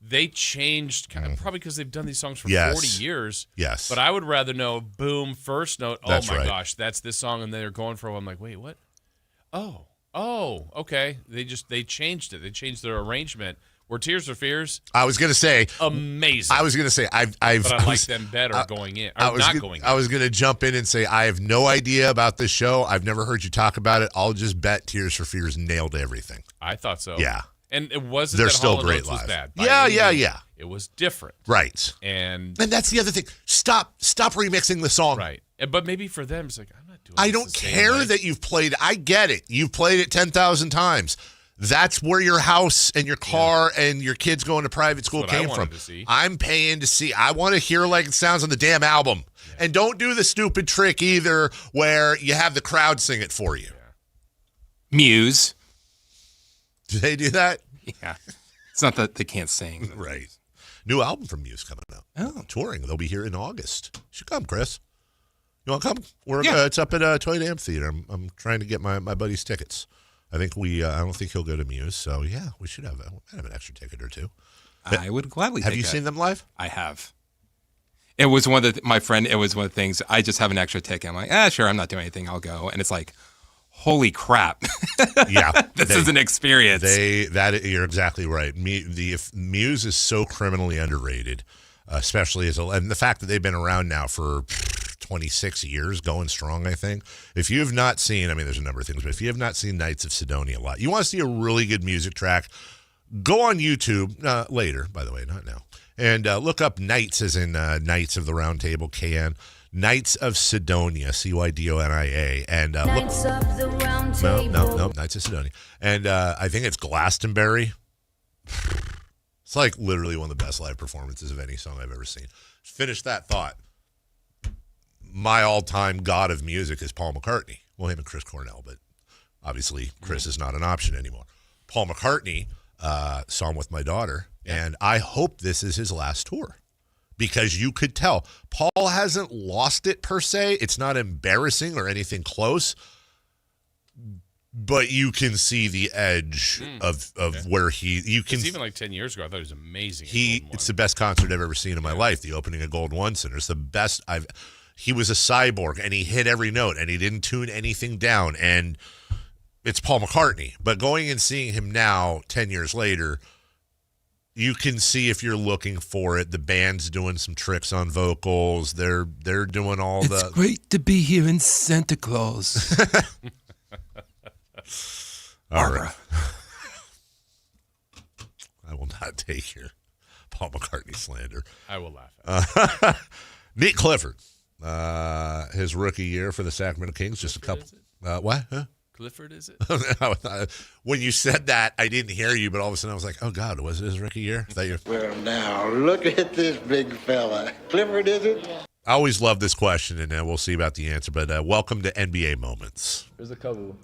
They changed, probably because they've done these songs for 40 years. Yes. But I would rather know, boom, first note, That's oh my right. gosh, that's this song, and they're going for a while. I'm like, wait, what? Oh, okay. They changed it. They changed their arrangement. Where Tears for Fears, I was going to say, amazing. I was going to say, but I like them better going in, or not going in. I was going to jump in and say, I have no idea about this show. I've never heard you talk about it. I'll just bet Tears for Fears nailed everything. I thought so. Yeah. And it wasn't They're that still Hall & great Oates was live. bad. Yeah. It was different. Right. And that's the other thing. Stop remixing the song. Right. But maybe for them, it's like, I'm not doing I this don't the same care way. that you've played. I get it. You've played it 10,000 times. That's where your house and your car and your kids going to private school came from. I'm paying to see. I want to hear like it sounds on the damn album. Yeah. And don't do the stupid trick either where you have the crowd sing it for you. Yeah. Muse. Do they do that? Yeah. It's not that they can't sing. Right. New album from Muse coming out. Oh. Touring. They'll be here in August. You should come, Chris. You want to come? Yeah. It's up at Toyota Amphitheater. I'm trying to get my buddy's tickets. I think I don't think he'll go to Muse, so yeah, we should have an extra ticket or two. I would gladly Have you seen them live? I have. It was one of my friend, it was one of the things, I just have an extra ticket. I'm like, sure, I'm not doing anything, I'll go. And it's like, holy crap. Yeah. This is an experience. You're exactly right. Muse is so criminally underrated, especially and the fact that they've been around now for 26 years, going strong, I think. If you have not seen, there's a number of things, but if you have not seen Knights of Sidonia a lot, you want to see a really good music track, go on YouTube, later, by the way, not now, and look up Knights as in Knights of the Round Table, KN, Knights of Sidonia, Cydonia, and Knights of the Round Table. No, Knights of Sidonia. And I think it's Glastonbury. It's like literally one of the best live performances of any song I've ever seen. Finish that thought. My all-time god of music is Paul McCartney. Well, him and Chris Cornell, but obviously Chris is not an option anymore. Paul McCartney saw him with my daughter, and I hope this is his last tour because you could tell. Paul hasn't lost it per se. It's not embarrassing or anything close, but you can see the edge of where you can. Even like 10 years ago, I thought he was amazing. It's the best concert I've ever seen in my life. The opening of Golden One Center. It's the best He was a cyborg, and he hit every note, and he didn't tune anything down, and it's Paul McCartney. But going and seeing him now, 10 years later, you can see if you're looking for it. The band's doing some tricks on vocals. They're doing all It's great to be here in Santa Claus. All right. I will not take your Paul McCartney slander. I will laugh. Meet Clifford. His rookie year for the Sacramento Kings, just Clifford, a couple. What? Huh? Clifford, is it? When you said that, I didn't hear you, but all of a sudden I was like, "Oh God, was it his rookie year?" Well, now look at this big fella. Clifford, is it? I always love this question, and we'll see about the answer. But welcome to NBA Moments. There's a couple.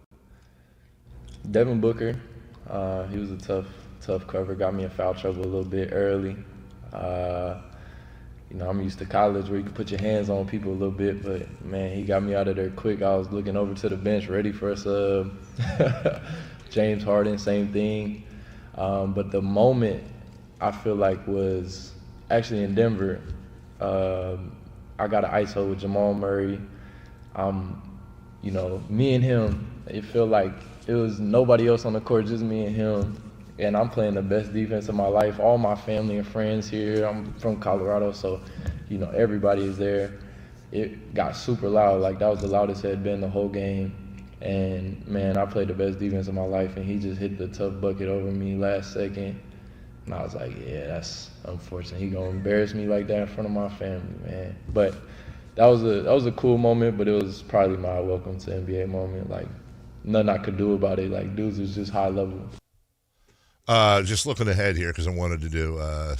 Devin Booker, he was a tough cover. Got me in foul trouble a little bit early. I'm used to college where you can put your hands on people a little bit, but, man, he got me out of there quick. I was looking over to the bench ready for a sub. James Harden, same thing. But the moment I feel like was actually in Denver. I got an ISO with Jamal Murray. Me and him, it felt like it was nobody else on the court, just me and him. And I'm playing the best defense of my life. All my family and friends here. I'm from Colorado, so, everybody is there. It got super loud. Like, that was the loudest it had been the whole game. And, man, I played the best defense of my life, and he just hit the tough bucket over me last second. And I was like, yeah, that's unfortunate. He gonna embarrass me like that in front of my family, man. But that was a cool moment, but it was probably my welcome to NBA moment. Like, nothing I could do about it. Like, dudes was just high level. Just looking ahead here because I wanted to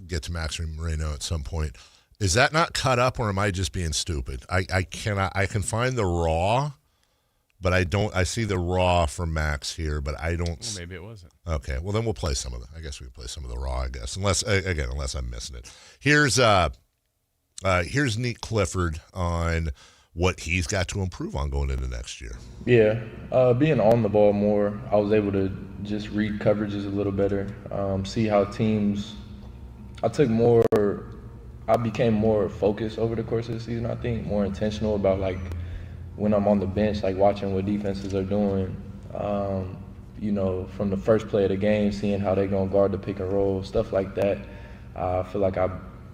get to Max Moreno at some point. Is that not cut up, or am I just being stupid? I can find the raw, but I don't. I see the raw from Max here, but I don't. Well, maybe it wasn't. Okay, well then we'll play some of the. I guess we can play some of the raw. I guess unless I'm missing it. Here's Neat Clifford on what he's got to improve on going into next year. Yeah, being on the ball more, I was able to just read coverages a little better, see how teams. I became more focused over the course of the season, I think, more intentional about, like, when I'm on the bench, like, watching what defenses are doing, from the first play of the game, seeing how they're going to guard the pick and roll, stuff like that. I feel like I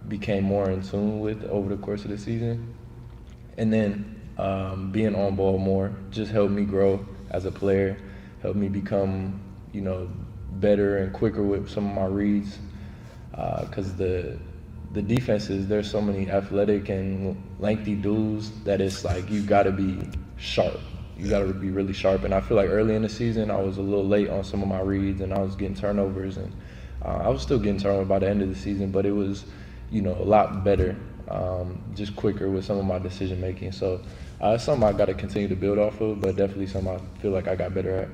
became more in tune with over the course of the season. And then being on ball more just helped me grow as a player, helped me become, better and quicker with some of my reads. Because the defenses, there's so many athletic and lengthy dudes that it's like you got to be sharp. you got to be really sharp. And I feel like early in the season, I was a little late on some of my reads, and I was getting turnovers, and I was still getting turnovers by the end of the season, but it was, a lot better, just quicker with some of my decision making. So it's something I got to continue to build off of, but definitely something I feel like I got better at.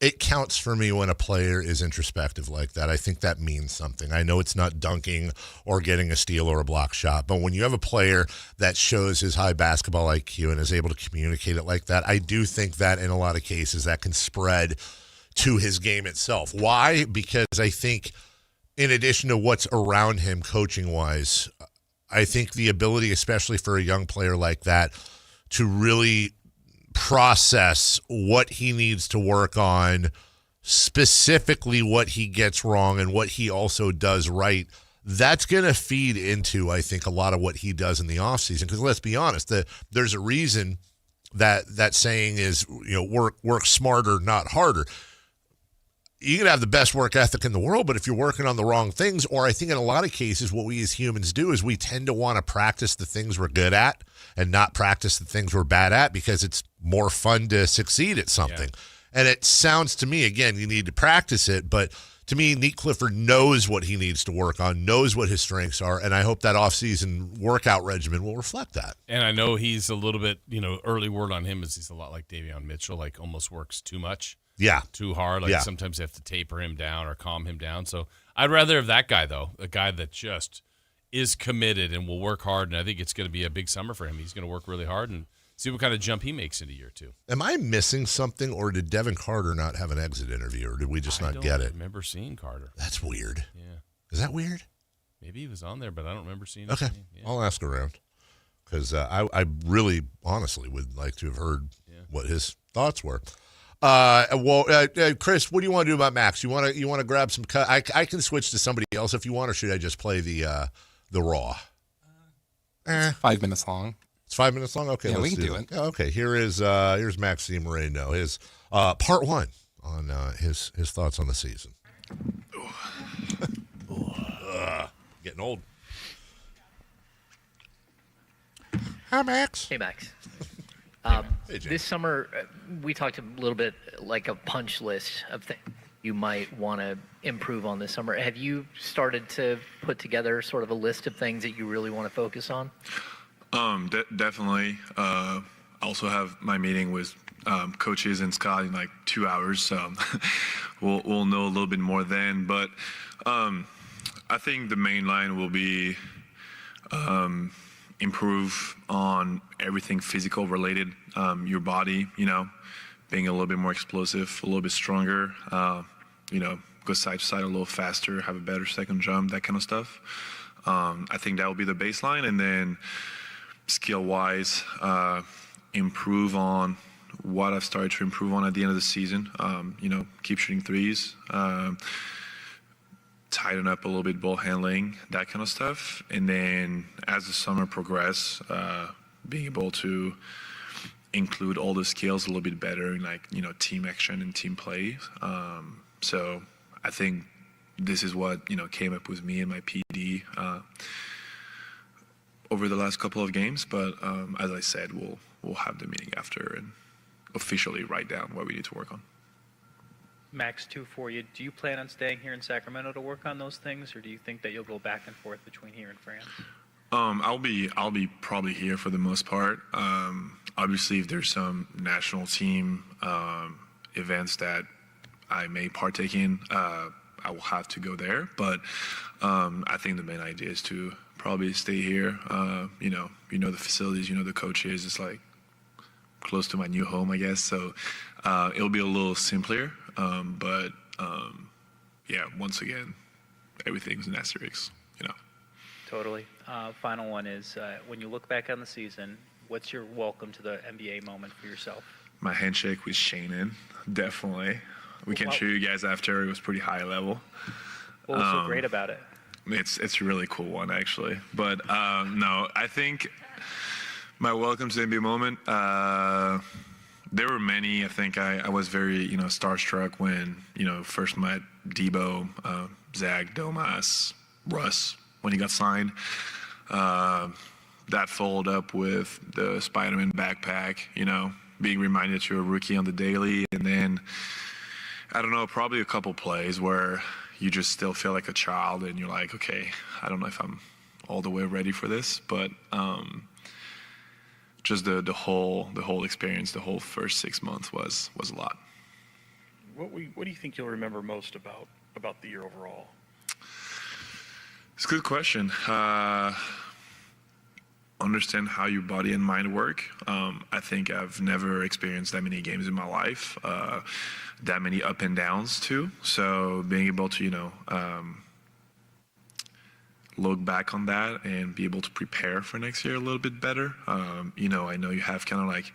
It counts for me when a player is introspective like that. I think that means something. I know it's not dunking or getting a steal or a block shot, but when you have a player that shows his high basketball IQ and is able to communicate it like that, I do think that in a lot of cases that can spread to his game itself. Why? Because I think in addition to what's around him coaching-wise, I think the ability, especially for a young player like that, to really process what he needs to work on, specifically what he gets wrong and what he also does right, that's going to feed into, I think, a lot of what he does in the offseason. Because let's be honest, there's a reason that saying is, work smarter, not harder. You can have the best work ethic in the world, but if you're working on the wrong things, or I think in a lot of cases what we as humans do is we tend to want to practice the things we're good at and not practice the things we're bad at because it's more fun to succeed at something. Yeah. And it sounds to me, again, you need to practice it, but to me, Nick Clifford knows what he needs to work on, knows what his strengths are, and I hope that offseason workout regimen will reflect that. And I know he's a little bit, early word on him is he's a lot like Davion Mitchell, like almost works too much. Yeah. Too hard. Like sometimes you have to taper him down or calm him down. So I'd rather have that guy, though, a guy that just is committed and will work hard. And I think it's going to be a big summer for him. He's going to work really hard and see what kind of jump he makes into year 2. Am I missing something, or did Devin Carter not have an exit interview, or did we just not get it? I don't remember seeing Carter. That's weird. Yeah. Is that weird? Maybe he was on there, but I don't remember seeing Okay. Yeah. I'll ask around because I really, honestly would like to have heard what his thoughts were. Chris, what do you want to do about Max? You want to grab some cut? I can switch to somebody else if you want, or should I just play the Raw? 5 minutes long. It's 5 minutes long. Okay, yeah, let's we can do it. Okay, here's Maxime Moreno, his part 1 on his thoughts on the season. Getting old. Hi, Max. Hey, Max. This summer, we talked a little bit like a punch list of things you might want to improve on this summer. Have you started to put together sort of a list of things that you really want to focus on? Definitely. I also have my meeting with coaches and Scott in like 2 hours, so we'll know a little bit more then. But I think the main line will be improve on everything physical related, your body, being a little bit more explosive, a little bit stronger, go side to side a little faster, have a better second jump, that kind of stuff. I think that will be the baseline. And then skill-wise, improve on what I've started to improve on at the end of the season. Keep shooting threes, tighten up a little bit ball handling, that kind of stuff. And then as the summer progresses, being able to include all the skills a little bit better in team action and team play. So I think this is what, came up with me and my PD over the last couple of games. But as I said, we'll have the meeting after and officially write down what we need to work on. Max, 2 for you. Do you plan on staying here in Sacramento to work on those things, or do you think that you'll go back and forth between here and France? I'll be probably here for the most part. Obviously, if there's some national team events that I may partake in, I will have to go there. But I think the main idea is to probably stay here. The facilities, the coaches. It's like close to my new home, I guess. So it'll be a little simpler. But once again, everything's an asterisk, Totally. Final one is, when you look back on the season, what's your welcome to the NBA moment for yourself? My handshake with Shannon, definitely. We can show you guys after. It was pretty high level. What was so great about it? It's a really cool one, actually. But no, I think my welcome to the NBA moment, there were many. I think I was very, starstruck when, first met Debo, Zach, Domas, Russ when he got signed. that followed up with the Spider-Man backpack, being reminded that you're a rookie on the daily. And then, I don't know, probably a couple plays where you just still feel like a child and you're like, okay, I don't know if I'm all the way ready for this. But just the whole experience, the whole first 6 months was a lot. What do you think you'll remember most about the year overall? It's a good question. Understand how your body and mind work. I think I've never experienced that many games in my life, that many up and downs too. So being able to, look back on that and be able to prepare for next year a little bit better. I know you have kind of like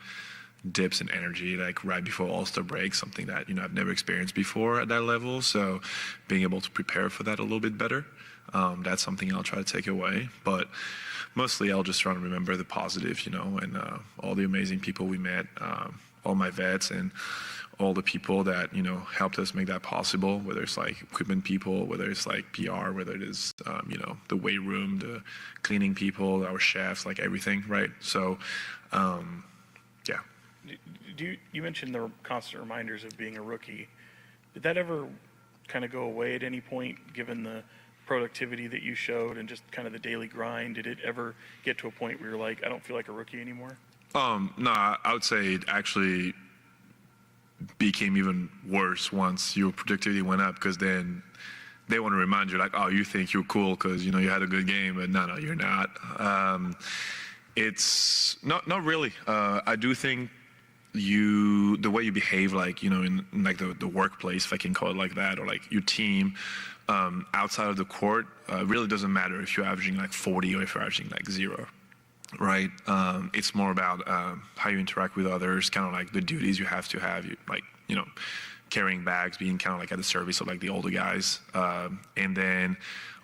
dips in energy like right before All-Star break, something that, I've never experienced before at that level. So being able to prepare for that a little bit better. That's something I'll try to take away, but mostly I'll just try to remember the positive, and all the amazing people we met, all my vets and all the people that, helped us make that possible, whether it's like equipment people, whether it's like PR, whether it is, the weight room, the cleaning people, our chefs, like everything, right? So, yeah. You mentioned the constant reminders of being a rookie. Did that ever kind of go away at any point, given the productivity that you showed and just kind of the daily grind? Did it ever get to a point where you're like, I don't feel like a rookie anymore? No, I would say it actually became even worse once your productivity went up, because then they want to remind you like, oh, you think you're cool because, you had a good game, but no, you're not. It's not really. I do think the way you behave, like, in like the workplace, if I can call it like that, or like your team, outside of the court, really doesn't matter if you're averaging like 40 or if you're averaging like 0, right? It's more about how you interact with others, kind of like the duties you have, like, carrying bags, being kind of like at the service of like the older guys, and then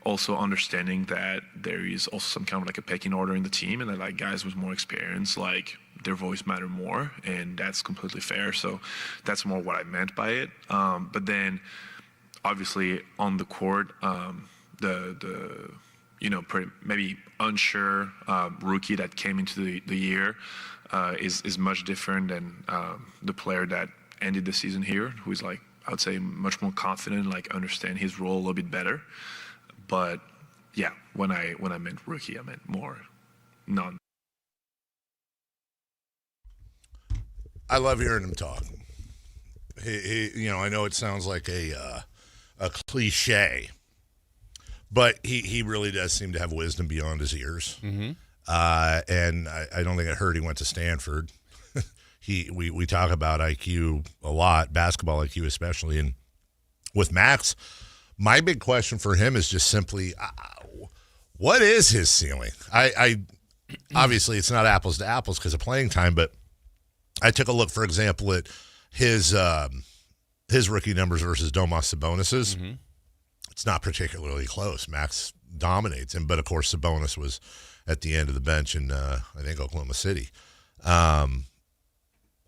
also understanding that there is also some kind of like a pecking order in the team, and that like guys with more experience, like their voice matter more, and that's completely fair. So that's more what I meant by it. But then obviously on the court, the maybe unsure rookie that came into the year is much different than the player that ended the season here, who is like, I would say, much more confident, like understand his role a little bit better. But yeah, when I meant rookie, I meant more non. I love hearing him talk. He I know it sounds like a cliche, but he really does seem to have wisdom beyond his ears. Mm-hmm. And I don't think I heard he went to Stanford. We talk about IQ a lot, basketball IQ especially, and with Max, my big question for him is just simply, what is his ceiling? I obviously it's not apples to apples because of playing time, but I took a look, for example, at his rookie numbers versus Domas Sabonis's. Mm-hmm. It's not particularly close. Max dominates him, but of course Sabonis was at the end of the bench in I think Oklahoma City.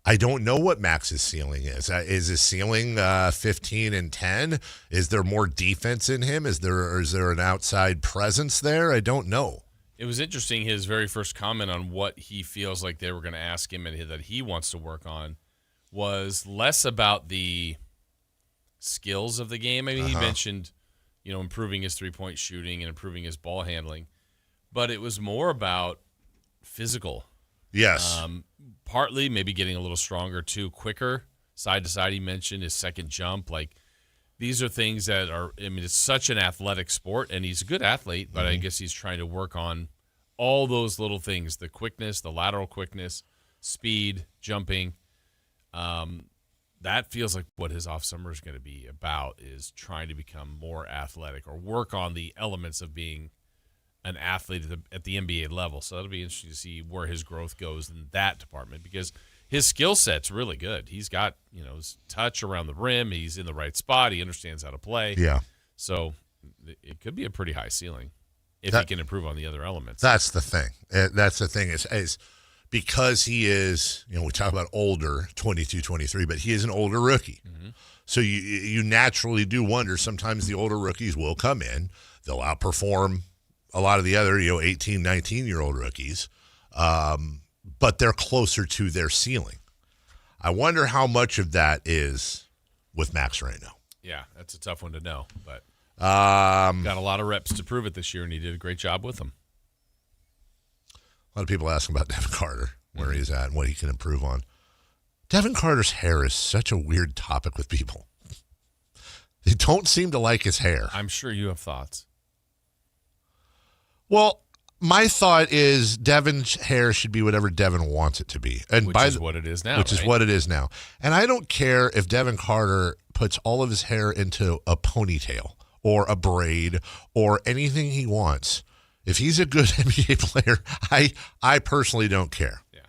I don't know what Max's ceiling is. Is his ceiling 15 and 10? Is there more defense in him? Is there an outside presence there? I don't know. It was interesting, his very first comment on what he feels like they were going to ask him and that he wants to work on was less about the skills of the game. I mean, he mentioned, improving his three-point shooting and improving his ball handling, but it was more about physical. Yes. Partly maybe getting a little stronger too, quicker, side to side. He mentioned his second jump. Like, these are things that are, it's such an athletic sport, and he's a good athlete, but I guess he's trying to work on all those little things, the quickness, the lateral quickness, speed, jumping. That feels like what his off summer is going to be about, is trying to become more athletic or work on the elements of being an athlete at the NBA level. So that'll be interesting to see where his growth goes in that department, because his skill set's really good. He's got, his touch around the rim. He's in the right spot. He understands how to play. Yeah. So it could be a pretty high ceiling if he can improve on the other elements. That's the thing. That's the thing is because he is, we talk about older, 22, 23, but he is an older rookie. Mm-hmm. So you naturally do wonder, sometimes the older rookies will come in, they'll outperform a lot of the other, 18, 19-year-old rookies, but they're closer to their ceiling. I wonder how much of that is with Max Moreno. Yeah, that's a tough one to know, but got a lot of reps to prove it this year, and he did a great job with them. A lot of people asking about Devin Carter, where he's at and what he can improve on. Devin Carter's hair is such a weird topic with people. They don't seem to like his hair. I'm sure you have thoughts. Well, my thought is Devin's hair should be whatever Devin wants it to be. And Which is what it is now. Which is what it is now. And I don't care if Devin Carter puts all of his hair into a ponytail or a braid or anything he wants. If he's a good NBA player, I personally don't care. Yeah.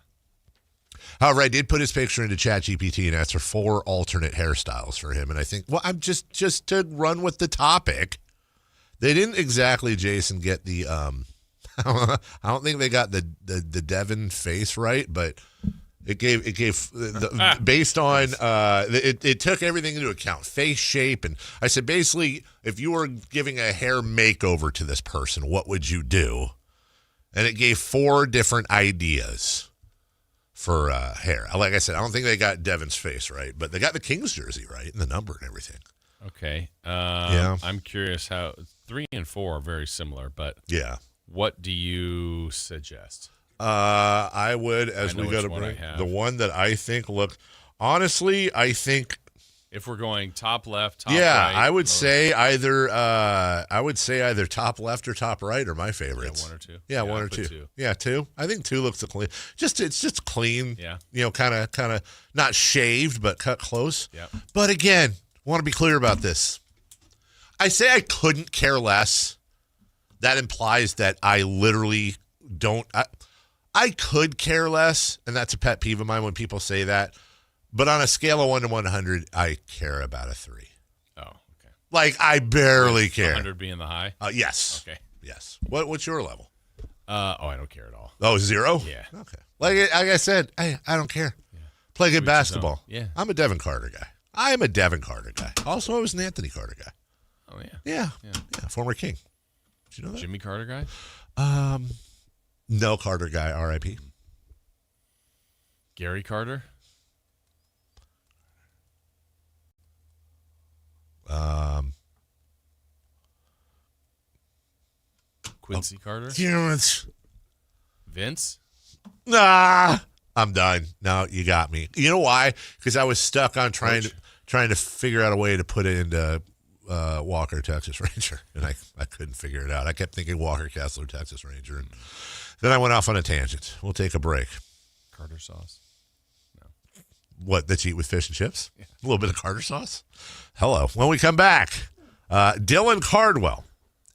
However, I did put his picture into ChatGPT and asked for 4 alternate hairstyles for him. And I think, well, I'm just to run with the topic. They didn't exactly, Jason, get the I don't think they got the Devin face right, but it gave based on it took everything into account, face shape, and I said basically if you were giving a hair makeover to this person, what would you do? And it gave 4 different ideas for hair. Like I said, I don't think they got Devin's face right, but they got the Kings jersey right and the number and everything. Okay. Yeah. I'm curious how 3 and 4 are very similar, but yeah. What do you suggest? I would, as we go to break, the one that I think honestly, I think if we're going top left, top right. I would say either top left or top right are my favorites. Yeah, 1 or 2. Yeah, 1 or 2. Yeah, 2. I think 2 looks clean. It's just clean. Yeah. Kind of not shaved, but cut close. Yeah. But again, want to be clear about this. I say I couldn't care less. That implies that I literally don't. I could care less, and that's a pet peeve of mine when people say that. But on a scale of 1 to 100, I care about a 3. Oh, okay. Like I barely care. 100 being the high. Yes. Okay. Yes. What's your level? I don't care at all. Oh, 0? Yeah. Okay. Like I said, I don't care. Yeah. Play good basketball. Yeah. I'm a Devin Carter guy. I am a Devin Carter guy. Also, I was an Anthony Carter guy. Oh yeah. Yeah. Former King. Did you know that? Jimmy Carter guy? No Carter guy, R.I.P. Gary Carter? Quincy Carter? Damn it. Vince? Nah. I'm done. No, you got me. You know why? Because I was stuck on trying to figure out a way to put it into Walker, Texas Ranger, and I couldn't figure it out. I kept thinking Walker, Kessler, Texas Ranger, and then I went off on a tangent. We'll take a break. Carter sauce? No. What, that you eat with fish and chips? Yeah. A little bit of Carter sauce? Hello. When we come back, Dylan Cardwell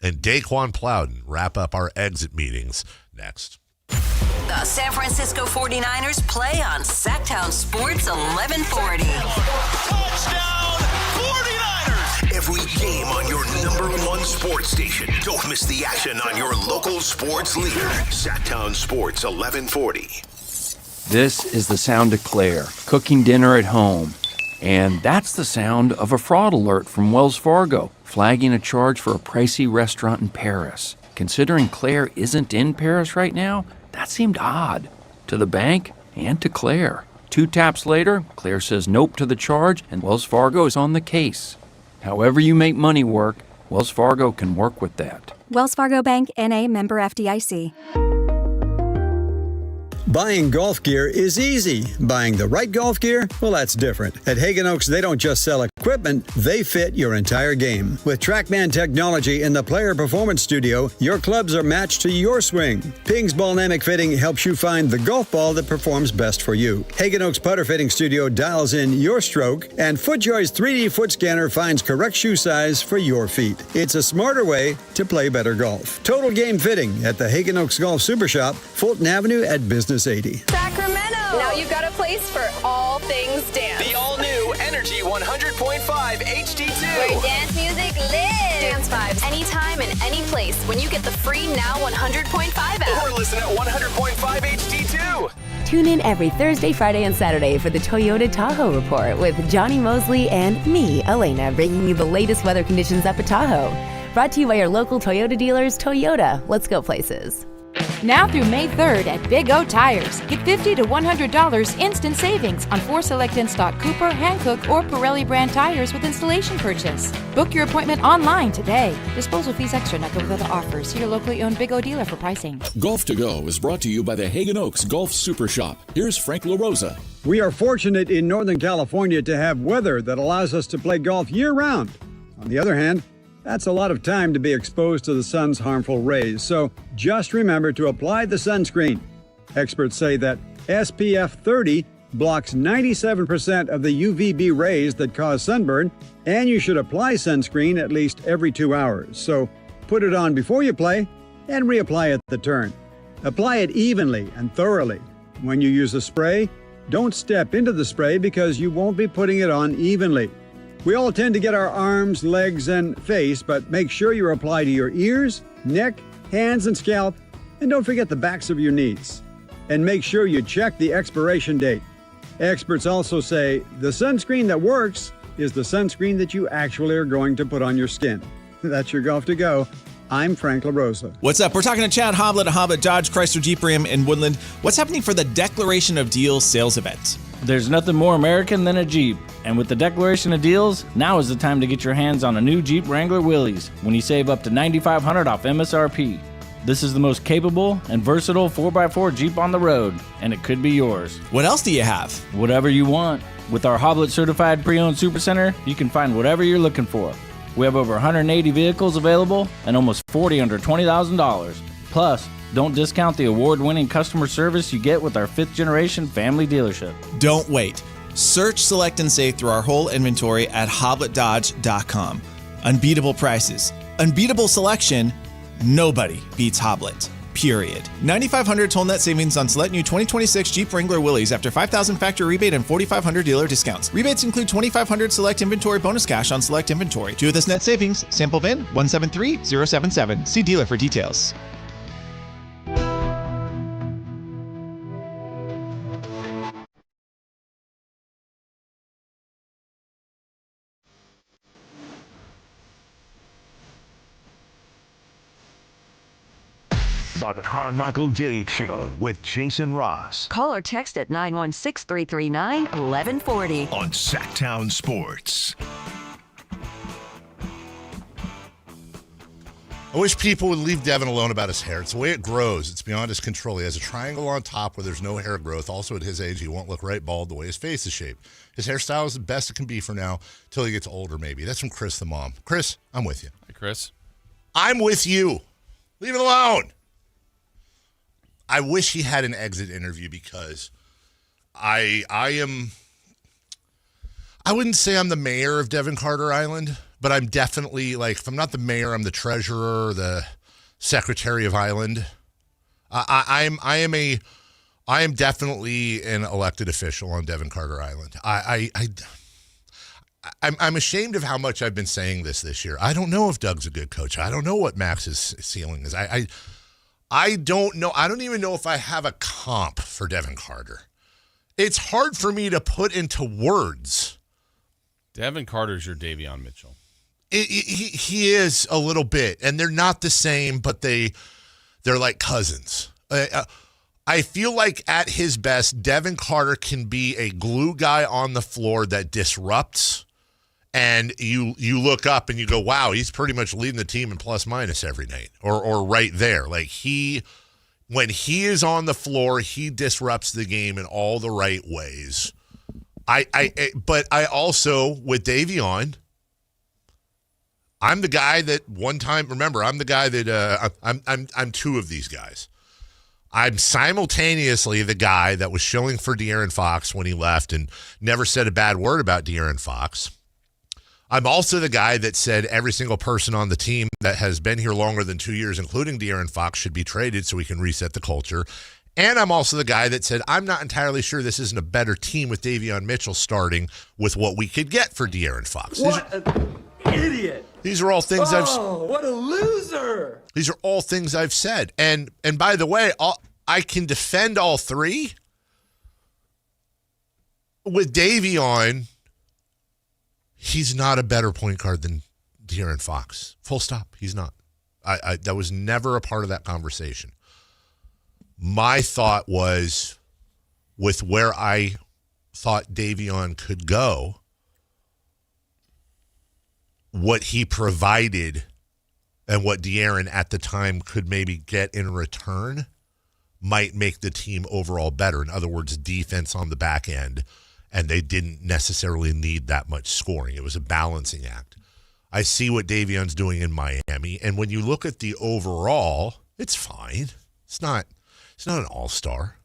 and Daquan Plowden wrap up our exit meetings next. The San Francisco 49ers play on Sactown Sports 1140. Touchdown 49ers! Every game on your #1 sports station. Don't miss the action on your local sports leader. Sactown Sports 1140. This is the sound of Claire, cooking dinner at home. And that's the sound of a fraud alert from Wells Fargo, flagging a charge for a pricey restaurant in Paris. Considering Claire isn't in Paris right now, that seemed odd to the bank and to Claire. 2 taps later, Claire says nope to the charge, and Wells Fargo is on the case. However you make money work, Wells Fargo can work with that. Wells Fargo Bank, N.A., member FDIC. Buying golf gear is easy. Buying the right golf gear, well, that's different. At Hagen Oaks, they don't just sell equipment, they fit your entire game. With TrackMan technology in the Player Performance Studio, your clubs are matched to your swing. Ping's Ballnamic Fitting helps you find the golf ball that performs best for you. Hagen Oaks Putter Fitting Studio dials in your stroke, and FootJoy's 3D foot scanner finds correct shoe size for your feet. It's a smarter way to play better golf. Total Game Fitting at the Hagen Oaks Golf Super Shop, Fulton Avenue at Business 80. Sacramento! Now you've got a place for all things dance. The all-new Energy 100.5 HD2. Where dance music lives. Dance vibes anytime and any place when you get the free Now 100.5 app. Or listen at 100.5 HD2. Tune in every Thursday, Friday, and Saturday for the Toyota Tahoe Report with Johnny Mosley and me, Elena, bringing you the latest weather conditions up at Tahoe. Brought to you by your local Toyota dealers. Toyota, let's go places. Now through May 3rd at Big O Tires, get $50 to $100 instant savings on 4 select in-stock Cooper, Hankook, or Pirelli brand tires with installation purchase. Book your appointment online today. Disposal fees extra, not go with other offers. See your locally owned Big O dealer for pricing. Golf to Go is brought to you by the Hagen Oaks Golf Super Shop. Here's Frank LaRosa. We are fortunate in Northern California to have weather that allows us to play golf year-round. On the other hand, that's a lot of time to be exposed to the sun's harmful rays, so just remember to apply the sunscreen. Experts say that SPF 30 blocks 97% of the UVB rays that cause sunburn, and you should apply sunscreen at least every 2 hours. So put it on before you play and reapply at the turn. Apply it evenly and thoroughly. When you use a spray, don't step into the spray because you won't be putting it on evenly. We all tend to get our arms, legs, and face, but make sure you apply to your ears, neck, hands, and scalp, and don't forget the backs of your knees. And make sure you check the expiration date. Experts also say the sunscreen that works is the sunscreen that you actually are going to put on your skin. That's your Golf to Go. I'm Frank LaRosa. What's up? We're talking to Chad Hoblet of Hoblet Dodge, Chrysler Jeep Ram in Woodland. What's happening for the Declaration of Deals sales event? There's nothing more American than a Jeep. And with the Declaration of Deals, now is the time to get your hands on a new Jeep Wrangler Willys when you save up to $9,500 off MSRP. This is the most capable and versatile 4x4 Jeep on the road, and it could be yours. What else do you have? Whatever you want. With our Hoblet Certified Pre-Owned Supercenter, you can find whatever you're looking for. We have over 180 vehicles available and almost 40 under $20,000. Plus, don't discount the award-winning customer service you get with our 5th-generation family dealership. Don't wait. Search, select, and save through our whole inventory at HobletDodge.com. Unbeatable prices, unbeatable selection. Nobody beats Hoblet. Period. $9,500 total net savings on select new 2026 Jeep Wrangler Willys after $5,000 factory rebate and $4,500 dealer discounts. Rebates include $2,500 select inventory bonus cash on select inventory. Due to this net savings, sample VIN 173077. See dealer for details. The Carmichael Dave Show with Jason Ross. Call or text at 916-339-1140. On Sactown Sports. I wish people would leave Devin alone about his hair. It's the way it grows. It's beyond his control. He has a triangle on top where there's no hair growth. Also, at his age, he won't look right bald the way his face is shaped. His hairstyle is the best it can be for now till he gets older, maybe. That's from Chris the mom. Chris, I'm with you. Hey, Chris. I'm with you. Leave it alone. I wish he had an exit interview because I wouldn't say I'm the mayor of Devin Carter Island, but I'm definitely, like, if I'm not the mayor, I'm the treasurer, the secretary of Island. I am definitely an elected official on Devin Carter Island. I'm ashamed of how much I've been saying this year. I don't know if Doug's a good coach. I don't know what Max's ceiling is. I don't know. I don't even know if I have a comp for Devin Carter. It's hard for me to put into words. Devin Carter's your Davion Mitchell. He is a little bit, and they're not the same, but they're like cousins. I feel like at his best, Devin Carter can be a glue guy on the floor that disrupts, and you look up and you go, wow, he's pretty much leading the team in plus minus every night, or right there. Like when he is on the floor, he disrupts the game in all the right ways. But I also, with Davion, I'm the guy that one time, remember, I'm the guy that I'm two of these guys. I'm simultaneously the guy that was shilling for De'Aaron Fox when he left and never said a bad word about De'Aaron Fox. I'm also the guy that said every single person on the team that has been here longer than 2 years, including De'Aaron Fox, should be traded so we can reset the culture. And I'm also the guy that said I'm not entirely sure this isn't a better team with Davion Mitchell starting with what we could get for De'Aaron Fox. What an idiot. These are all things what a loser. These are all things I've said. And by the way, I can defend all three. With Davion, he's not a better point guard than De'Aaron Fox. Full stop. He's not. That was never a part of that conversation. My thought was, with where I thought Davion could go, what he provided and what De'Aaron at the time could maybe get in return might make the team overall better. In other words, defense on the back end, and they didn't necessarily need that much scoring. It was a balancing act. I see what Davion's doing in Miami, and when you look at the overall, it's fine. It's not an all-star.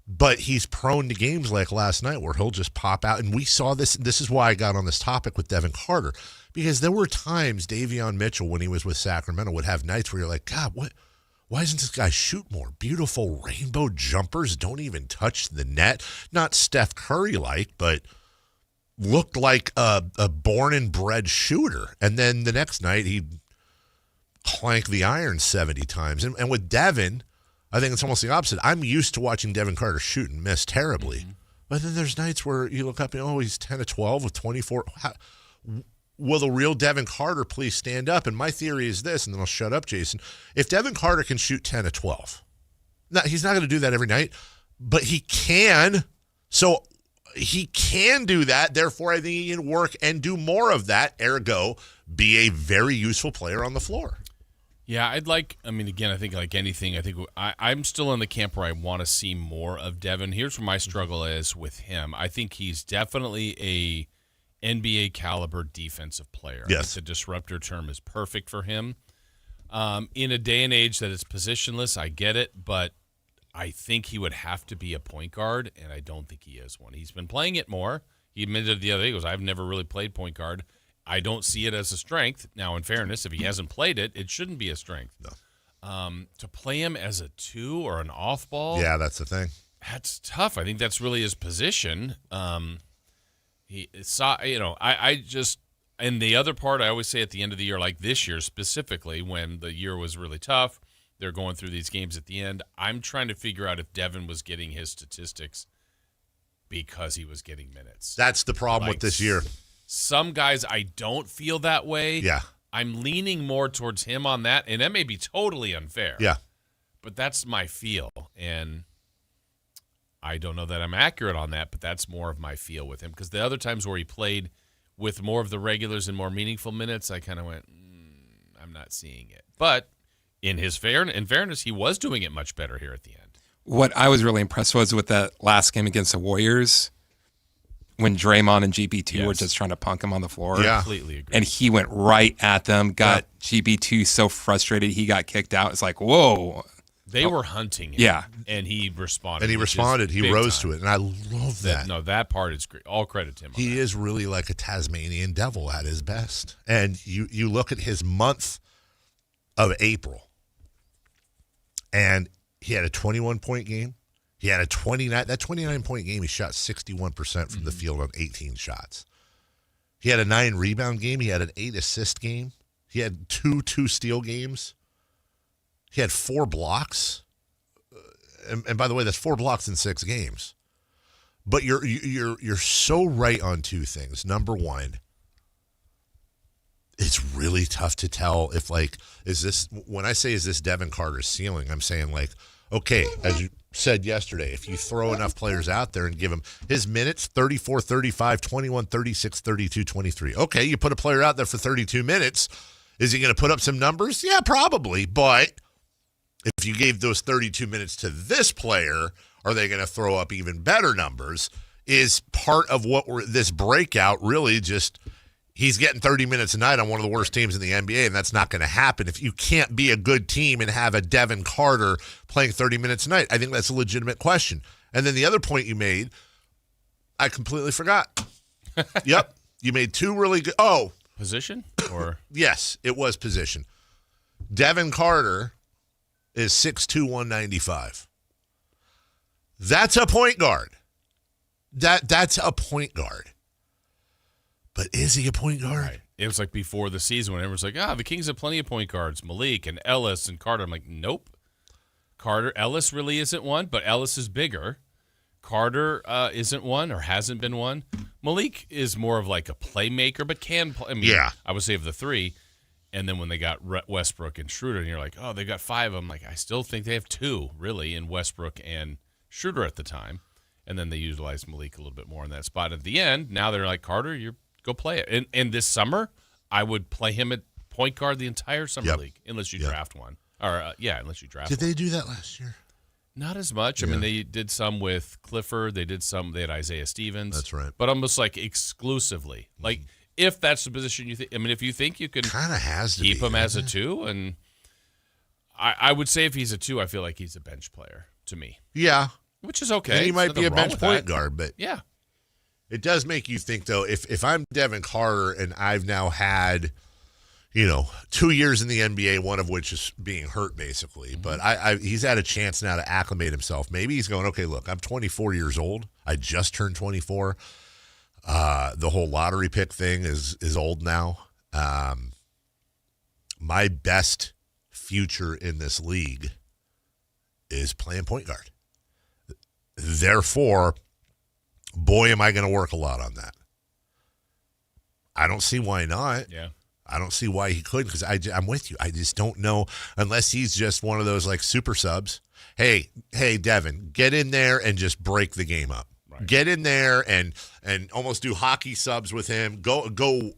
But he's prone to games like last night where he'll just pop out. And we saw this. This is why I got on this topic with Devin Carter. Because there were times Davion Mitchell, when he was with Sacramento, would have nights where you're like, God, why doesn't this guy shoot more? Beautiful rainbow jumpers, don't even touch the net. Not Steph Curry-like, but looked like a born and bred shooter. And then the next night, he'd clank the iron 70 times. And with Devin, I think it's almost the opposite. I'm used to watching Devin Carter shoot and miss terribly. Mm-hmm. But then there's nights where you look up and, he's 10 of 12 with 24. Will the real Devin Carter please stand up? And my theory is this, and then I'll shut up, Jason. If Devin Carter can shoot 10 of 12, now, he's not going to do that every night, but he can. So he can do that. Therefore, I think he can work and do more of that, ergo, be a very useful player on the floor. Yeah, again, I think like anything, I'm still in the camp where I want to see more of Devin. Here's where my struggle is with him. I think he's definitely a NBA caliber defensive player. Yes. I think the disruptor term is perfect for him. In a day and age that is positionless, I get it, but I think he would have to be a point guard, and I don't think he is one. He's been playing it more. He admitted the other day, he goes, I've never really played point guard. I don't see it as a strength. Now, in fairness, if he hasn't played it, it shouldn't be a strength. No. To play him as a 2 or an off ball, yeah, that's the thing. That's tough. I think that's really his position. He saw, I just, and the other part I always say at the end of the year, like this year specifically, when the year was really tough, they're going through these games at the end. I'm trying to figure out if Devin was getting his statistics because he was getting minutes. That's the problem with this year. Some guys, I don't feel that way. Yeah. I'm leaning more towards him on that, and that may be totally unfair. Yeah. But that's my feel, and I don't know that I'm accurate on that, but that's more of my feel with him. Because the other times where he played with more of the regulars and more meaningful minutes, I kind of went, I'm not seeing it. But in fairness, he was doing it much better here at the end. What I was really impressed was with that last game against the Warriors, when Draymond and GB2 were just trying to punk him on the floor. Yeah. Completely agree. And he went right at them, got GB2 so frustrated he got kicked out. It's like, whoa. They were hunting him. Yeah. And he responded. He rose to it. And I love that. That part is great. All credit to him. He is really like a Tasmanian devil at his best. And you look at his month of April, and he had a 21-point game. He had a 29-point game. He shot 61% from the field on 18 shots. He had a 9-rebound game. He had an 8-assist game. He had 2 steal games. He had 4 blocks. And by the way, that's 4 blocks in 6 games. But you're so right on 2 things. Number one, it's really tough to tell if, like, when I say is this Devin Carter's ceiling, I'm saying, like, okay, as you said yesterday, if you throw enough players out there and give him his minutes, 34, 35, 21, 36, 32, 23. Okay, you put a player out there for 32 minutes. Is he going to put up some numbers? Yeah, probably. But if you gave those 32 minutes to this player, are they going to throw up even better numbers? Is part of what this breakout really just – he's getting 30 minutes a night on one of the worst teams in the NBA, and that's not going to happen if you can't be a good team and have a Devin Carter playing 30 minutes a night. I think that's a legitimate question. And then the other point you made, I completely forgot. Yep. You made 2 really good. Oh. Position? Or yes, it was position. Devin Carter is 6'2", 195. That's a point guard. That's a point guard. But is he a point guard? Right. It was like before the season when everyone's like, the Kings have plenty of point guards, Malik and Ellis and Carter. I'm like, nope. Ellis really isn't one, but Ellis is bigger. Carter isn't one or hasn't been one. Malik is more of like a playmaker, but can play. I mean, I would say of the three. And then when they got Westbrook and Schroeder, and you're like, oh, they got 5 of them. Like, I still think they have 2, really, in Westbrook and Schroeder at the time. And then they utilized Malik a little bit more in that spot. At the end, now they're like, Carter, you go play it. And this summer, I would play him at point guard the entire summer league, unless you draft one. Or, unless you draft one. Did they do that last year? Not as much. I mean, they did some with Clifford. They had Isaiah Stevens. That's right. But almost like exclusively. Like, if that's the position you think, I mean, if you think you can kind of has to keep him as a 2, and I would say if he's a 2, I feel like he's a bench player to me. Yeah. Which is okay. And he might be a bench point guard, but yeah. It does make you think, though, if I'm Devin Carter and I've now had, 2 years in the NBA, one of which is being hurt, basically, but he's had a chance now to acclimate himself. Maybe he's going, okay, look, I'm 24 years old. I just turned 24. The whole lottery pick thing is old now. My best future in this league is playing point guard. Therefore, boy, am I going to work a lot on that. I don't see why not. Yeah. I don't see why he couldn't, because I'm with you. I just don't know, unless he's just one of those like super subs. Hey, Devin, get in there and just break the game up. Right. Get in there and almost do hockey subs with him. Go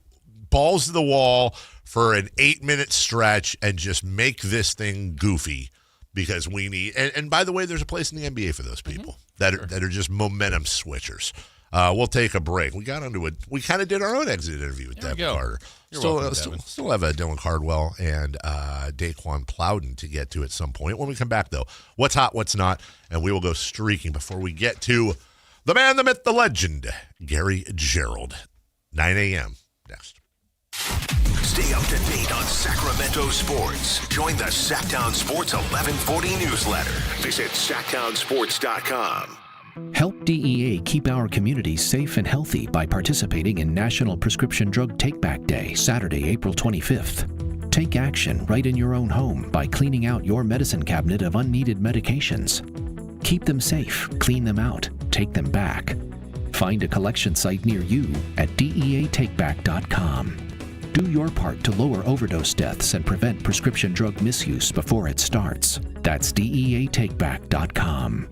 balls to the wall for an 8-minute stretch and just make this thing goofy, because we need. And by the way, there's a place in the NBA for those people that are just momentum switchers. We'll take a break. We got onto it. We kind of did our own exit interview with Devin Carter. Still have Dylan Cardwell and Daquan Plowden to get to at some point. When we come back, though, what's hot, what's not, and we will go streaking before we get to the man, the myth, the legend, Gary Gerald. 9 a.m. next. Stay up to date on Sacramento sports. Join the Sactown Sports 1140 newsletter. Visit SactownSports.com. Help DEA keep our communities safe and healthy by participating in National Prescription Drug Take-Back Day, Saturday, April 25th. Take action right in your own home by cleaning out your medicine cabinet of unneeded medications. Keep them safe, clean them out, take them back. Find a collection site near you at DEATakeback.com. Do your part to lower overdose deaths and prevent prescription drug misuse before it starts. That's DEATakeback.com.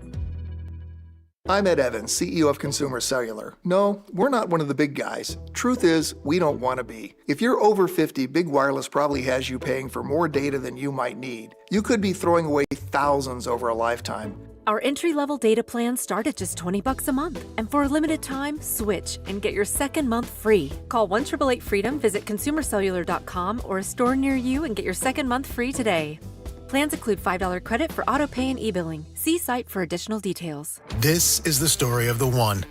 I'm Ed Evans, CEO of Consumer Cellular. No, we're not one of the big guys. Truth is, we don't want to be. If you're over 50, Big Wireless probably has you paying for more data than you might need. You could be throwing away thousands over a lifetime. Our entry-level data plans start at just $20 a month. And for a limited time, switch and get your second month free. Call 1-888-FREEDOM, visit consumercellular.com or a store near you and get your second month free today. Plans include $5 credit for auto pay and e-billing. See site for additional details. This is the story of the one.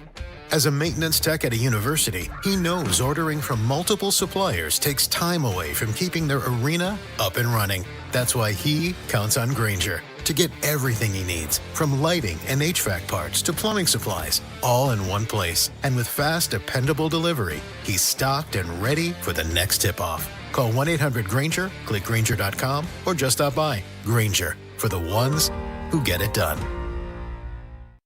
As a maintenance tech at a university, he knows ordering from multiple suppliers takes time away from keeping their arena up and running. That's why he counts on Grainger to get everything he needs, from lighting and HVAC parts to plumbing supplies, all in one place. And with fast, dependable delivery, he's stocked and ready for the next tip-off. Call 1-800-GRAINGER, click Grainger.com, or just stop by. Grainger, for the ones who get it done.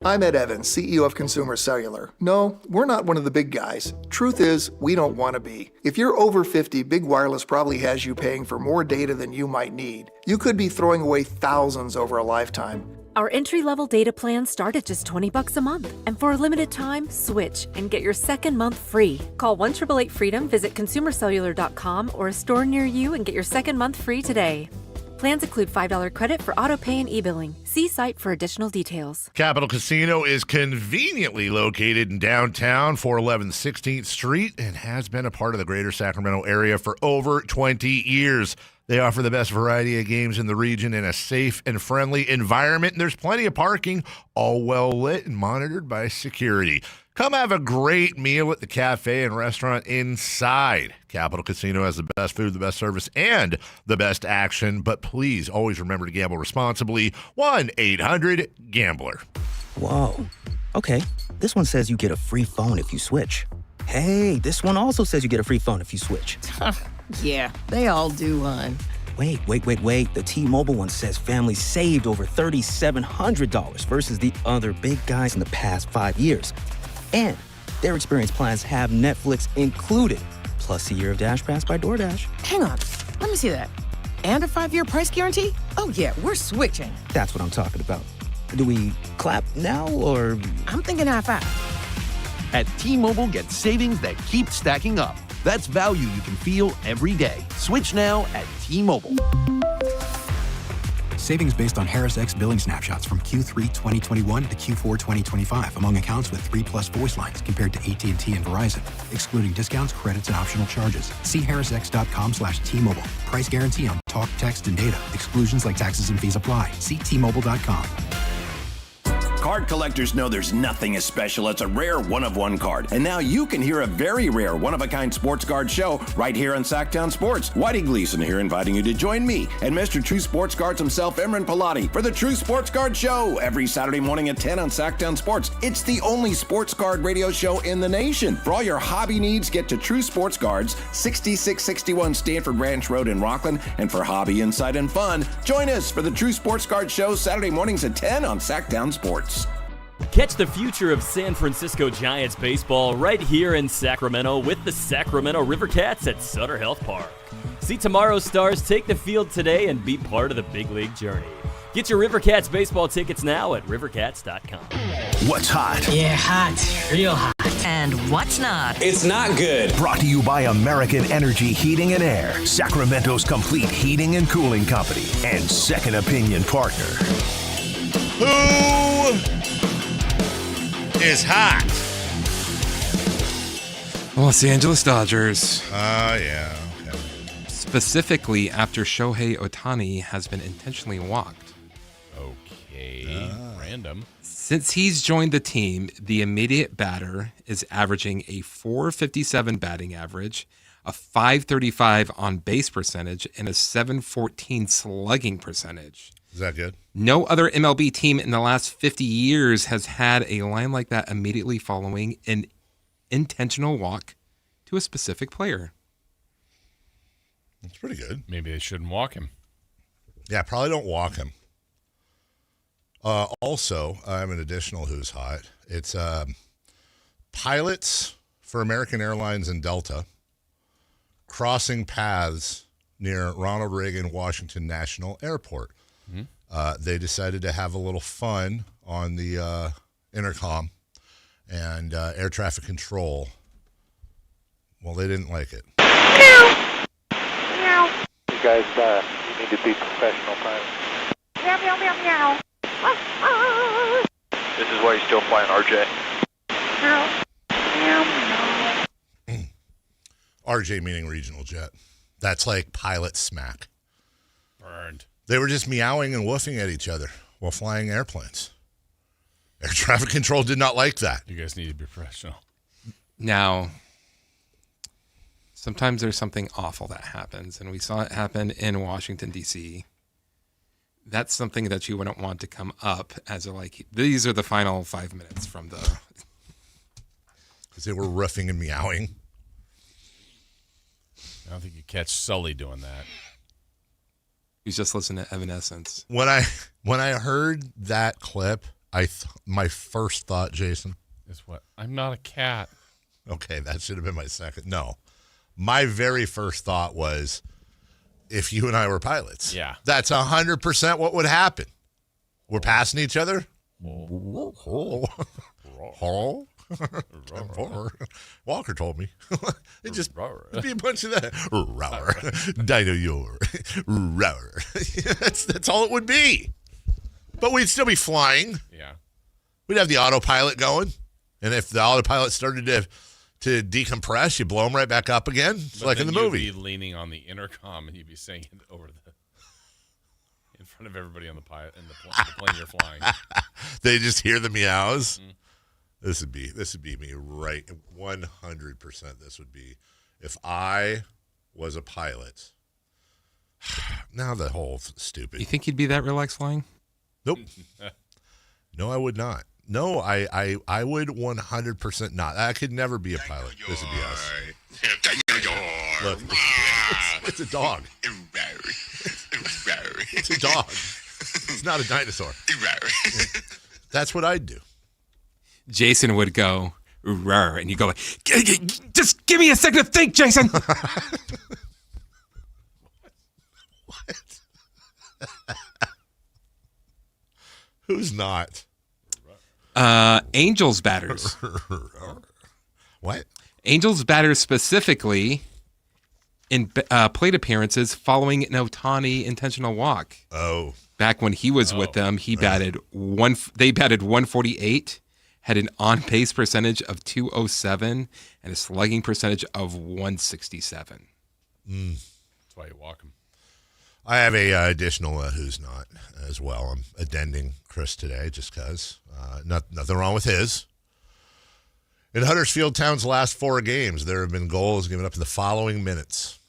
I'm Ed Evans, CEO of Consumer Cellular. No, we're not one of the big guys. Truth is, we don't want to be. If you're over 50, Big Wireless probably has you paying for more data than you might need. You could be throwing away thousands over a lifetime. Our entry-level data plans start at just $20 a month. And for a limited time, switch and get your second month free. Call 1-888-FREEDOM, visit consumercellular.com or a store near you and get your second month free today. Plans include $5 credit for auto pay and e-billing. See site for additional details. Capital Casino is conveniently located in downtown, 411 16th Street, and has been a part of the greater Sacramento area for over 20 years. They offer the best variety of games in the region in a safe and friendly environment, and there's plenty of parking, all well lit and monitored by security. Come have a great meal at the cafe and restaurant inside. Capital Casino has the best food, the best service, and the best action. But please always remember to gamble responsibly. 1-800-GAMBLER. Whoa. Okay. This one says you get a free phone if you switch. Hey, this one also says you get a free phone if you switch. Yeah, they all do, hon. Wait. The T-Mobile one says families saved over $3,700 versus the other big guys in the past 5 years. And Their experience plans have Netflix included, plus a year of Dash Pass by DoorDash. Hang on. Let me see that. And a 5-year price guarantee? Oh, yeah, we're switching. That's what I'm talking about. Do we clap now or? I'm thinking high five. At T-Mobile, get savings that keep stacking up. That's value you can feel every day. Switch now at T-Mobile. Savings based on Harris X billing snapshots from Q3 2021 to Q4 2025 among accounts with 3+ voice lines compared to AT&T and Verizon, excluding discounts, credits, and optional charges. See harrisx.com/T-Mobile. Price guarantee on talk, text, and data. Exclusions like taxes and fees apply. See T-Mobile.com. Card collectors know there's nothing as special as a rare one-of-one card. And now you can hear a very rare one-of-a-kind sports card show right here on Sactown Sports. Whitey Gleason here inviting you to join me and Mr. True Sports Cards himself, Imran Pilati, for the True Sports Card Show every Saturday morning at 10 on Sactown Sports. It's the only sports card radio show in the nation. For all your hobby needs, get to True Sports Cards, 6661 Stanford Ranch Road in Rockland. And for hobby, insight, and fun, join us for the True Sports Card Show Saturday mornings at 10 on Sactown Sports. Catch the future of San Francisco Giants baseball right here in Sacramento with the Sacramento River Cats at Sutter Health Park. See tomorrow's stars take the field today and be part of the big league journey. Get your River Cats baseball tickets now at rivercats.com. What's hot? Yeah, hot. Real hot. And what's not? It's not good. Brought to you by American Energy Heating and Air, Sacramento's complete heating and cooling company, and second opinion partner. Who is hot? Los Angeles Dodgers. Yeah. Okay. Specifically after Shohei Ohtani has been intentionally walked. Okay. Random. Since he's joined the team, the immediate batter is averaging a .457 batting average, a .535 on base percentage, and a .714 slugging percentage. Is that good? No other MLB team in the last 50 years has had a line like that immediately following an intentional walk to a specific player. That's pretty good. Maybe they shouldn't walk him. Yeah, probably don't walk him. Also, I have an additional who's hot. It's pilots for American Airlines and Delta crossing paths near Ronald Reagan Washington National Airport. Mm-hmm. They decided to have a little fun on the intercom and air traffic control. Well, they didn't like it. You guys, you need to be professional pilots. Meow, meow, meow, meow. This is why you're still flying RJ. RJ meaning regional jet. That's like pilot smack. Burned. They were just meowing and woofing at each other while flying airplanes. Air traffic control did not like that. You guys need to be professional. Now, sometimes there's something awful that happens, and we saw it happen in Washington, D.C. That's something that you wouldn't want to come up as a, like, these are the final 5 minutes from the... Because they were roofing and meowing. I don't think you catch Sully doing that. He's just listening to Evanescence. When I heard that clip, my first thought, Jason, is what? I'm not a cat. Okay, that should have been my second. No. My very first thought was, if you and I were pilots. Yeah. That's 100% what would happen. We're passing each other. Walker told me. It'd be a bunch of that. Dino your. That's all it would be. But we'd still be flying. Yeah. We'd have the autopilot going. And if the autopilot started to decompress, you blow them right back up again. It's like in the movie. You'd be leaning on the intercom and you'd be saying it over in front of everybody on the plane you're flying. They just hear the meows. Mm. This would be me right 100%. This would be if I was a pilot. Now the whole stupid. You think you'd be that relaxed flying? Nope. No, I would not. No, I would 100% not. I could never be a pilot. This would be us. Look, it's a dog. It's a dog. It's not a dinosaur. That's what I'd do. Jason would go, rawr, and you go like, just give me a second to think, Jason. Who's not? Angels batters. What? Angels batters specifically in plate appearances following an Ohtani intentional walk. Oh. Back when he was with them, he batted they batted 148, had an on-base percentage of 207, and a slugging percentage of 167. That's why you walk him. I have a additional who's not as well. I'm addending Chris today just because. Nothing wrong with his. In Huddersfield Town's last 4 games, there have been goals given up in the following minutes: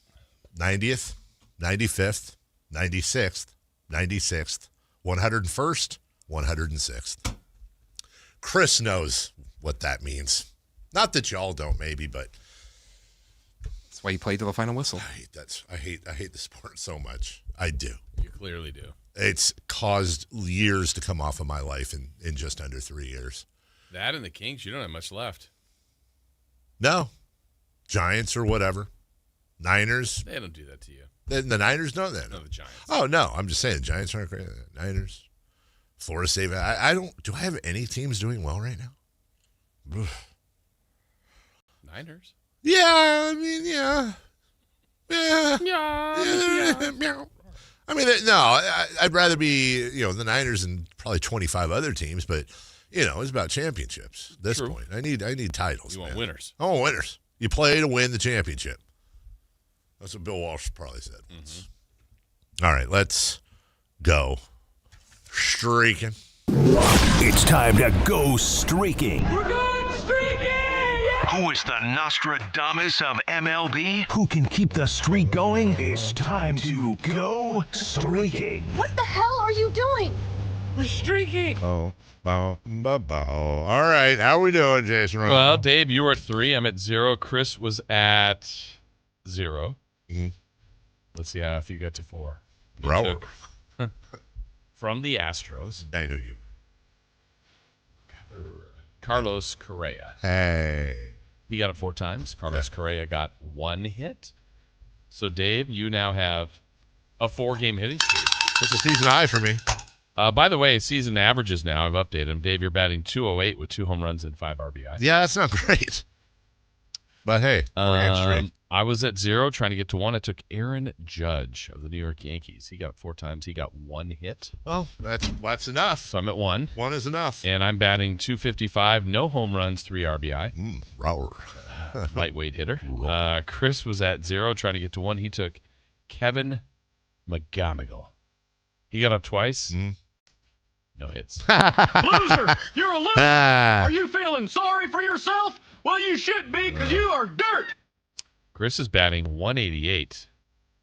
90th, 95th, 96th, 96th, 101st, 106th. Chris knows what that means. Not that y'all don't, maybe, but that's why you played to the final whistle. I hate the sport so much. I do. You clearly do. It's caused years to come off of my life in just under 3 years. That and the Kings, you don't have much left. No. Giants or whatever. Niners. They don't do that to you. The Niners don't then. No, the Giants. Oh, no. I'm just saying the Giants aren't great. Niners. Florida State. Do I have any teams doing well right now? Niners? Yeah, I mean, yeah. Yeah. I mean, no, I'd rather be, the Niners and probably 25 other teams, but, it's about championships at this point. I need titles. You want winners. I want winners. You play to win the championship. That's what Bill Walsh probably said once. All right, let's go streaking. It's time to go streaking. We're going streaking! Who is the Nostradamus of MLB? Who can keep the streak going? It's time to go streaking. What the hell are you doing? We're streaking! Oh, bow, bow, bow. All right, how are we doing, Jason? Well, Dave, you were at 3. I'm at 0. Chris was at 0. Mm-hmm. Let's see if you get to 4. Bro. From the Astros. I knew you. Carlos Correa. Hey. He got it 4 times. Carlos Correa got 1 hit. So, Dave, you now have a 4-game hitting streak. It's a season high for me. By the way, season averages now, I've updated them. Dave, you're batting .208 with 2 home runs and 5 RBI. Yeah, that's not great. But, hey, I was at 0 trying to get to 1. I took Aaron Judge of the New York Yankees. He got 4 times. He got 1 hit. Well, that's enough. So I'm at 1. 1 is enough. And I'm batting .255, no home runs, 3 RBI. Rower. Lightweight hitter. Chris was at 0 trying to get to 1. He took Kevin McGonigal. He got up twice. No hits. Loser! You're a loser! Are you feeling sorry for yourself? Well, you should be, because you are dirt! Chris is batting 188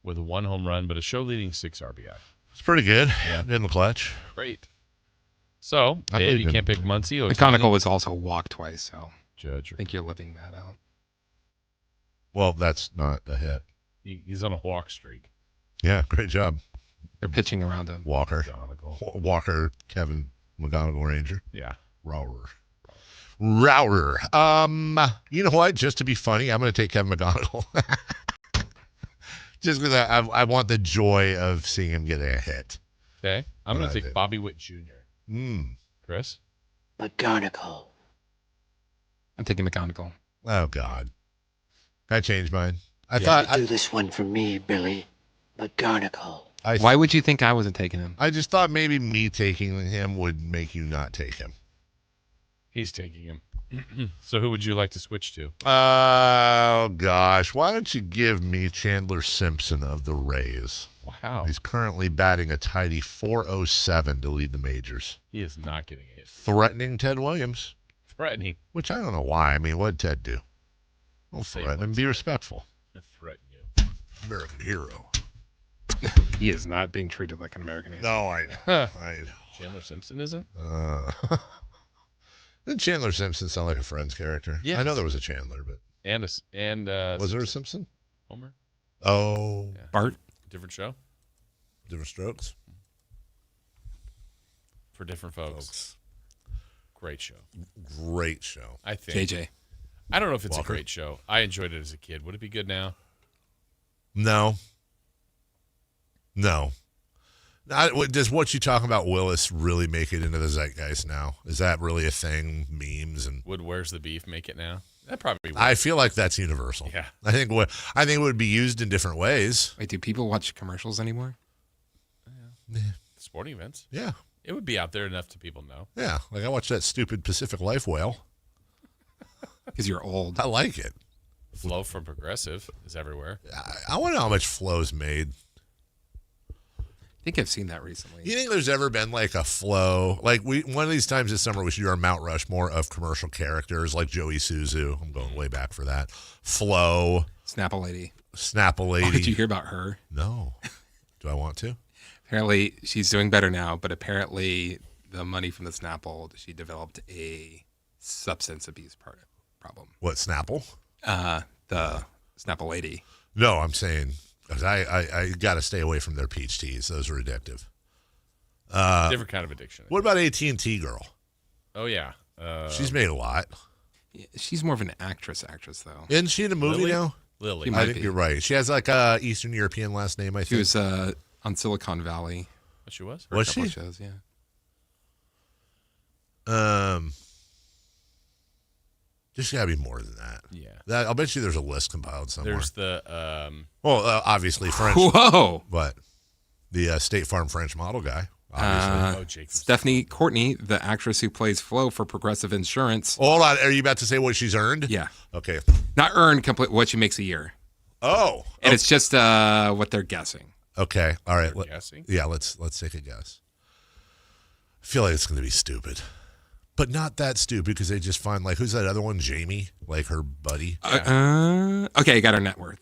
with 1 home run, but a show-leading 6 RBI. It's pretty good. Yeah. In the clutch. Great. So, Dave, you can't pick Muncie. McConaughey was also walked twice, so Judge. I think you're living that out. Well, that's not a hit. He's on a walk streak. Yeah, great job. They're pitching around him. Walker, Kevin McGonigal Ranger. Yeah. Rower. You know what? Just to be funny, I'm going to take Kevin McGonigal. Just because I want the joy of seeing him get a hit. Okay. I'm going to take Bobby Witt Jr. Chris? McGarnacle. I'm taking McGonigal. Oh, God. Can I change mine? I You thought have to do this one for me, Billy. McGarnacle. Why would you think I wasn't taking him? I just thought maybe me taking him would make you not take him. He's taking him. So who would you like to switch to? Oh, gosh. Why don't you give me Chandler Simpson of the Rays? Wow. He's currently batting a tidy .407 to lead the majors. He is not getting a hit. Threatening Ted Williams. Threatening. Which I don't know why. I mean, what did Ted do? Well, threaten him. Be respectful. Threaten you. American hero. He is not being treated like an American hero. No, I know. Chandler Simpson isn't? Did Chandler Simpson sound like a Friends character? Yes. I know there was a Chandler, but was there a Simpson? Homer. Oh, Yeah. Bart. Different show different strokes for different folks. Great show. Great show. I think. JJ. I don't know if it's Walker. a great show. I enjoyed it as a kid. Would it be good now? No. Does what you talking about, Willis, really make it into the zeitgeist now? Is that really a thing? Memes and Would Where's the Beef make it now? That probably would. I feel like that's universal. Yeah. I think it would be used in different ways. Wait, do people watch commercials anymore? Yeah. Sporting events. Yeah. It would be out there enough to people know. Yeah. Like I watched that stupid Pacific Life whale. Because you're old. I like it. Flow from Progressive is everywhere. I want to know how much Flow's made. I think I've seen that recently. You think there's ever been like a Flow? Like one of these times this summer we should do our Mount Rushmore of commercial characters like Joey Suzu. I'm going way back for that. Flow. Snapple-Lady. Snapple-Lady. Oh, did you hear about her? No. Do I want to? Apparently, she's doing better now, but apparently the money from the Snapple, she developed a substance abuse problem. What, Snapple? The Snapple-Lady. No, I'm saying, because I got to stay away from their peach teas. Those are addictive. Different kind of addiction. What about AT&T girl? Oh, yeah. She's made a lot. Yeah, she's more of an actress, though. Isn't she in a movie Lily? now? Lily. I think you're right. She has like a Eastern European last name, I think. She was on Silicon Valley. What she was? For a Was couple she? of shows, yeah. There's got to be more than that. Yeah. I'll bet you there's a list compiled somewhere. There's the obviously French. Whoa! But the State Farm French model guy, obviously. Jake. Stephanie Courtney, the actress who plays Flo for Progressive Insurance. Hold on. Are you about to say what she's earned? Yeah. Okay. Not earned, complete what she makes a year. Oh. And it's just what they're guessing. Okay. All right. They're guessing? Yeah, let's take a guess. I feel like it's going to be stupid. But not that stupid because they just find, like, who's that other one? Jamie? Like her buddy? Okay, I got her net worth.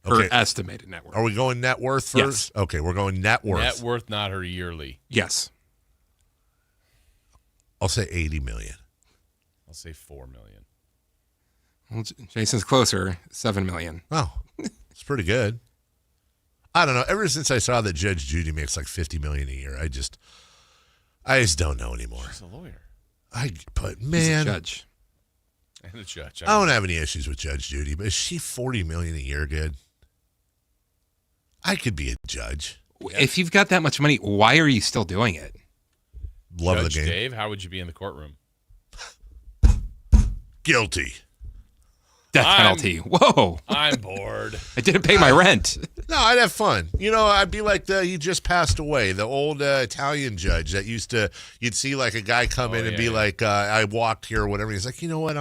Her Okay. estimated net worth. Are we going net worth first? Yes. Okay, we're going net worth. Net worth, not her yearly. Yes. I'll say 80 million. I'll say 4 million. Well, Jason's closer, 7 million. Oh, it's pretty good. I don't know. Ever since I saw that Judge Judy makes like 50 million a year, I just don't know anymore. She's a lawyer. But man, He's a judge. And a judge. I don't have any issues with Judge Judy, but is she 40 million a year good? I could be a judge. If you've got that much money, why are you still doing it? Love Judge the game. Dave, how would you be in the courtroom? Guilty. Death penalty. Whoa. I'm bored. I didn't pay my rent. No, I'd have fun. You know, I'd be like he just passed away, the old Italian judge that you'd see like a guy come in and be like, I walked here or whatever. He's like, you know what,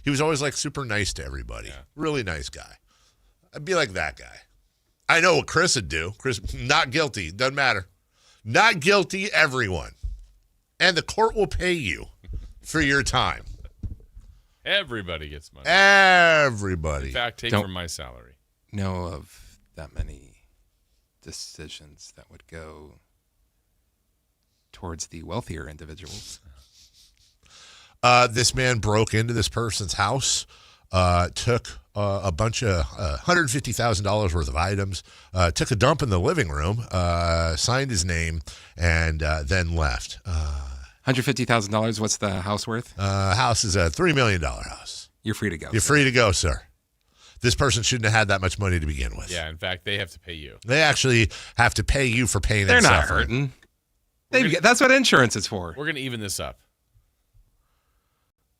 he was always like super nice to everybody. Yeah. Really nice guy. I'd be like that guy. I know what Chris would do. Chris, not guilty. Doesn't matter. Not guilty, everyone. And the court will pay you for your time. Everybody gets money. Everybody. In fact, take from my salary. Know of that many decisions that would go towards the wealthier individuals. This man broke into this person's house, took a bunch of $150,000 worth of items, took a dump in the living room, signed his name, and then left. $150,000. What's the house worth? House is a $3 million house. You're free to go. You're free to go, sir. This person shouldn't have had that much money to begin with. Yeah, in fact, they have to pay you. They actually have to pay you for paying They're themselves. not hurting. That's what insurance is for. We're going to even this up.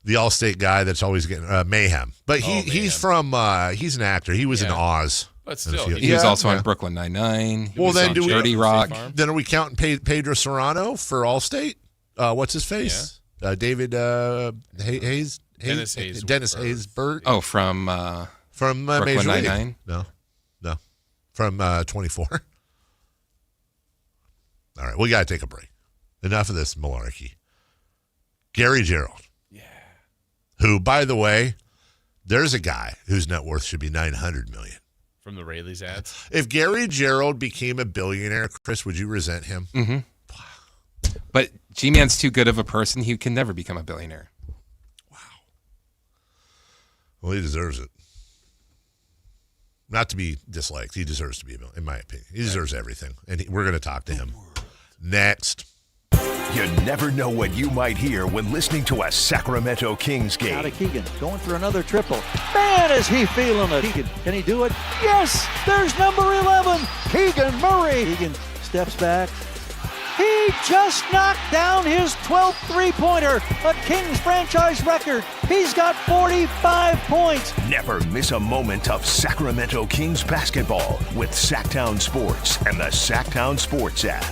The Allstate guy that's always getting Mayhem. But he's an actor. He was in Oz. But still, he was also on Brooklyn Nine-Nine. Well, then do Dirty Rock. Then are we counting Pedro Serrano for Allstate? What's his face? Yeah. David Hayes? Dennis Hayes. Dennis Haysbert. Oh, from Brooklyn Major League. Nine-Nine? No. From 24. All right, we got to take a break. Enough of this malarkey. Gary Gerald. Yeah. Who, by the way, there's a guy whose net worth should be $900 million. From the Rayleigh's ads? If Gary Gerald became a billionaire, Chris, would you resent him? Mm-hmm. But G-Man's too good of a person. He can never become a billionaire. Wow. Well, he deserves it. Not to be disliked. He deserves to be a billionaire, in my opinion. He deserves everything. And we're going to talk to him next. You never know what you might hear when listening to a Sacramento Kings game. Out of Keegan, going for another triple. Man, is he feeling it. Keegan, can he do it? Yes! There's number 11, Keegan Murray. Keegan steps back. He just knocked down his 12th three-pointer, a Kings franchise record. He's got 45 points. Never miss a moment of Sacramento Kings basketball with Sactown Sports and the Sactown Sports app.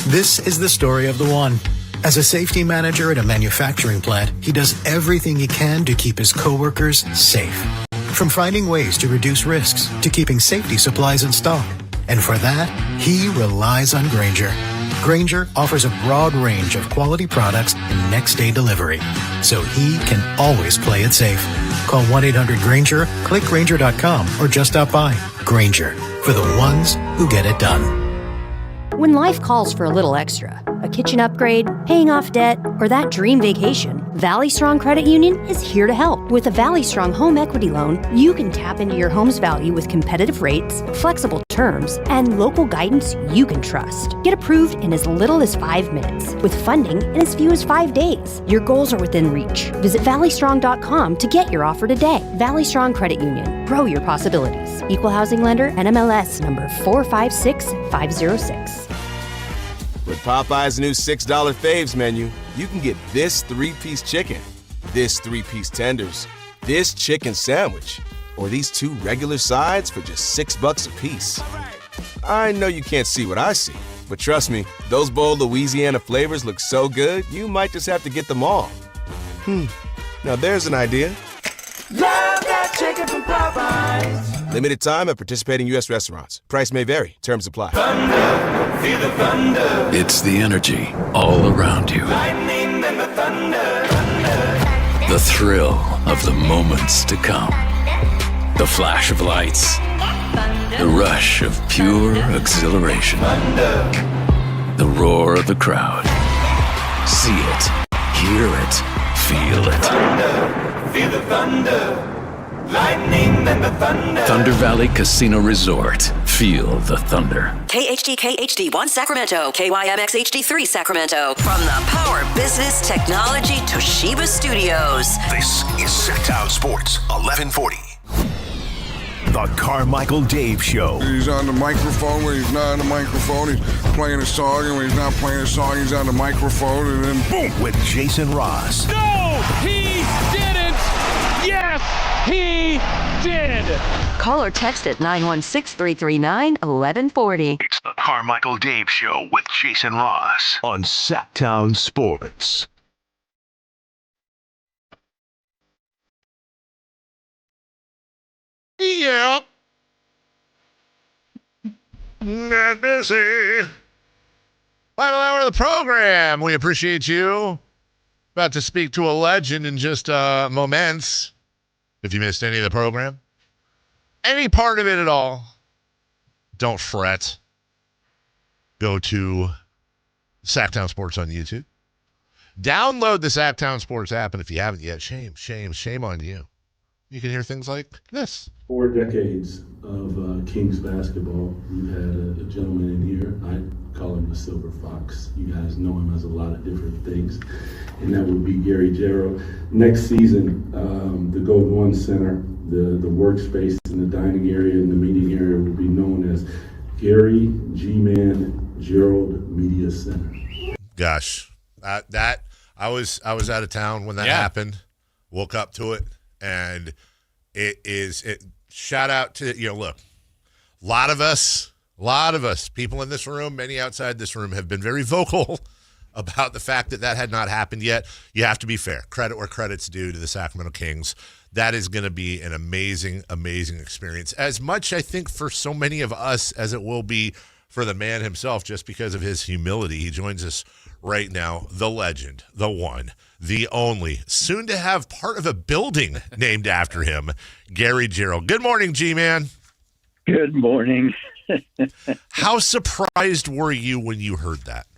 This is the story of the one. As a safety manager at a manufacturing plant, he does everything he can to keep his coworkers safe. From finding ways to reduce risks to keeping safety supplies in stock. And for that, he relies on Grainger. Grainger offers a broad range of quality products and next-day delivery, so he can always play it safe. Call 1-800-GRAINGER, click Grainger.com, or just stop by. Grainger, for the ones who get it done. When life calls for a little extra, a kitchen upgrade, paying off debt, or that dream vacation, Valley Strong Credit Union is here to help. With a Valley Strong home equity loan, you can tap into your home's value with competitive rates, flexible terms, and local guidance you can trust. Get approved in as little as 5 minutes, with funding in as few as 5 days. Your goals are within reach. Visit valleystrong.com to get your offer today. Valley Strong Credit Union. Grow your possibilities. Equal housing lender, NMLS number 456506. With Popeye's new $6 faves menu, you can get this 3-piece chicken, this 3-piece tenders, this chicken sandwich, or these 2 regular sides for just $6 a piece. I know you can't see what I see, but trust me, those bold Louisiana flavors look so good, you might just have to get them all. Now there's an idea. Love that chicken from Popeyes. Limited time at participating U.S. restaurants. Price may vary. Terms apply. Thunder, feel the thunder. It's the energy all around you. Lightning and the thunder. Thunder. The thrill of the moments to come. The flash of lights. The rush of pure exhilaration. The roar of the crowd. See it, hear it, feel it. Feel the thunder. Lightning and the thunder. Thunder Valley Casino Resort. Feel the thunder. KHTK HD1 Sacramento, KYMX HD3 Sacramento. From the Power Business Technology Toshiba Studios. This is Sactown Sports 1140. The Carmichael Dave Show. He's on the microphone when he's not on the microphone. He's playing a song, and when he's not playing a song, he's on the microphone, and then boom. With Jason Ross. No, he didn't. Yes, he did. Call or text at 916-339-1140. It's the Carmichael Dave Show with Jason Ross on Sactown Sports. Yeah. Not busy. Final hour of the program. We appreciate you. About to speak to a legend in just moments. If you missed any of the program, any part of it at all, don't fret. Go to Sactown Sports on YouTube. Download the Sactown Sports app, and if you haven't yet, shame on you. You can hear things like this. 4 decades of Kings basketball. We've had a gentleman in here. I call him the Silver Fox. You guys know him as a lot of different things. And that would be Gary Gerald. Next season, the Golden One Center, the workspace and the dining area and the meeting area will be known as Gary G-Man Gerald Media Center. Gosh, that I was out of town when that happened. Woke up to it. And it shout out to, look, a lot of us, people in this room, many outside this room have been very vocal about the fact that had not happened yet. You have to be fair. Credit where credit's due to the Sacramento Kings. That is going to be an amazing, amazing experience. As much, I think, for so many of us as it will be for the man himself, just because of his humility. He joins us right now, the legend, the one, the only, soon to have part of a building named after him, Gary Gerald. Good morning, G-Man. Good morning. How surprised were you when you heard that?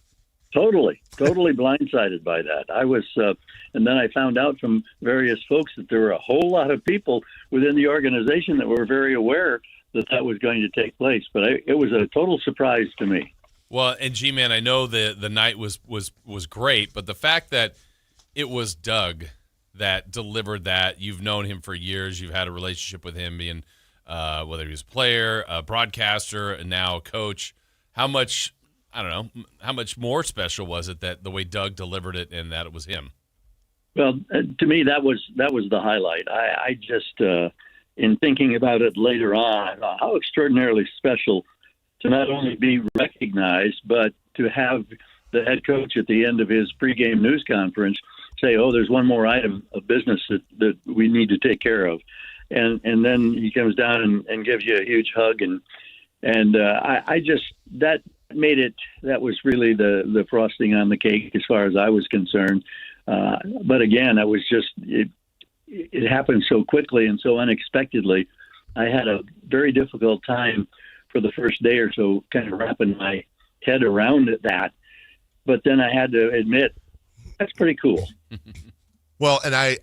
Totally blindsided by that. I was, and then I found out from various folks that there were a whole lot of people within the organization that were very aware that was going to take place. But it was a total surprise to me. Well, and G-Man, I know the night was great, but the fact that it was Doug that delivered that, you've known him for years, you've had a relationship with him being, whether he was a player, a broadcaster, and now a coach, how much more special was it that the way Doug delivered it and that it was him? Well, to me, that was the highlight. I just, in thinking about it later on, how extraordinarily special to not only be recognized, but to have the head coach at the end of his pregame news conference say, "Oh, there's one more item of business that we need to take care of," and then he comes down and gives you a huge hug, and I just that made it. That was really the frosting on the cake as far as I was concerned. But again, I was just it happened so quickly and so unexpectedly. I had a very difficult time for the first day or so, kind of wrapping my head around that. But then I had to admit, that's pretty cool. Well, and I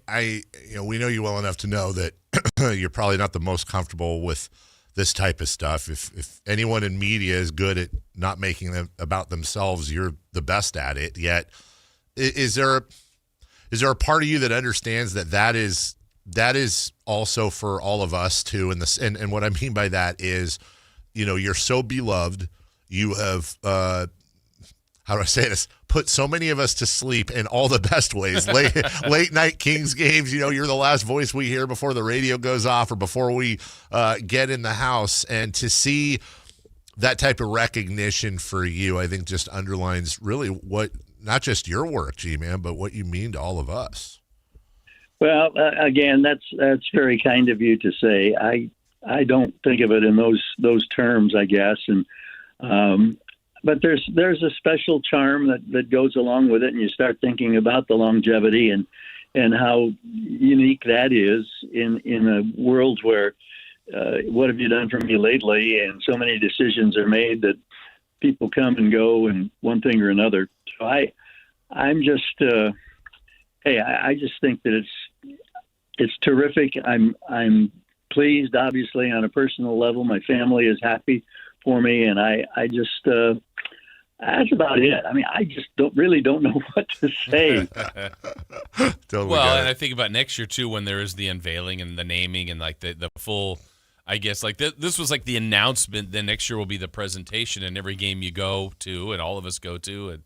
we know you well enough to know that you're probably not the most comfortable with this type of stuff. If anyone in media is good at not making them about themselves, you're the best at it. Yet, is there a part of you that understands that is also for all of us too? And what I mean by that is, you're so beloved. You have, how do I say this? Put so many of us to sleep in all the best ways. Late night Kings games, you're the last voice we hear before the radio goes off or before we get in the house. And to see that type of recognition for you, I think just underlines really what, not just your work, G-Man, but what you mean to all of us. Well, again, that's very kind of you to say. I don't think of it in those terms, I guess, and but there's a special charm that goes along with it, and you start thinking about the longevity and how unique that is in a world where what have you done for me lately, and so many decisions are made that people come and go and one thing or another. So I'm just I just think that it's terrific. I'm pleased, obviously, on a personal level. My family is happy for me, and I just that's about it. I mean, I just don't know what to say. Well, and I think about next year too, when there is the unveiling and the naming and like the full. I guess like this was like the announcement. Then next year will be the presentation, and every game you go to, and all of us go to, and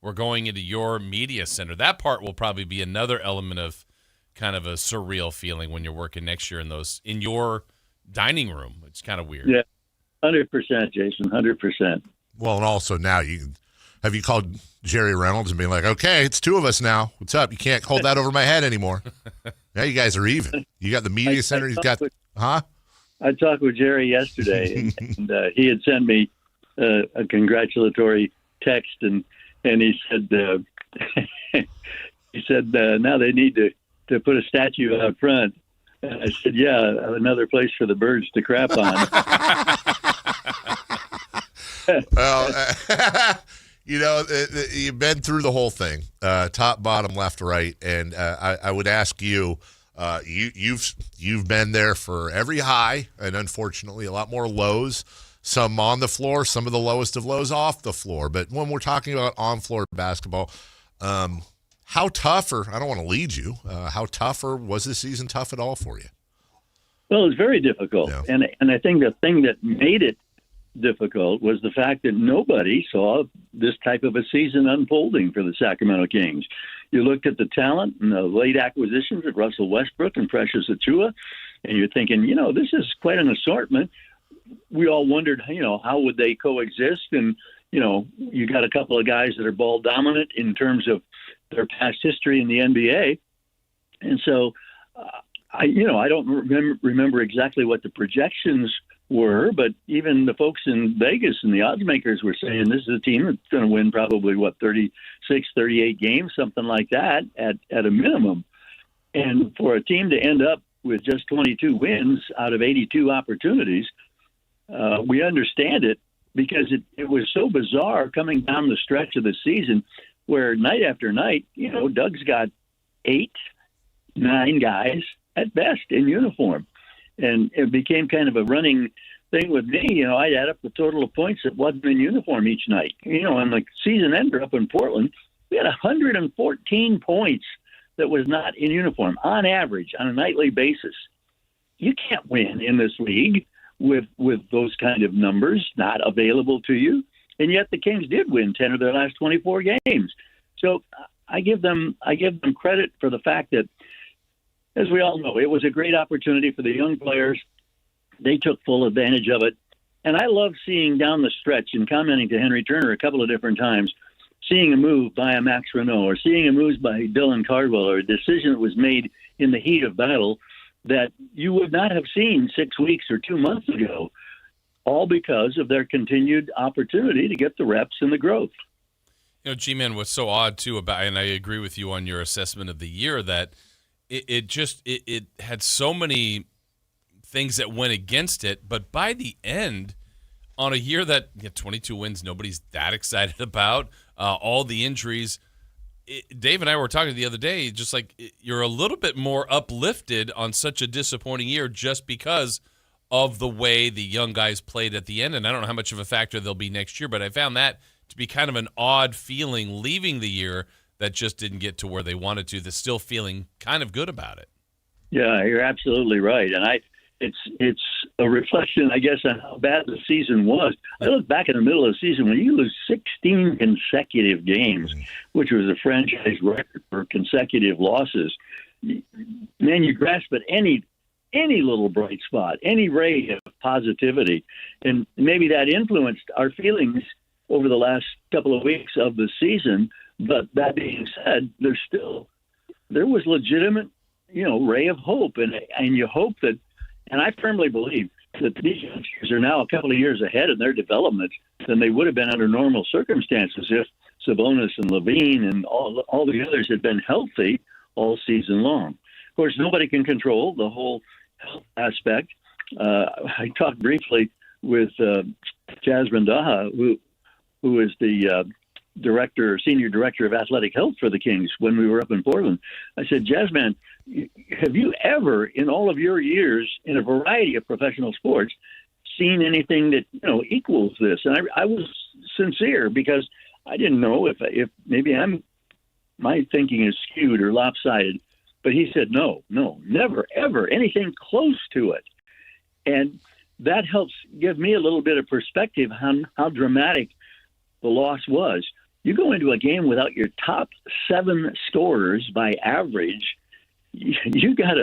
we're going into your media center. That part will probably be another element of kind of a surreal feeling when you're working next year in your dining room. It's kind of weird. Yeah, 100%, Jason, 100%. Well, and also now have you called Jerry Reynolds and been like, okay, it's two of us now. What's up? You can't hold that over my head anymore. Now you guys are even. You got the media center. He's got, I talked with Jerry yesterday, and he had sent me a congratulatory text, and he said now they need to put a statue out front. And I said, yeah, another place for the birds to crap on. Well, you've been through the whole thing, top, bottom, left, right, and I would ask you. You've been there for every high, and unfortunately a lot more lows, some on the floor, some of the lowest of lows off the floor. But when we're talking about on-floor basketball, how tough, or I don't want to lead you, how tough, or was this season tough at all for you? Well, it was very difficult. Yeah. And I think the thing that made it difficult was the fact that nobody saw this type of a season unfolding for the Sacramento Kings. You looked at the talent and the late acquisitions of Russell Westbrook and Precious Achiuwa, and you're thinking, this is quite an assortment. We all wondered, how would they coexist? And, you got a couple of guys that are ball dominant in terms of their past history in the NBA. And so, I don't remember exactly what the projections were, but even the folks in Vegas and the odds makers were saying this is a team that's going to win probably 36, 38 games, something like that at a minimum. And for a team to end up with just 22 wins out of 82 opportunities, we understand it because it was so bizarre coming down the stretch of the season where night after night, Doug's got 8, 9 guys at best in uniform. And it became kind of a running thing with me, I'd add up the total of points that wasn't in uniform each night. And the season ender up in Portland, we had 114 points that was not in uniform on average on a nightly basis. You can't win in this league with those kind of numbers not available to you. And yet the Kings did win 10 of their last 24 games. So I give them credit for the fact that, as we all know, it was a great opportunity for the young players. They took full advantage of it. And I love seeing down the stretch, and commenting to Henry Turner a couple of different times, seeing a move by a Max Renault or seeing a move by Dylan Cardwell or a decision that was made in the heat of battle that you would not have seen 6 weeks or 2 months ago, all because of their continued opportunity to get the reps and the growth. G-Man, what's so odd, too, about, and I agree with you on your assessment of the year, that it had so many things that went against it, but by the end, on a year that 22 wins, nobody's that excited about, all the injuries. Dave and I were talking the other day, just like you're a little bit more uplifted on such a disappointing year just because of the way the young guys played at the end. And I don't know how much of a factor they'll be next year, but I found that to be kind of an odd feeling leaving the year that just didn't get to where they wanted to, that's still feeling kind of good about it. Yeah, you're absolutely right. And it's a reflection, I guess, on how bad the season was. I look back in the middle of the season when you lose 16 consecutive games, which was a franchise record for consecutive losses. Man, you grasp at any little bright spot, any ray of positivity, and maybe that influenced our feelings over the last couple of weeks of the season. But that being said, there was legitimate, ray of hope, and you hope that. And I firmly believe that these youngsters are now a couple of years ahead in their development than they would have been under normal circumstances if Sabonis and Levine and all the others had been healthy all season long. Of course, nobody can control the whole health aspect. I talked briefly with Jasmine Daha, who is the senior director of athletic health for the Kings when we were up in Portland. I said, Jasmine, have you ever, in all of your years in a variety of professional sports, seen anything that equals this? And I was sincere because I didn't know if maybe my thinking is skewed or lopsided. But he said, no, never, ever, anything close to it. And that helps give me a little bit of perspective on how dramatic the loss was. You go into a game without your top 7 scorers by average, you got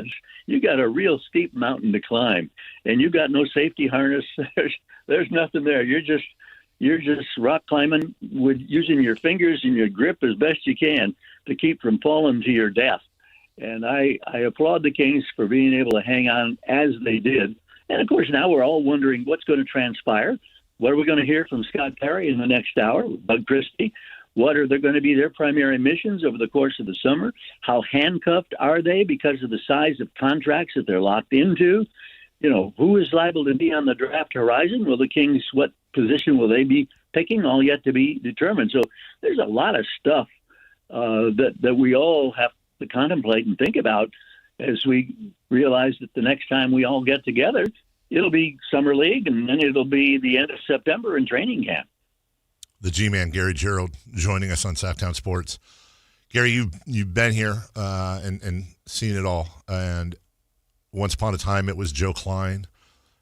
a real steep mountain to climb, and you got no safety harness. There's nothing there. You're just rock climbing with using your fingers and your grip as best you can to keep from falling to your death. And I applaud the Kings for being able to hang on as they did. And of course, now we're all wondering what's going to transpire. What are we going to hear from Scott Perry in the next hour? Bud Christie? What are going to be their primary missions over the course of the summer? How handcuffed are they because of the size of contracts that they're locked into? Who is liable to be on the draft horizon? Will the Kings, what position will they be picking? All yet to be determined. So there's a lot of stuff that we all have to contemplate and think about as we realize that the next time we all get together, it'll be Summer League, and then it'll be the end of September in training camp. The G-Man, Gary Gerald, joining us on Sactown Sports. Gary, you've been here and seen it all. And once upon a time, it was Joe Klein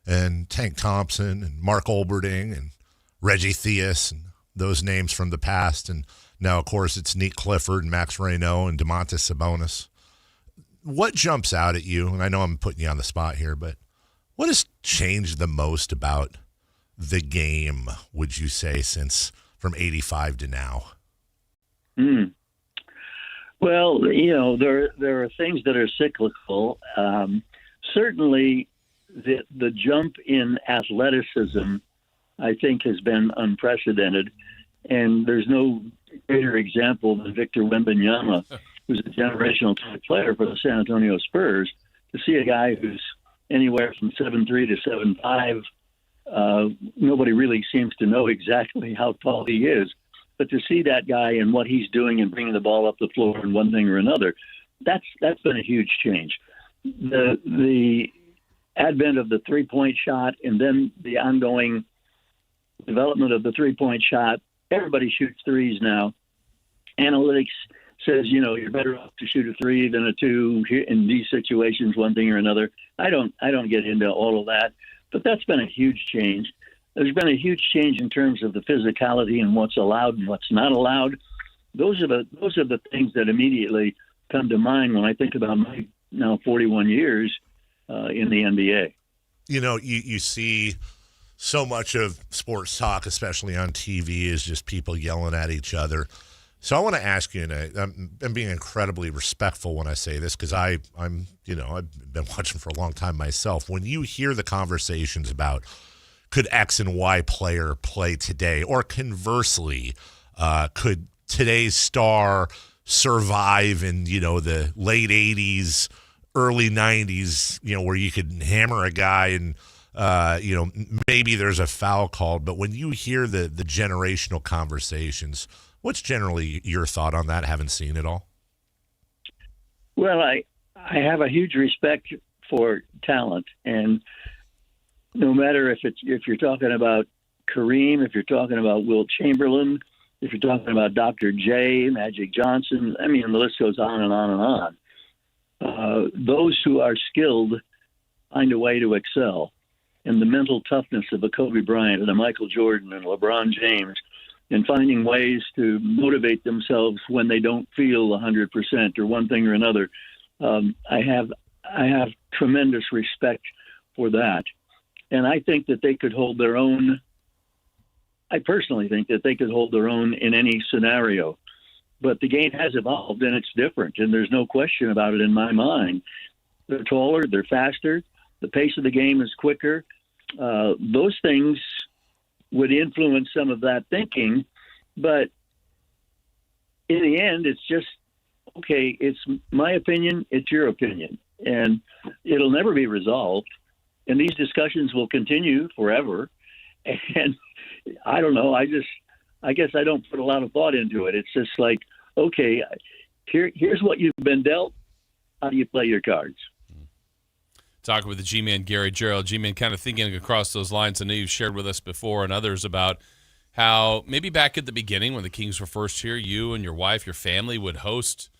and Tank Thompson and Mark Olberding and Reggie Theus and those names from the past. And now, of course, it's Nick Clifford and Max Renault and Domantas Sabonis. What jumps out at you? And I know I'm putting you on the spot here, but what has changed the most about the game, would you say, since from 85 to now? Well, there are things that are cyclical. Certainly, the jump in athleticism, I think, has been unprecedented. And there's no greater example than Victor Wembanyama, who's a generational type player for the San Antonio Spurs. To see a guy who's anywhere from 7'3" to 7'5", nobody really seems to know exactly how tall he is. But to see that guy and what he's doing and bringing the ball up the floor in one thing or another, that's been a huge change. The advent of the three-point shot and then the ongoing development of the three-point shot, everybody shoots threes now. Analytics says, you're better off to shoot a three than a two in these situations, one thing or another. I don't get into all of that, but that's been a huge change. There's been a huge change in terms of the physicality and what's allowed and what's not allowed. Those are the things that immediately come to mind when I think about my now 41 years in the NBA. You see so much of sports talk, especially on TV, is just people yelling at each other. So I want to ask you, and I'm being incredibly respectful when I say this because I've been watching for a long time myself. When you hear the conversations about could X and Y player play today, or conversely, could today's star survive in the late 80s, early 90s, where you could hammer a guy and maybe there's a foul called. But when you hear the generational conversations, what's generally your thought on that? Haven't seen it all. Well, I have a huge respect for talent, and no matter if you're talking about Kareem, if you're talking about Wilt Chamberlain, if you're talking about Dr. J, Magic Johnson, I mean, the list goes on and on and on. Those who are skilled find a way to excel. And the mental toughness of a Kobe Bryant and a Michael Jordan and LeBron James, and finding ways to motivate themselves when they don't feel 100% or one thing or another. I have tremendous respect for that. And I think that they could hold their own. I personally think that they could hold their own in any scenario. But the game has evolved, and it's different, and there's no question about it in my mind. They're taller, they're faster, the pace of the game is quicker. Those things would influence some of that thinking, but in the end, it's just, okay, it's my opinion, it's your opinion, and it'll never be resolved, and these discussions will continue forever, and I don't know, I guess I don't put a lot of thought into it. It's just like, okay, here's what you've been dealt, how do you play your cards? Talking with the G-Man, Gary Gerald. G-Man, kind of thinking across those lines. I know you've shared with us before and others about how maybe back at the beginning when the Kings were first here, you and your wife, your family would host,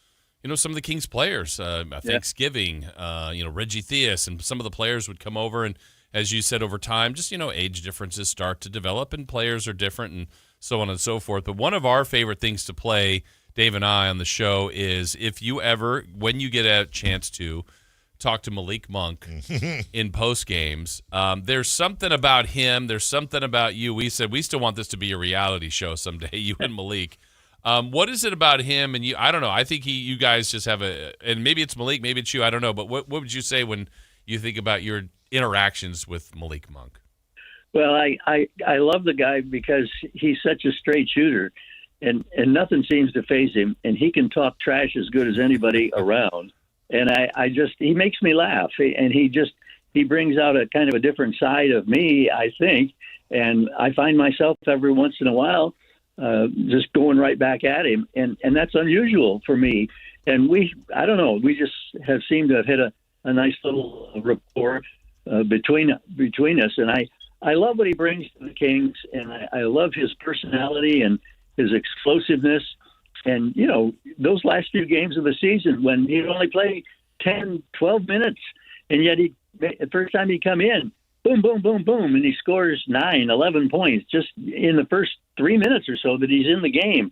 some of the Kings players, Thanksgiving, Reggie Theus, and some of the players would come over. And as you said, over time, just, age differences start to develop and players are different and so on and so forth. But one of our favorite things to play, Dave and I, on the show is if you ever, when you get a chance to, talk to Malik Monk in post games. There's something about him. There's something about you. We said we still want this to be a reality show someday, you and Malik. What is it about him and you? I don't know. I think you guys just have and maybe it's Malik, maybe it's you. I don't know. But what would you say when you think about your interactions with Malik Monk? Well, I love the guy because he's such a straight shooter, and nothing seems to faze him, and he can talk trash as good as anybody around. And he makes me laugh, and he brings out a kind of a different side of me, I think. And I find myself every once in a while just going right back at him, and that's unusual for me. And I don't know, we just have seemed to have hit a nice little rapport between us. And I love what he brings to the Kings, and I love his personality and his explosiveness. And, those last few games of the season when he'd only play 10, 12 minutes, and yet the first time he come in, boom, boom, boom, boom, and he scores 9, 11 points just in the first 3 minutes or so that he's in the game.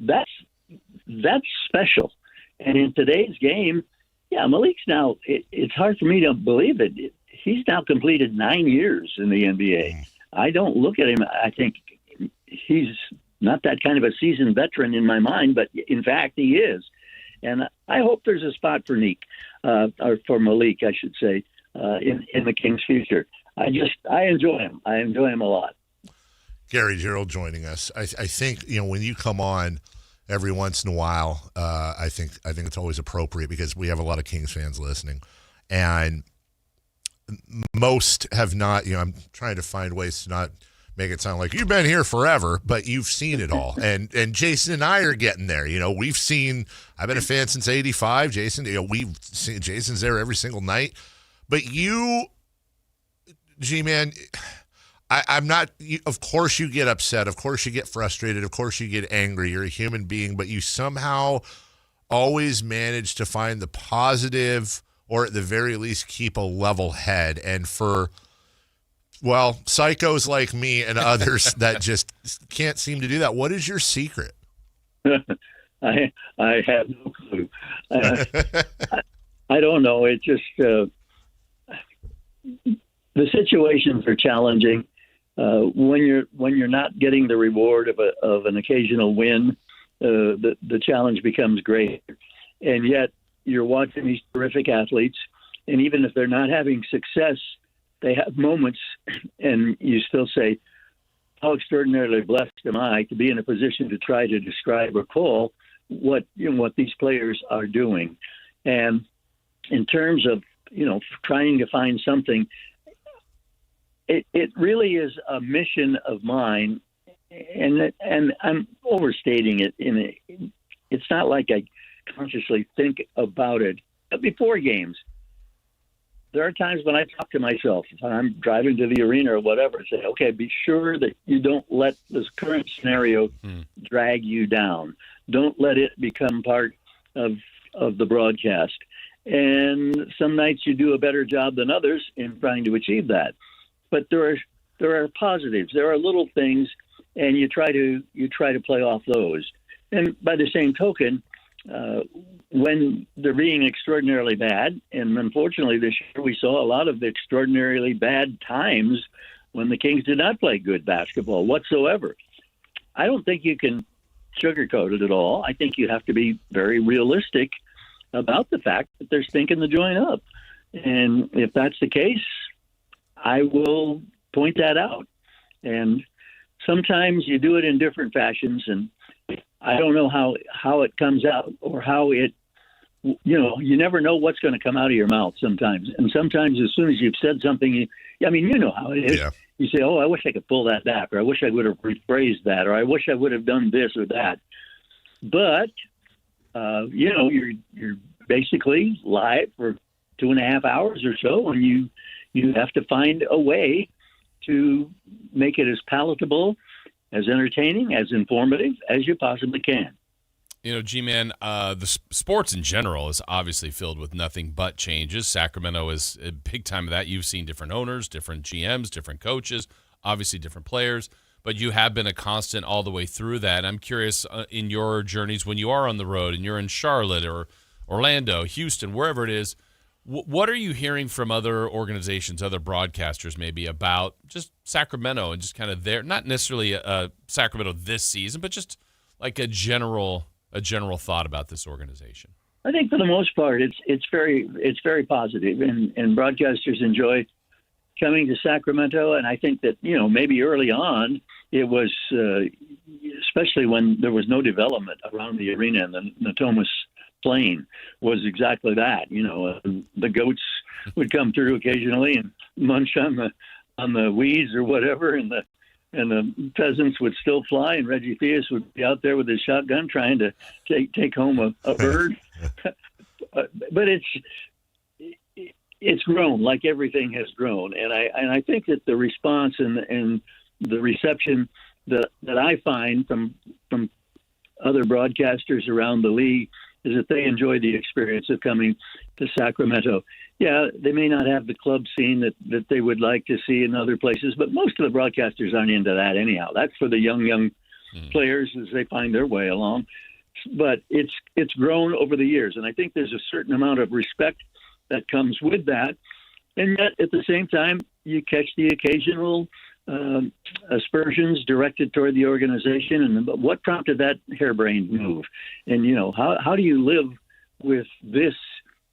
That's special. And in today's game, Malik's now, it's hard for me to believe it. He's now completed 9 years in the NBA. I don't look at him, I think he's not that kind of a seasoned veteran in my mind, but in fact he is. And I hope there's a spot for or for Malik, I should say, in the Kings' future. I enjoy him. I enjoy him a lot. Gary Gerald joining us. I think, when you come on every once in a while, I think it's always appropriate because we have a lot of Kings fans listening. And most have not, I'm trying to find ways to not make it sound like you've been here forever, but you've seen it all. And Jason and I are getting there. We've seen, I've been a fan since 85. Jason, we've seen Jason's there every single night. But you, G-Man, I'm not, of course you get upset. Of course you get frustrated. Of course you get angry. You're a human being, but you somehow always manage to find the positive, or at the very least keep a level head. And for, well, psychos like me and others that just can't seem to do that, what is your secret? I have no clue. I don't know. It's just the situations are challenging. When you're not getting the reward of an occasional win, the challenge becomes greater. And yet you're watching these terrific athletes, and even if they're not having success, they have moments, and you still say, how extraordinarily blessed am I to be in a position to try to describe or call what these players are doing. And in terms of, trying to find something, it really is a mission of mine, and I'm overstating it. It's not like I consciously think about it. But before games, there are times when I talk to myself, if I'm driving to the arena or whatever, and say, okay, be sure that you don't let this current scenario drag you down. Don't let it become part of the broadcast. And some nights you do a better job than others in trying to achieve that. But there are positives. There are little things, and you try to play off those. And by the same token, when they're being extraordinarily bad, and unfortunately this year we saw a lot of extraordinarily bad times when the Kings did not play good basketball whatsoever. I don't think you can sugarcoat it at all. I think you have to be very realistic about the fact that they're stinking the joint up. And if that's the case, I will point that out. And sometimes you do it in different fashions, and I don't know how it comes out, or how it, you never know what's going to come out of your mouth sometimes. And sometimes as soon as you've said something, you know how it is. Yeah. You say, oh, I wish I could pull that back, or I wish I would have rephrased that, or I wish I would have done this or that. But, you're basically live for 2.5 hours or so, and you have to find a way to make it as palatable, as entertaining, as informative as you possibly can. G-Man, the sports in general is obviously filled with nothing but changes. Sacramento is a big time of that. You've seen different owners, different GMs, different coaches, obviously different players, but you have been a constant all the way through that. I'm curious, in your journeys when you are on the road and you're in Charlotte or Orlando, Houston, wherever it is, what are you hearing from other organizations, other broadcasters maybe, about just Sacramento and just kind of not necessarily Sacramento this season, but just like a general thought about this organization? I think for the most part, it's very positive, and broadcasters enjoy coming to Sacramento. And I think that, maybe early on it was, especially when there was no development around the arena and the Natomas Plain was exactly that. The goats would come through occasionally and munch on the weeds or whatever, and the pheasants would still fly, and Reggie Theus would be out there with his shotgun trying to take home a bird. But it's grown, like everything has grown, and I think that the response and the reception that I find from other broadcasters around the league is that they enjoy the experience of coming to Sacramento. Yeah, they may not have the club scene that they would like to see in other places, but most of the broadcasters aren't into that anyhow. That's for the young players as they find their way along. But it's grown over the years, and I think there's a certain amount of respect that comes with that. And yet, at the same time, you catch the occasional aspersions directed toward the organization, and what prompted that harebrained move? And how do you live with this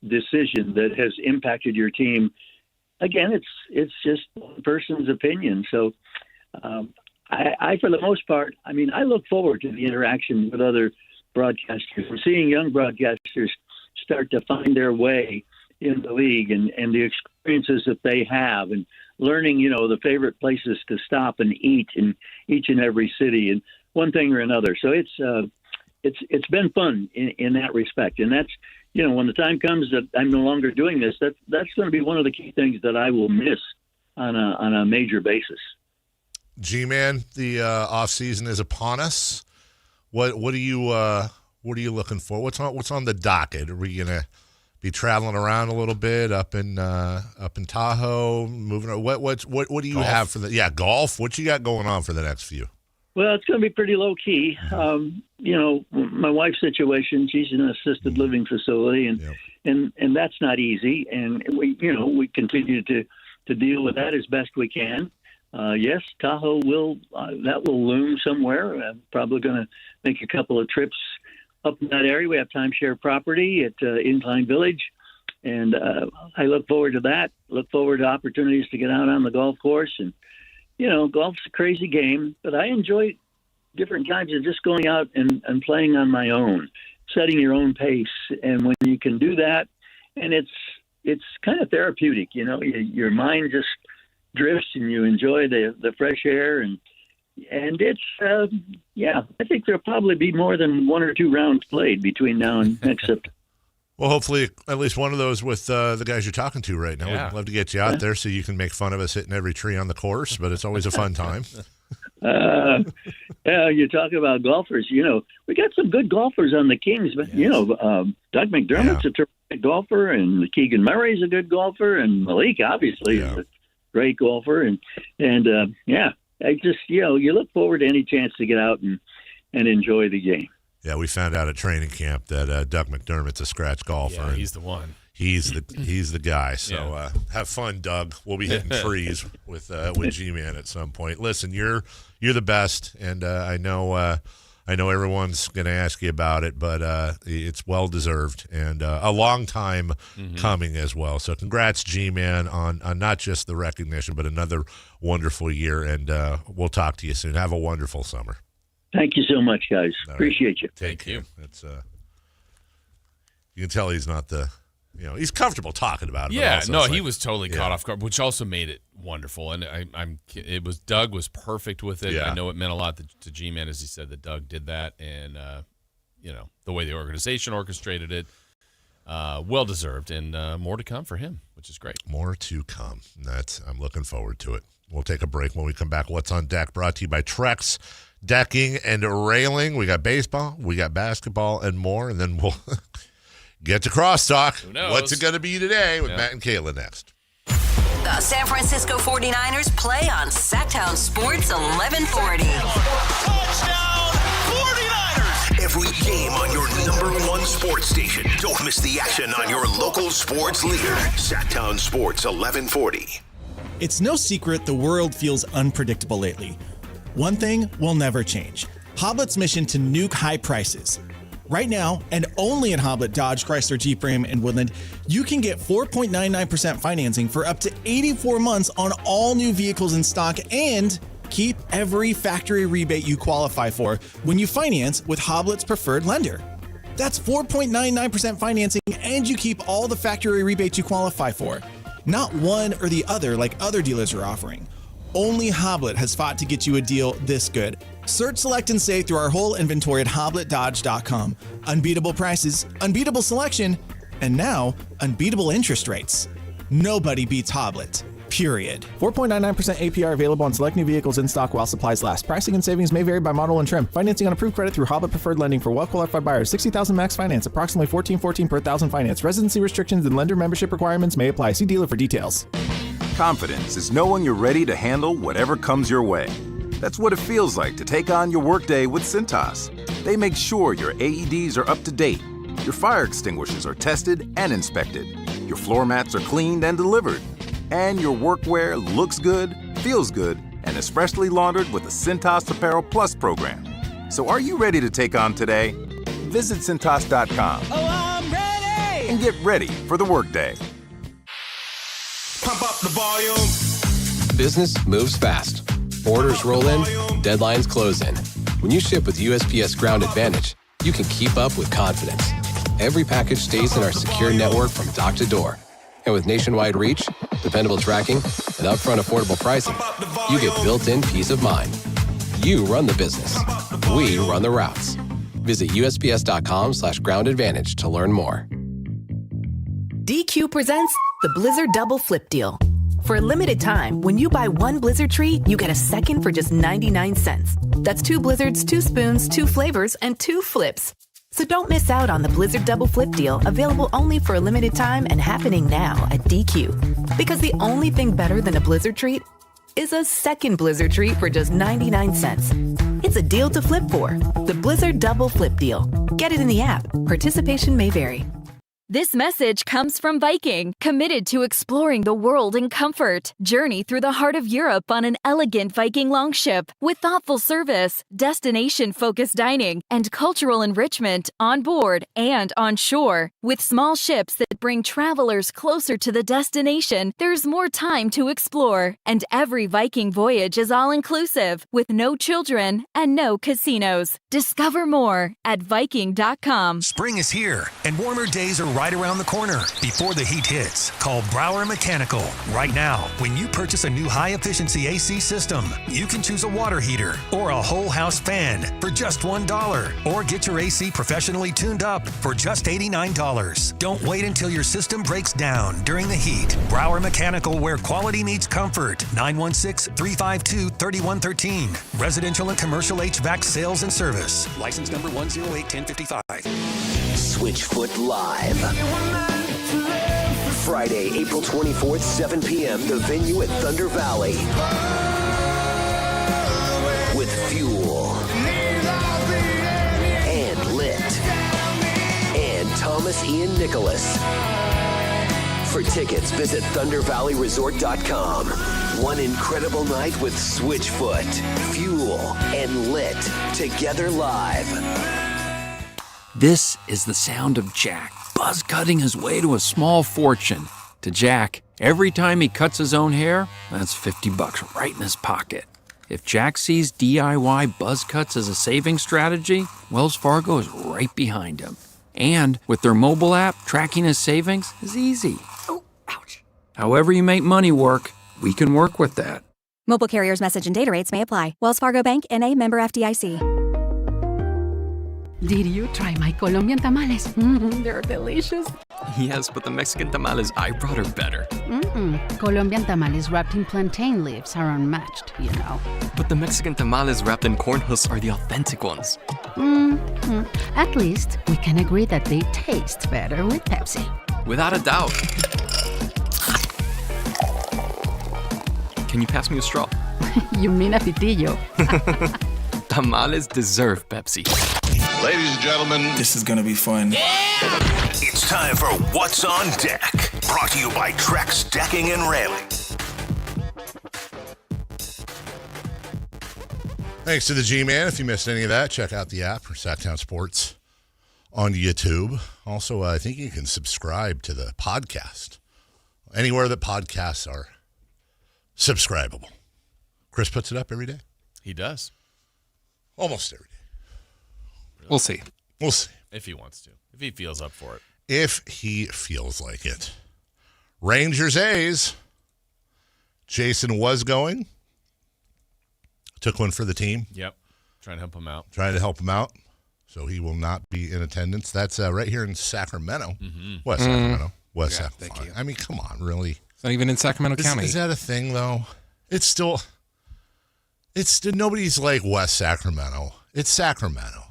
decision that has impacted your team? Again, it's just one person's opinion. So I for the most part, I look forward to the interaction with other broadcasters. We're seeing young broadcasters start to find their way in the league, and the experiences that they have, and learning, the favorite places to stop and eat in each and every city, and one thing or another. So it's been fun in that respect. And that's, when the time comes that I'm no longer doing this, that's going to be one of the key things that I will miss on a major basis. G-Man, the off season is upon us. What are you looking for? What's on the docket? Are we gonna be traveling around a little bit up in Tahoe, moving? What do you have for the golf? What you got going on for the next few? Well, it's going to be pretty low key. My wife's situation, she's in an assisted living facility, and that's not easy. And we continue to deal with that as best we can. Yes, Tahoe will loom somewhere. I'm probably going to make a couple of trips up in that area. We have timeshare property at Incline Village, and I look forward to that. Look forward to opportunities to get out on the golf course. And golf's a crazy game, but I enjoy different kinds of just going out and playing on my own, setting your own pace. And when you can do that, and it's kind of therapeutic, your mind just drifts and you enjoy the fresh air, and it's I think there'll probably be more than 1 or 2 rounds played between now and next September. Well, hopefully at least one of those with the guys you're talking to right now. We'd love to get you out there so you can make fun of us hitting every tree on the course, but it's always a fun time. You talk about golfers. We got some good golfers on the Kings, but Doug McDermott's a terrific golfer, and Keegan Murray's a good golfer, and Malik obviously is a great golfer, and I just you look forward to any chance to get out and enjoy the game. Yeah, we found out at training camp that Doug McDermott's a scratch golfer. Yeah, he's the one. He's the guy. So have fun, Doug. We'll be hitting trees with G-Man at some point. Listen, you're the best, and I know everyone's going to ask you about it, but it's well deserved and a long time coming as well. So congrats, G-Man, on not just the recognition, but another wonderful year. And we'll talk to you soon. Have a wonderful summer. Thank you so much, guys. All Appreciate you. Thank you. That's you can tell he's not he's comfortable talking about it. Yeah, no, he was totally caught off guard, which also made it wonderful. And Doug was perfect with it. Yeah. I know it meant a lot to G-Man, as he said, that Doug did that, and the way the organization orchestrated it, well deserved, and more to come for him, which is great. More to come. I'm looking forward to it. We'll take a break. When we come back, What's on Deck, brought to you by Trex Decking and Railing. We got baseball, we got basketball, and more, and then we'll get to crosstalk. Who knows? What's it going to be today with Matt and Kayla next? The San Francisco 49ers play on Sactown Sports 1140. Touchdown 49ers! Every game on your #1 sports station. Don't miss the action on your local sports leader. Sactown Sports 1140. It's no secret the world feels unpredictable lately. One thing will never change. Hoblet's mission to nuke high prices. Right now, and only at Hoblet Dodge, Chrysler, Jeep, Ram, and Woodland, you can get 4.99% financing for up to 84 months on all new vehicles in stock and keep every factory rebate you qualify for when you finance with Hoblet's preferred lender. That's 4.99% financing, and you keep all the factory rebates you qualify for. Not one or the other like other dealers are offering. Only Hoblet has fought to get you a deal this good. Search, select, and save through our whole inventory at HobletDodge.com. Unbeatable prices, unbeatable selection, and now unbeatable interest rates. Nobody beats Hoblet. Period. 4.99% APR available on select new vehicles in stock while supplies last. Pricing and savings may vary by model and trim. Financing on approved credit through Hoblet Preferred Lending for well-qualified buyers. $60,000 max finance. Approximately $14.14 per thousand finance. Residency restrictions and lender membership requirements may apply. See dealer for details. Confidence is knowing you're ready to handle whatever comes your way. That's what it feels like to take on your workday with Cintas. They make sure your AEDs are up to date, your fire extinguishers are tested and inspected, your floor mats are cleaned and delivered, and your workwear looks good, feels good, and is freshly laundered with the Cintas Apparel Plus program. So are you ready to take on today? Visit Cintas.com. Oh, I'm ready! And get ready for the workday. Pump up the volume. Business moves fast. Orders roll in, deadlines close in. When you ship with USPS Ground Advantage, you can keep up with confidence. Every package stays in our secure network from dock to door. And with nationwide reach, dependable tracking, and upfront affordable pricing, you get built-in peace of mind. You run the business. We run the routes. Visit USPS.com/groundadvantage to learn more. DQ presents the Blizzard Double Flip Deal. For a limited time, when you buy one Blizzard treat, you get a second for just 99 cents. That's 2 Blizzards, 2 spoons, 2 flavors, and 2 flips. So don't miss out on the Blizzard Double Flip Deal, available only for a limited time and happening now at DQ. Because the only thing better than a Blizzard treat is a second Blizzard treat for just 99 cents. It's a deal to flip for. The Blizzard Double Flip Deal. Get it in the app. Participation may vary. This message comes from Viking, committed to exploring the world in comfort. Journey through the heart of Europe on an elegant Viking longship with thoughtful service, destination-focused dining, and cultural enrichment on board and on shore. With small ships that bring travelers closer to the destination, there's more time to explore. And every Viking voyage is all-inclusive, with no children and no casinos. Discover more at Viking.com. Spring is here, and warmer days are right around the corner. Before the heat hits, call Brower Mechanical. Right now, when you purchase a new high-efficiency AC system, you can choose a water heater or a whole house fan for just $1. Or get your AC professionally tuned up for just $89. Don't wait until your system breaks down during the heat. Brower Mechanical, where quality meets comfort. 916-352-3113. Residential and commercial HVAC sales and service. License number 1081055. Switchfoot Live. Friday, April 24th, 7 p.m., the venue at Thunder Valley. With Fuel. And Lit. And Thomas Ian Nicholas. For tickets, visit ThunderValleyResort.com. One incredible night with Switchfoot, Fuel, and Lit together live. This is the sound of Jack, buzz cutting his way to a small fortune. To Jack, every time he cuts his own hair, that's $50 right in his pocket. If Jack sees DIY buzz cuts as a saving strategy, Wells Fargo is right behind him. And with their mobile app, tracking his savings is easy. Oh, ouch. However you make money work, we can work with that. Mobile carriers' message and data rates may apply. Wells Fargo Bank, N.A., member FDIC. Did you try my Colombian tamales? They're delicious. Yes, but the Mexican tamales I brought are better. Colombian tamales wrapped in plantain leaves are unmatched, you know. But the Mexican tamales wrapped in corn husks are the authentic ones. At least we can agree that they taste better with Pepsi. Without a doubt. Can you pass me a straw? You mean a pitillo. Tamales deserve Pepsi. Ladies and gentlemen, this is gonna be fun. It's time for What's on Deck, brought to you by Trex Decking and Railing. Thanks to the G-Man. If you missed any of that, check out the app for Sactown Sports on YouTube. Also, I think you can subscribe to the podcast anywhere that podcasts are subscribable. Chris puts it up every day. He does. Almost every day. We'll see. We'll see. If he wants to. If he feels up for it. If he feels like it. Rangers A's. Jason was going. Took one for the team. Yep. Trying to help him out. So he will not be in attendance. That's right here in Sacramento. Mm-hmm. West Sacramento. West Thank Sacramento. you. I mean, come on, really? It's not even in Sacramento County. Is that a thing, though? It's still nobody's like West Sacramento. It's Sacramento.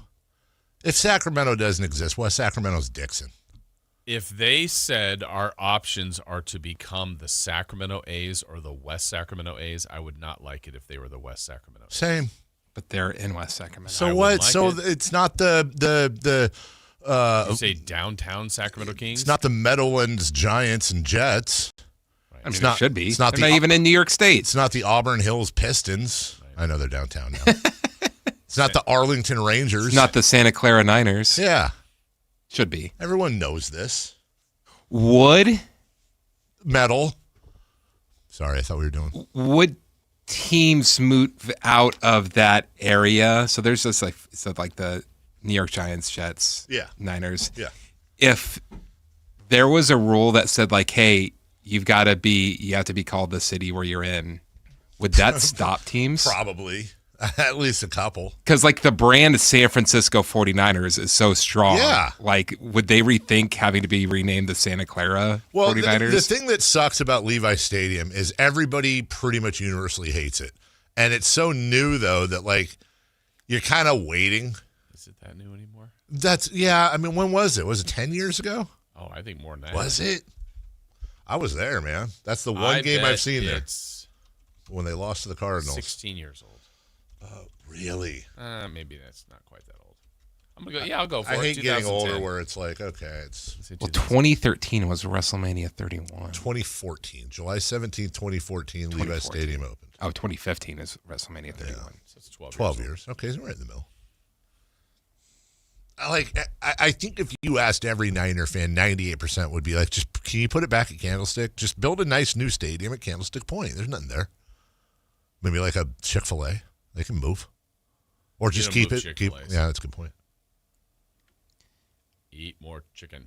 If Sacramento doesn't exist, West Sacramento's Dixon. If they said our options are to become the Sacramento A's or the West Sacramento A's, I would not like it if they were the West Sacramento A's. Same. But they're in West Sacramento. So what? It's not the you say downtown Sacramento Kings? It's not the Meadowlands Giants and Jets. Right. I mean, it should be. It's not they're not even in New York State. It's not the Auburn Hills Pistons. Right. I know they're downtown now. It's not the Arlington Rangers. It's not the Santa Clara Niners. Yeah. Should be. Everyone knows this. Would? Metal. Sorry, I thought we were doing. Would teams move out of that area? So there's just like the New York Giants, Jets, Niners. Yeah. If there was a rule that said like, hey, you have to be called the city where you're in, would that stop teams? Probably. At least a couple. Because, like, the brand San Francisco 49ers is so strong. Yeah. Like, would they rethink having to be renamed the Santa Clara 49ers? The thing that sucks about Levi Stadium is everybody pretty much universally hates it. And it's so new, though, that, like, you're kind of waiting. Is it that new anymore? I mean, when was it? Was it 10 years ago? Oh, I think more than that. Was it? I was there, man. That's the one game I've seen there. When they lost to the Cardinals. 16 years old. Really? Maybe that's not quite that old. I'm gonna go. Yeah, I'll go for it. I hate getting older where it's like, okay, it's. Well, 2013 was WrestleMania 31. 2014, July 17th, 2014, Levi Stadium opened. Oh, 2015 is WrestleMania 31. Yeah. So it's 12 years. Okay, so we're in the middle. I think if you asked every Niner fan, 98% would be like, just can you put it back at Candlestick? Just build a nice new stadium at Candlestick Point. There's nothing there. Maybe like a Chick-fil-A. They can move. Or just keep it. Yeah, that's a good point. Eat more chicken.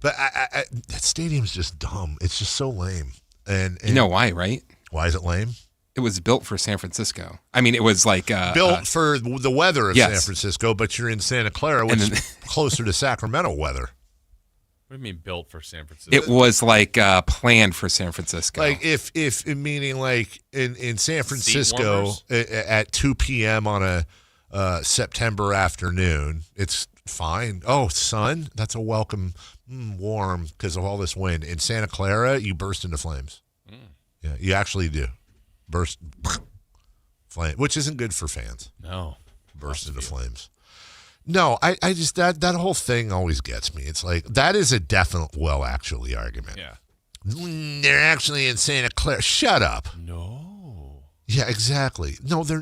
But that stadium's just dumb. It's just so lame. And you know why, right? Why is it lame? It was built for San Francisco. I mean, it was like built for the weather of San Francisco, but you're in Santa Clara, which is closer to Sacramento weather. What do you mean built for San Francisco? It was like planned for San Francisco. Like if meaning like in San Francisco at 2 p.m. on a September afternoon, it's fine. Oh, sun, that's a welcome, warm because of all this wind. In Santa Clara, you burst into flames. Yeah, you actually do. Burst, flame, which isn't good for fans. No. Burst into flames. No, I just, that whole thing always gets me. It's like, that is a definite well, actually argument. Yeah. They're actually in Santa Clara. Shut up. No. Yeah, exactly. No, they're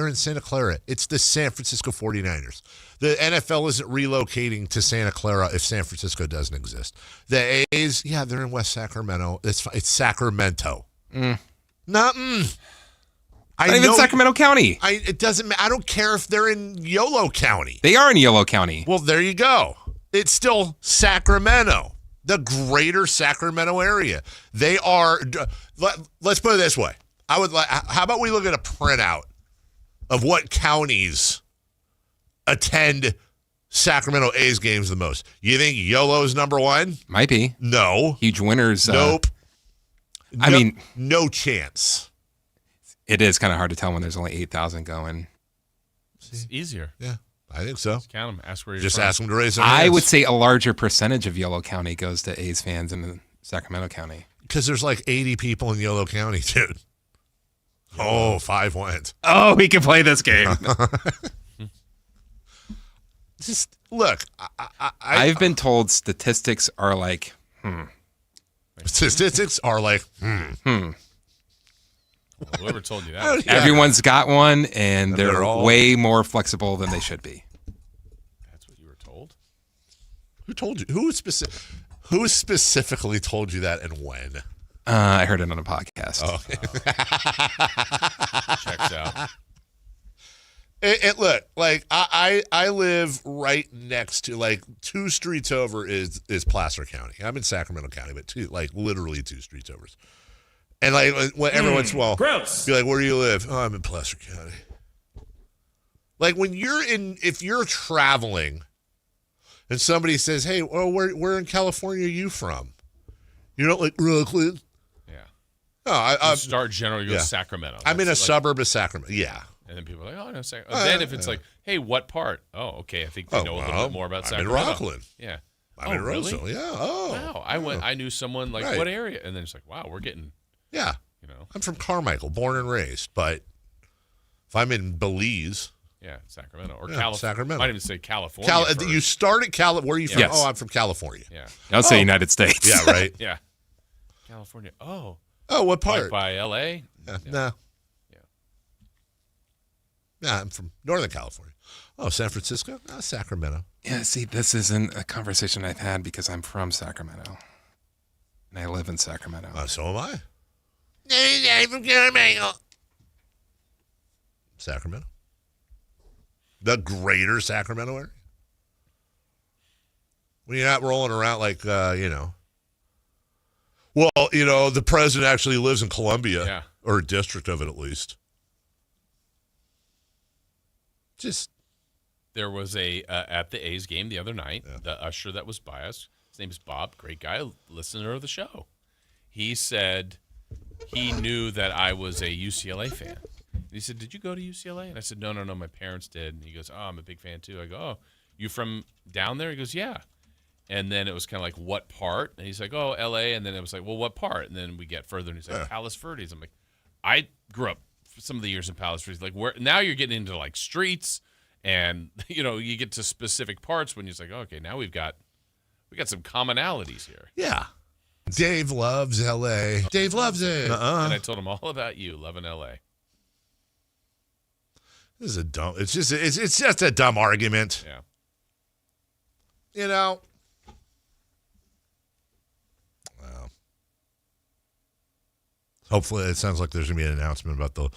in Santa Clara. It's the San Francisco 49ers. The NFL isn't relocating to Santa Clara if San Francisco doesn't exist. The A's, they're in West Sacramento. It's Sacramento. Not even Sacramento County. It doesn't matter. I don't care if they're in Yolo County. They are in Yolo County. Well, there you go. It's still Sacramento, the greater Sacramento area. They are. Let's put it this way. How about we look at a printout of what counties attend Sacramento A's games the most? You think Yolo's number one? Might be. No. Huge winners. Nope. I mean, no chance. It is kind of hard to tell when there's only 8,000 going. It's easier. Yeah, I think so. Just count them. Ask where you're Just from. ask them to raise their hands. I would say a larger percentage of Yolo County goes to A's fans in Sacramento County. Because there's like 80 people in Yolo County, dude. Oh, 5 went. Oh, we can play this game. Just look. I've been told statistics are like, Statistics are like, Well, whoever told you that? Everyone's got one, and they're way more flexible than they should be. That's what you were told? Who told you? Who specifically told you that and when? I heard it on a podcast. Oh. Checks out. Look, like I live right next to, like 2 streets over is Placer County. I'm in Sacramento County, but literally 2 streets over. And like every once in a while, gross. Be like, where do you live? Oh, I'm in Placer County. Like if you're traveling, and somebody says, hey, where in California are you from? You're not like Brooklyn. Yeah. No, I start generally go Sacramento. I'm in a suburb of Sacramento. Yeah. And then people are like, oh, no, Sacramento. Then if it's like, hey, what part? Oh, okay. I think they know a little bit more about Sacramento. I'm in Rockland. Yeah. I'm in Roseville. Really? Yeah. Oh. Wow. I knew someone like what area? And then it's like, wow, we're getting. Yeah. I'm from Carmichael, born and raised. But if I'm in Belize. Yeah, Sacramento. Or Sacramento. I might even say California. You start at California. Where are you from? Yes. Oh, I'm from California. Yeah. I'll say United States. Yeah, right. Yeah. California. Oh. Oh, what part? Like by L.A.? Yeah. No. Yeah, I'm from Northern California. Oh, San Francisco? No, Sacramento. Yeah, see, this isn't a conversation I've had because I'm from Sacramento. And I live in Sacramento. So am I. I'm from Carmichael. Sacramento. The greater Sacramento area. When you're not rolling around like, well, the president actually lives in Columbia. Yeah. Or a district of it at least. There was a at the A's game the other night, the usher that was by us, his name is Bob, great guy, listener of the show. He said he knew that I was a UCLA fan. And he said, "Did you go to UCLA?" And I said, "No, my parents did." And he goes, "Oh, I'm a big fan too." I go, "Oh, you from down there?" He goes, "Yeah." And then it was kind of like, "What part?" And he's like, "Oh, LA." And then it was like, "Well, what part?" And then we get further, and he's like, "Palos Verdes." I'm like, "I grew up for some of the years in Palos Verdes." Like, where now you're getting into like streets, and you get to specific parts when you're like, "Okay, now we got some commonalities here." Yeah. Dave loves LA. Dave loves it. And I told him all about you loving LA. This is a dumb. It's just a dumb argument. Yeah. Well, hopefully it sounds like there's gonna be an announcement about the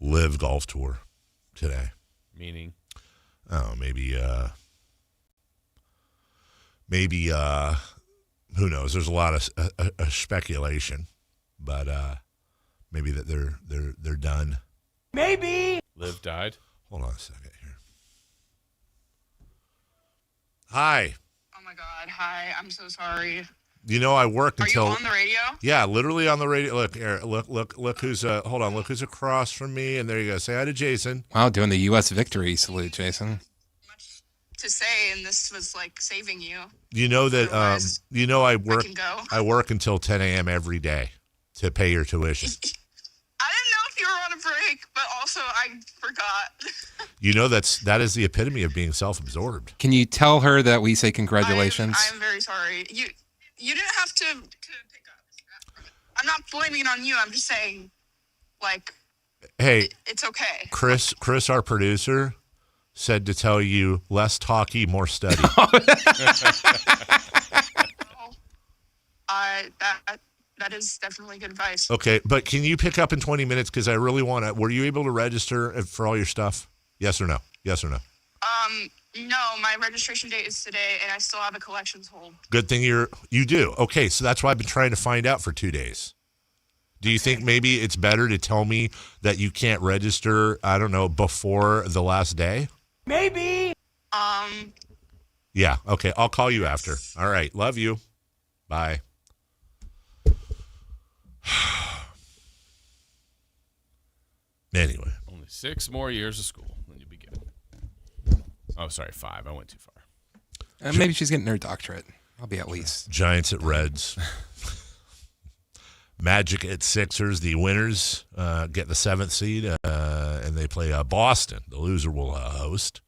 Live Golf Tour today. Meaning? Oh, maybe. Who knows? There's a lot of speculation, but maybe that they're done. Maybe. Liv died. Hold on a second here. Hi. Oh my God. Hi. I'm so sorry. I work Are until. you on the radio? Yeah, literally on the radio. Look, here, look who's hold on, look who's across from me, and there you go. Say hi to Jason. Wow, doing the U.S. victory salute, Jason. To say, and this was like saving you. You know that I work until 10 a.m. every day to pay your tuition. I didn't know if you were on a break, but also I forgot. that is the epitome of being self-absorbed. Can you tell her that we say congratulations? I'm very sorry. You didn't have to pick up. I'm not blaming it on you. I'm just saying, like, hey, it's okay. Chris, our producer, said to tell you less talky, more study. That is definitely good advice. Okay, but can you pick up in 20 minutes? Because I really want to. Were you able to register for all your stuff? Yes or no? Yes or no? No, my registration date is today, and I still have a collections hold. Good thing you do. Okay, so that's why I've been trying to find out for 2 days. Do you think maybe it's better to tell me that you can't register, I don't know, before the last day? Maybe. Yeah, okay, I'll call you after. All right, love you. Bye. Anyway. Only 6 more years of school, then you'll be good. Oh, sorry, 5. I went too far. Maybe she's getting her doctorate. I'll be at least. Giants at Reds. Magic at Sixers. The winners get the 7th seed, and they play Boston. The loser will host.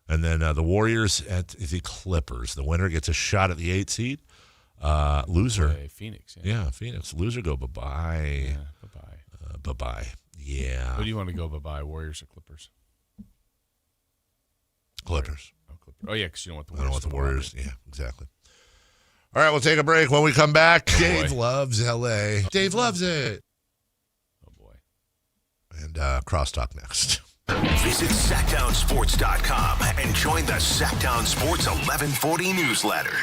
And then the Warriors at the Clippers. The winner gets a shot at the 8th seed. Loser. Phoenix. Yeah, Phoenix. Loser go bye-bye. Yeah, bye-bye. Bye-bye. Yeah. Who do you want to go bye-bye, Warriors or Clippers? Clippers. Oh, yeah, because you don't want the Warriors. I don't want the Warriors. Yeah, exactly. All right, we'll take a break. When we come back, Dave loves L.A. Dave loves it. Oh, boy. And crosstalk next. Visit SactownSports.com and join the Sactown Sports 1140 newsletter.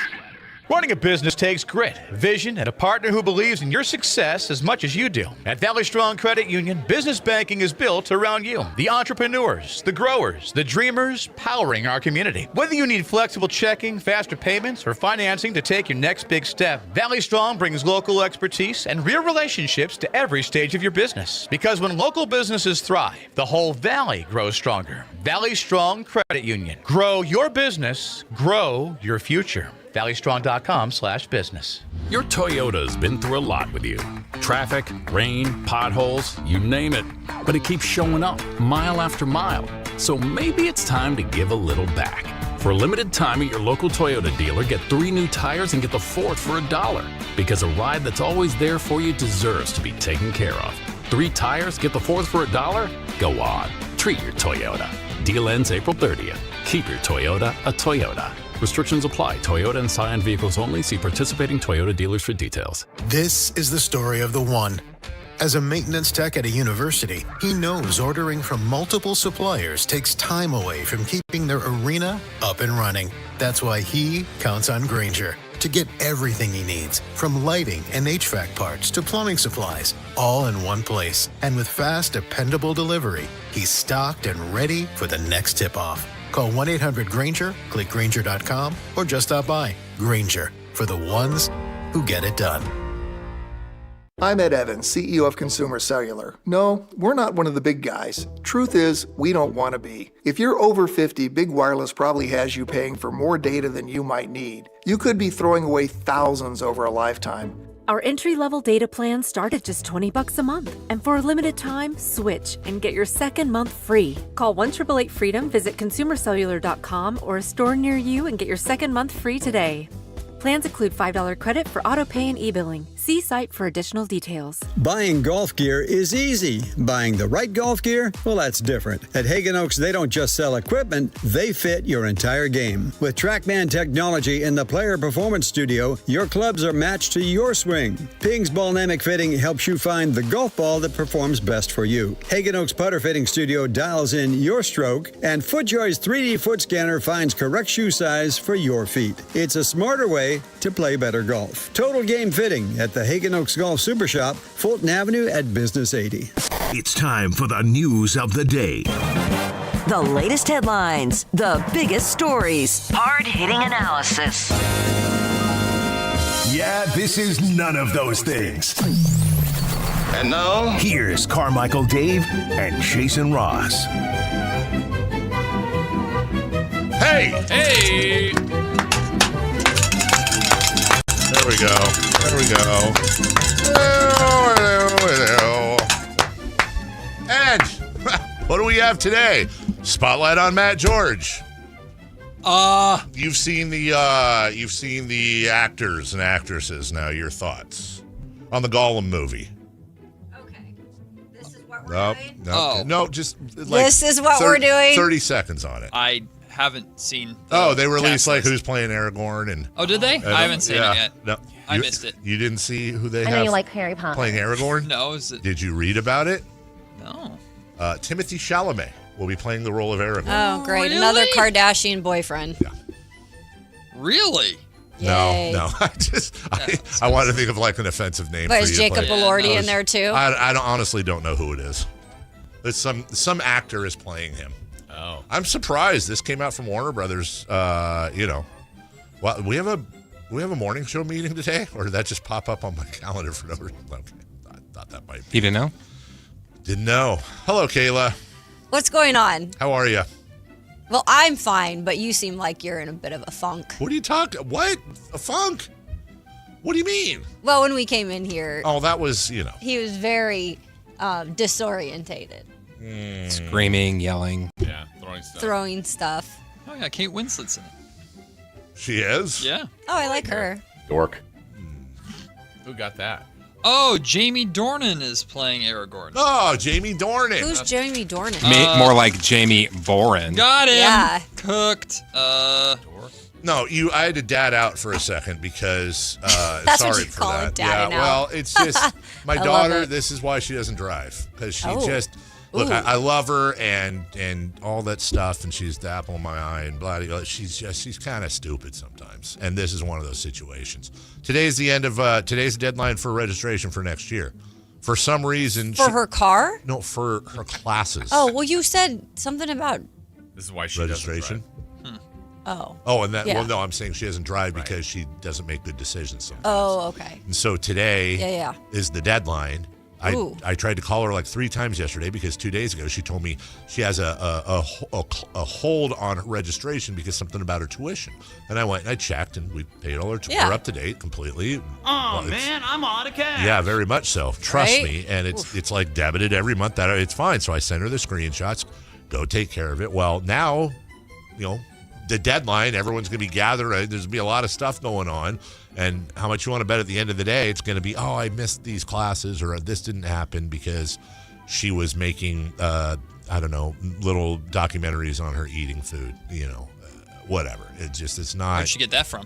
Running a business takes grit, vision, and a partner who believes in your success as much as you do. At Valley Strong Credit Union, business banking is built around you. The entrepreneurs, the growers, the dreamers powering our community. Whether you need flexible checking, faster payments, or financing to take your next big step, Valley Strong brings local expertise and real relationships to every stage of your business. Because when local businesses thrive, the whole valley grows stronger. Valley Strong Credit Union. Grow your business, grow your future. ValleyStrong.com/business. Your Toyota's been through a lot with you. Traffic, rain, potholes, you name it. But it keeps showing up mile after mile. So maybe it's time to give a little back. For a limited time at your local Toyota dealer, get 3 new tires and get the 4th for $1. Because a ride that's always there for you deserves to be taken care of. 3 tires, get the 4th for $1? Go on. Treat your Toyota. Deal ends April 30th. Keep your Toyota a Toyota. Restrictions apply. Toyota and Scion vehicles only. See participating Toyota dealers for details. This is the story of the one. As a maintenance tech at a university, he knows ordering from multiple suppliers takes time away from keeping their arena up and running. That's why he counts on Grainger, to get everything he needs, from lighting and HVAC parts to plumbing supplies, all in one place. And with fast, dependable delivery, he's stocked and ready for the next tip-off. Call 1-800-GRANGER, click Grainger.com, or just stop by. Grainger, for the ones who get it done. I'm Ed Evans, CEO of Consumer Cellular. No, we're not one of the big guys. Truth is, we don't want to be. If you're over 50, Big Wireless probably has you paying for more data than you might need. You could be throwing away thousands over a lifetime. Our entry-level data plans start at just $20 a month. And for a limited time, switch and get your second month free. Call 1-888-FREEDOM, visit consumercellular.com or a store near you and get your second month free today. Plans include $5 credit for auto pay and e-billing. See site for additional details. Buying golf gear is easy. Buying the right golf gear, well, that's different. At Hagen Oaks, they don't just sell equipment, they fit your entire game. With TrackMan technology in the Player Performance Studio, your clubs are matched to your swing. Ping's Ballnamic Fitting helps you find the golf ball that performs best for you. Hagen Oaks Putter Fitting Studio dials in your stroke, and FootJoy's 3D foot scanner finds correct shoe size for your feet. It's a smarter way to play better golf. Total Game Fitting at the Hagen Oaks Golf Super Shop, Fulton Avenue at Business 80. It's time for the news of the day. The latest headlines, the biggest stories, hard-hitting analysis. Yeah, this is none of those things. And now, here's Carmichael Dave and Jason Ross. Hey! Hey! There we go. There we go. And what do we have today? Spotlight on Matt George. You've seen the actors and actresses. Now, your thoughts on the Gollum movie? Okay, this is what we're doing. No, just like This is what we're doing? 30 seconds on it. I haven't seen. They released like who's playing Aragorn and. Oh, did they? I haven't seen it yet. No, I missed it. You didn't see who they I have. know you like Harry Potter. Playing Aragorn? No, is it? Did you read about it? No. Timothy Chalamet will be playing the role of Aragorn. Oh, great. Really? Another Kardashian boyfriend. Yeah. Really? Yay. No. I want to think of like an offensive name. But for is you to Jacob play. Elordi in there too? I honestly don't know who it is. It's some actor is playing him. Oh. I'm surprised this came out from Warner Brothers. Well, we have a morning show meeting today, or did that just pop up on my calendar for no reason? Okay, I thought that might be. You didn't know? Didn't know. Hello, Kayla. What's going on? How are you? Well, I'm fine, but you seem like you're in a bit of a funk. What are you talking? What? A funk? What do you mean? Well, when we came in here, Oh, that was, he was very disorientated. Screaming, yelling. Yeah, Throwing stuff. Oh yeah, Kate Winslet's in it. She is? Yeah. Oh, I like her. Dork. Who got that? Oh, Jamie Dornan is playing Aragorn. Oh, Jamie Dornan. Who's Jamie Dornan? More like Jamie Boren. Got him. Yeah. Cooked. No, I had to dad out for a second because That's sorry what you for call that. it, daddy Yeah, now. well, it's just my I love daughter. it. This is why she doesn't drive because she Oh. just look. Ooh. I love her and all that stuff, and she's the apple of my eye and blah blah. She's kind of stupid sometimes, and this is one of those situations. Today's the end of today's deadline for registration for next year. For some reason, For her car? No, for her classes. Oh, well, you said something about. This is why she registration. Oh. Oh, and that. Yeah. Well, no, I'm saying she doesn't drive because she doesn't make good decisions sometimes. Oh, okay. And so today Yeah. is the deadline. Ooh. I tried to call her like 3 times yesterday because 2 days ago she told me she has a hold on registration because something about her tuition. And I went and I checked and we paid all her Yeah. we're up to date completely. Oh, Well, it's- man, I'm out of cash. Yeah, very much so. Trust Right? me. And it's like debited every month. That it's fine. So I sent her the screenshots. Go take care of it. Well, now, the deadline, everyone's going to be gathered. There's going to be a lot of stuff going on. And how much you want to bet at the end of the day, it's going to be, oh, I missed these classes or this didn't happen because she was making, little documentaries on her eating food, whatever. It's not. Where'd she get that from?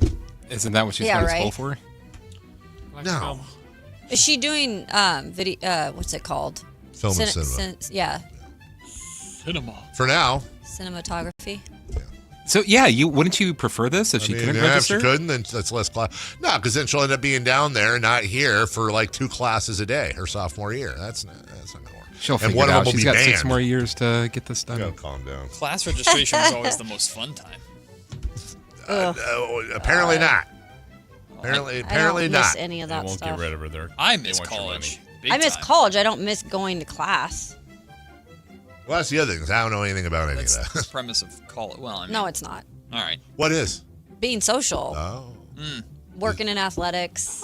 Isn't that what she's Yeah, going to right. school for? No. Is she doing video? What's it called? Film and cinema. Yeah, Cinema. For now. cinematography. So yeah, wouldn't you prefer this if she couldn't register? If she couldn't, then that's less class. No, because then she'll end up being down there, not here for like 2 classes a day her sophomore year. That's not gonna work. She'll figure it out. She's got 6 more years to get this done. You gotta calm down. Class registration is always the most fun time. Apparently not. Apparently I don't not. miss any of that They won't stuff. get rid of her there. I miss They want your college. I miss college. I don't miss going to class. Well, that's the other thing. 'Cause I don't know anything about any That's of the that. premise of college. Well, I mean, No, it's not. all right. What is? Being social. Oh. Working in athletics.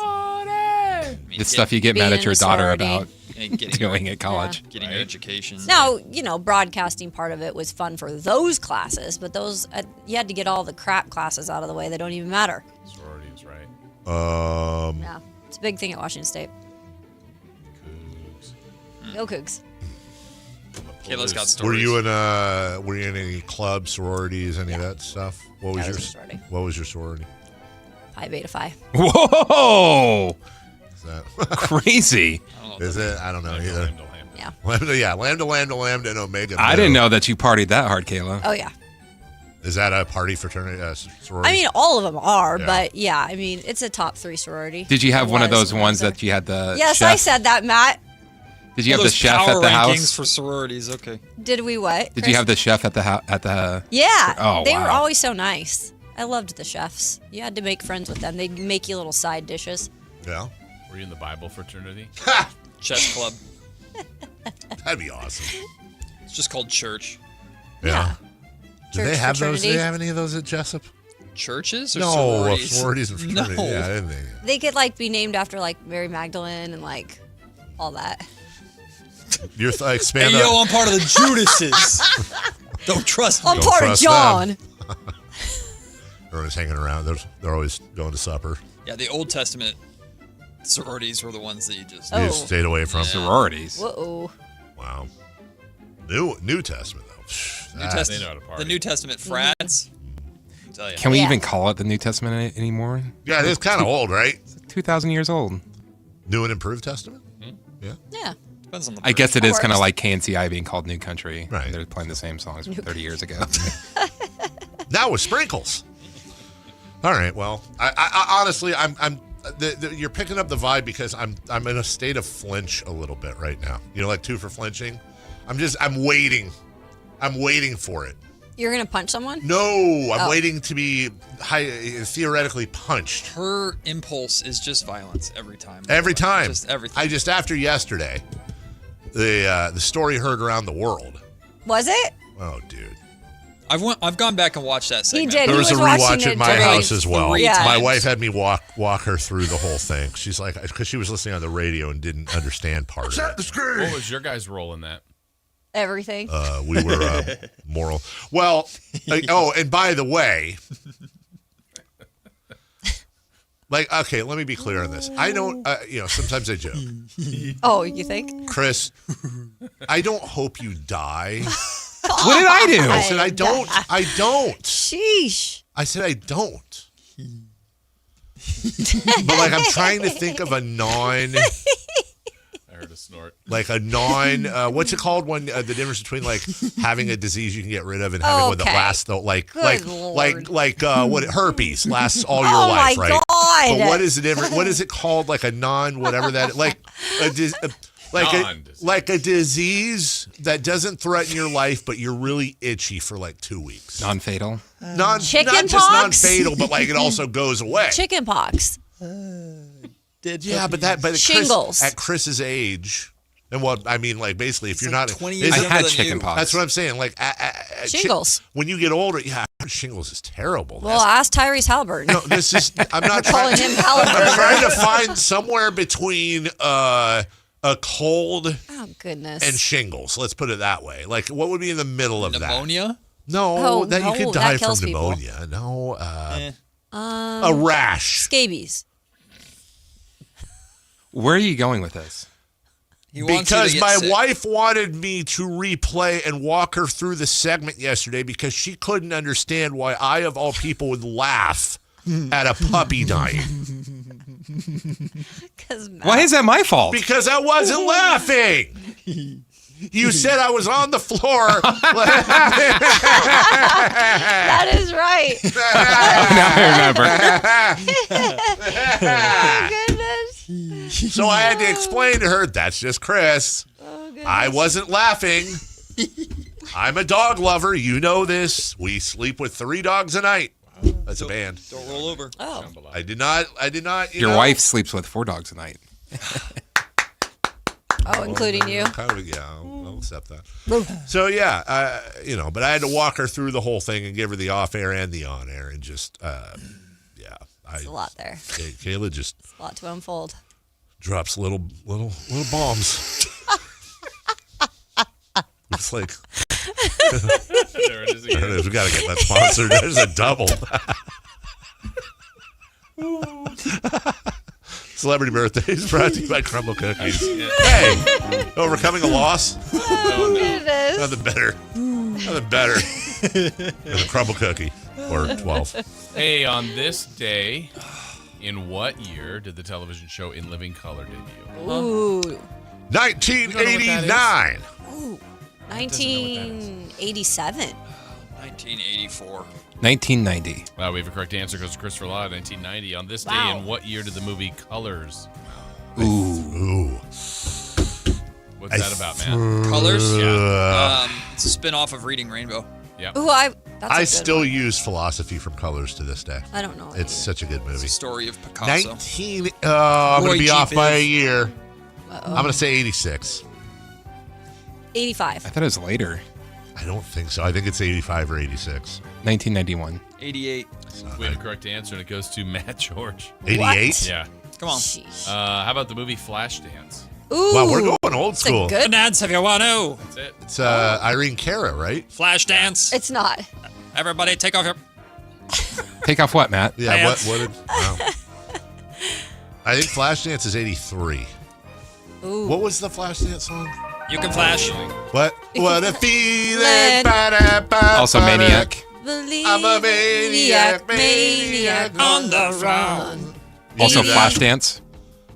It's stuff you get mad being at your in a daughter sorority. about And getting doing at college. Getting your education. Now, broadcasting part of it was fun for those classes, but those you had to get all the crap classes out of the way that don't even matter. Sororities, right? Yeah, it's a big thing at Washington State. Go Cougs. Kayla's got Were stories. you in any clubs, sororities, any of that stuff? What was I your was in a sorority. What was your sorority? Pi Beta Phi. Whoa! Is that Crazy. Is it? I don't know either. Yeah. Lambda, and Omega. I didn't know that you partied that hard, Kayla. Oh yeah. Is that a party fraternity? Sorority? I mean, all of them are, Yeah. but yeah, I mean, it's a top 3 sorority. Did you have It one of was those when I ones was there. that you had the Yes, chef? I said that, Matt. Did you have the those chef power at the rankings house? for sororities? Okay. Did we what? Did you have the chef at the Yeah. Oh, they were wow. always so nice. I loved the chefs. You had to make friends with them. They'd make you little side dishes. Yeah. Were you in the Bible fraternity? Chess club. That'd be awesome. It's just called church. Yeah. Do they Church have those? Do they fraternity. have any of those at Jessup? Churches or No, sororities? sororities and fraternities. No. Yeah, didn't they? They could be named after Mary Magdalene and all that. You're expand Hey, that. yo, I'm part of the Judases. Don't trust me. I'm part of trust John. them. They're always hanging around. They're always going to supper. Yeah, the Old Testament sororities were the ones that you just... You stayed away from sororities. Whoa. Wow. New Testament though. New That- Testament, they know how to party. the New Testament frats. I'll tell you. Can we Yeah. even call it the New Testament anymore? Yeah, it's kind of old, right? It's 2,000 years old. New and improved Testament. Yeah. Yeah. Depends on the I guess it That is kind of works. like KNCI being called New Country. Right. They're playing the same songs from 30 years ago. Now with sprinkles. All right. Well, I honestly, you're picking up the vibe because I'm in a state of flinch a little bit right now. Like 2 for flinching. I'm waiting. I'm waiting for it. You're going to punch someone? No, I'm Oh. waiting to be theoretically punched. Her impulse is just violence every time. Every time. Just everything. After yesterday, the story heard around the world. Was it? Oh, dude. I've gone back and watched that segment. did. There He was a was watching rewatch it at my during house as well. 3 Yeah. My times. wife had me walk her through the whole thing. She's like, because she was listening on the radio and didn't understand part of it. What was your guys' role in that? Everything. We were moral. Well, and by the way, okay, let me be clear on this. I don't, sometimes I joke. Oh, you think? Chris, I don't hope you die. What did I do? I said, I don't. Sheesh. I said, I don't. But I'm trying to think of a I heard a snort. what's it called when the difference between having a disease you can get rid of and having one that Okay. lasts though Good Lord. what herpes lasts all your Oh life, my right? God. But what is the difference? What is it called? Like a whatever that like a disease that doesn't threaten your life, but you're really itchy for 2 weeks. Non-fatal. Not just Chickenpox? non-fatal, but it also goes away. Chicken pox. Yeah, but Shingles. at Chris's age, and basically, if you're not 20 years I younger had than chicken you. pox. that's what I'm saying. Shingles. When you get older, shingles is terrible. Well, ask Tyrese Halliburton. No, this is. I'm not calling him Halliburton. I'm trying to find somewhere between a cold Oh, goodness. and shingles. Let's put it that way. What would be in the middle of that? Pneumonia? No, Oh, that you no, could that die kills from people. pneumonia. No, a rash. Scabies. Where are you going with this? He wants you to Because get my sick. wife wanted me to replay and walk her through the segment yesterday because she couldn't understand why I, of all people, would laugh at a puppy dying. Because Why is that my fault? Because I wasn't laughing. You said I was on the floor. That is right. Now I remember. Oh, goodness. So I had to explain to her, that's just Chris. I wasn't laughing. I'm a dog lover. You know this. We sleep with 3 dogs a night. That's a band. Don't roll over. Oh. I did not. Your wife sleeps with 4 dogs a night. Oh, including you. Kind of, yeah, I'll accept that. So yeah, but I had to walk her through the whole thing and give her the off-air and the on-air, and just, There's a lot there. Kayla just A lot to unfold. drops little bombs. It's like There it is again. there it is. We got to get that sponsored. There's a double. Celebrity Birthdays brought to you by Crumble Cookies. Hey, overcoming a loss. Oh, goodness. Nothing better than a Crumble Cookie or 12. Hey, on this day, in what year did the television show In Living Color debut? Ooh. 1989. Ooh. 1987. 1984. 1990. Wow, we have a correct answer. Goes to Christopher Law, 1990. On this day, Wow. in what year did the movie Colors? Ooh. What's that about, man? Colors? Yeah. It's a spin-off of Reading Rainbow. Yeah. Ooh, that's a I good still one. use Philosophy from Colors to this day. I don't know. It's such a good movie. It's the story of Picasso. I'm going Roy to be G. off by a Biv. year. Uh-oh. I'm going to say 86. 85. I thought it was later. I don't think so. I think it's 85 or 86. 1991. 88. We have a correct answer, and it goes to Matt George. 88? Yeah. Come on. How about the movie Flashdance? Ooh. Wow, we're going old school. Good. Dance if you want to. That's it. It's Irene Cara, right? Flash dance. It's not. Everybody take off your... Take off what, Matt? Yeah, Dance. wow. I think Flashdance is 83. Ooh. What was the Flashdance song? You can flash. What? What a feeling. Ba-da-ba-ba-da. Also Maniac. I'm a maniac. On the run. Also 80. Flashdance.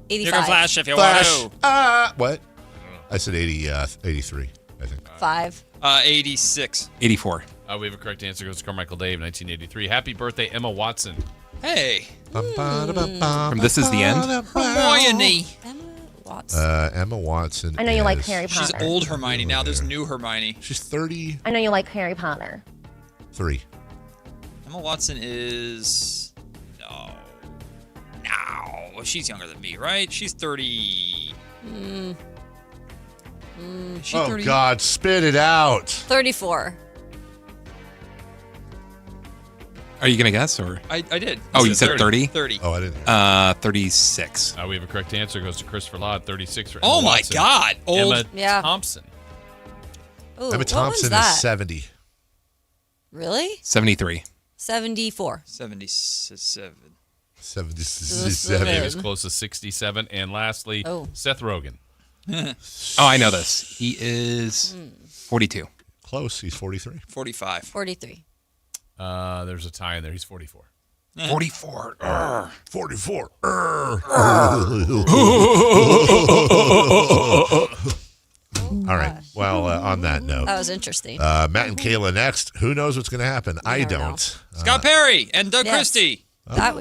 85. You can flash if you Flash. want to. What? I said 83, I think. 5. 86. 84. We have a correct answer. Goes to Carmichael Dave, 1983. Happy birthday, Emma Watson. Hey. From This Is the End. Hermione. Emma Watson. Emma Watson. I know you like is- Harry Potter. She's old Hermione now. There's new Hermione. She's 33. I know you like Harry Potter. Emma Watson is... No. She's younger than me, right? She's 30... Is she Oh, 30? God. Spit it out. 34. Are you going to guess? Or? I did. Oh, you said 30? 30. Oh, I didn't. 36. We have a correct answer. Goes to Christopher Law, 36 for Emma Oh, my Watson. God. Old. Emma Yeah. Thompson. Ooh, Emma what Thompson one's that? is 70. Really? 73. 74. 77. 77. Dave is close to 67. And lastly, Oh. Seth Rogen. Oh, I know this. He is 42. Close. He's 43. 45. 43. There's a tie in there. He's 44. 44. 44. All right. Well, on that note, That was interesting. Matt and Kayla next. Who knows what's going to happen? I never don't. know. Scott Perry and Doug Yes. Christie. That we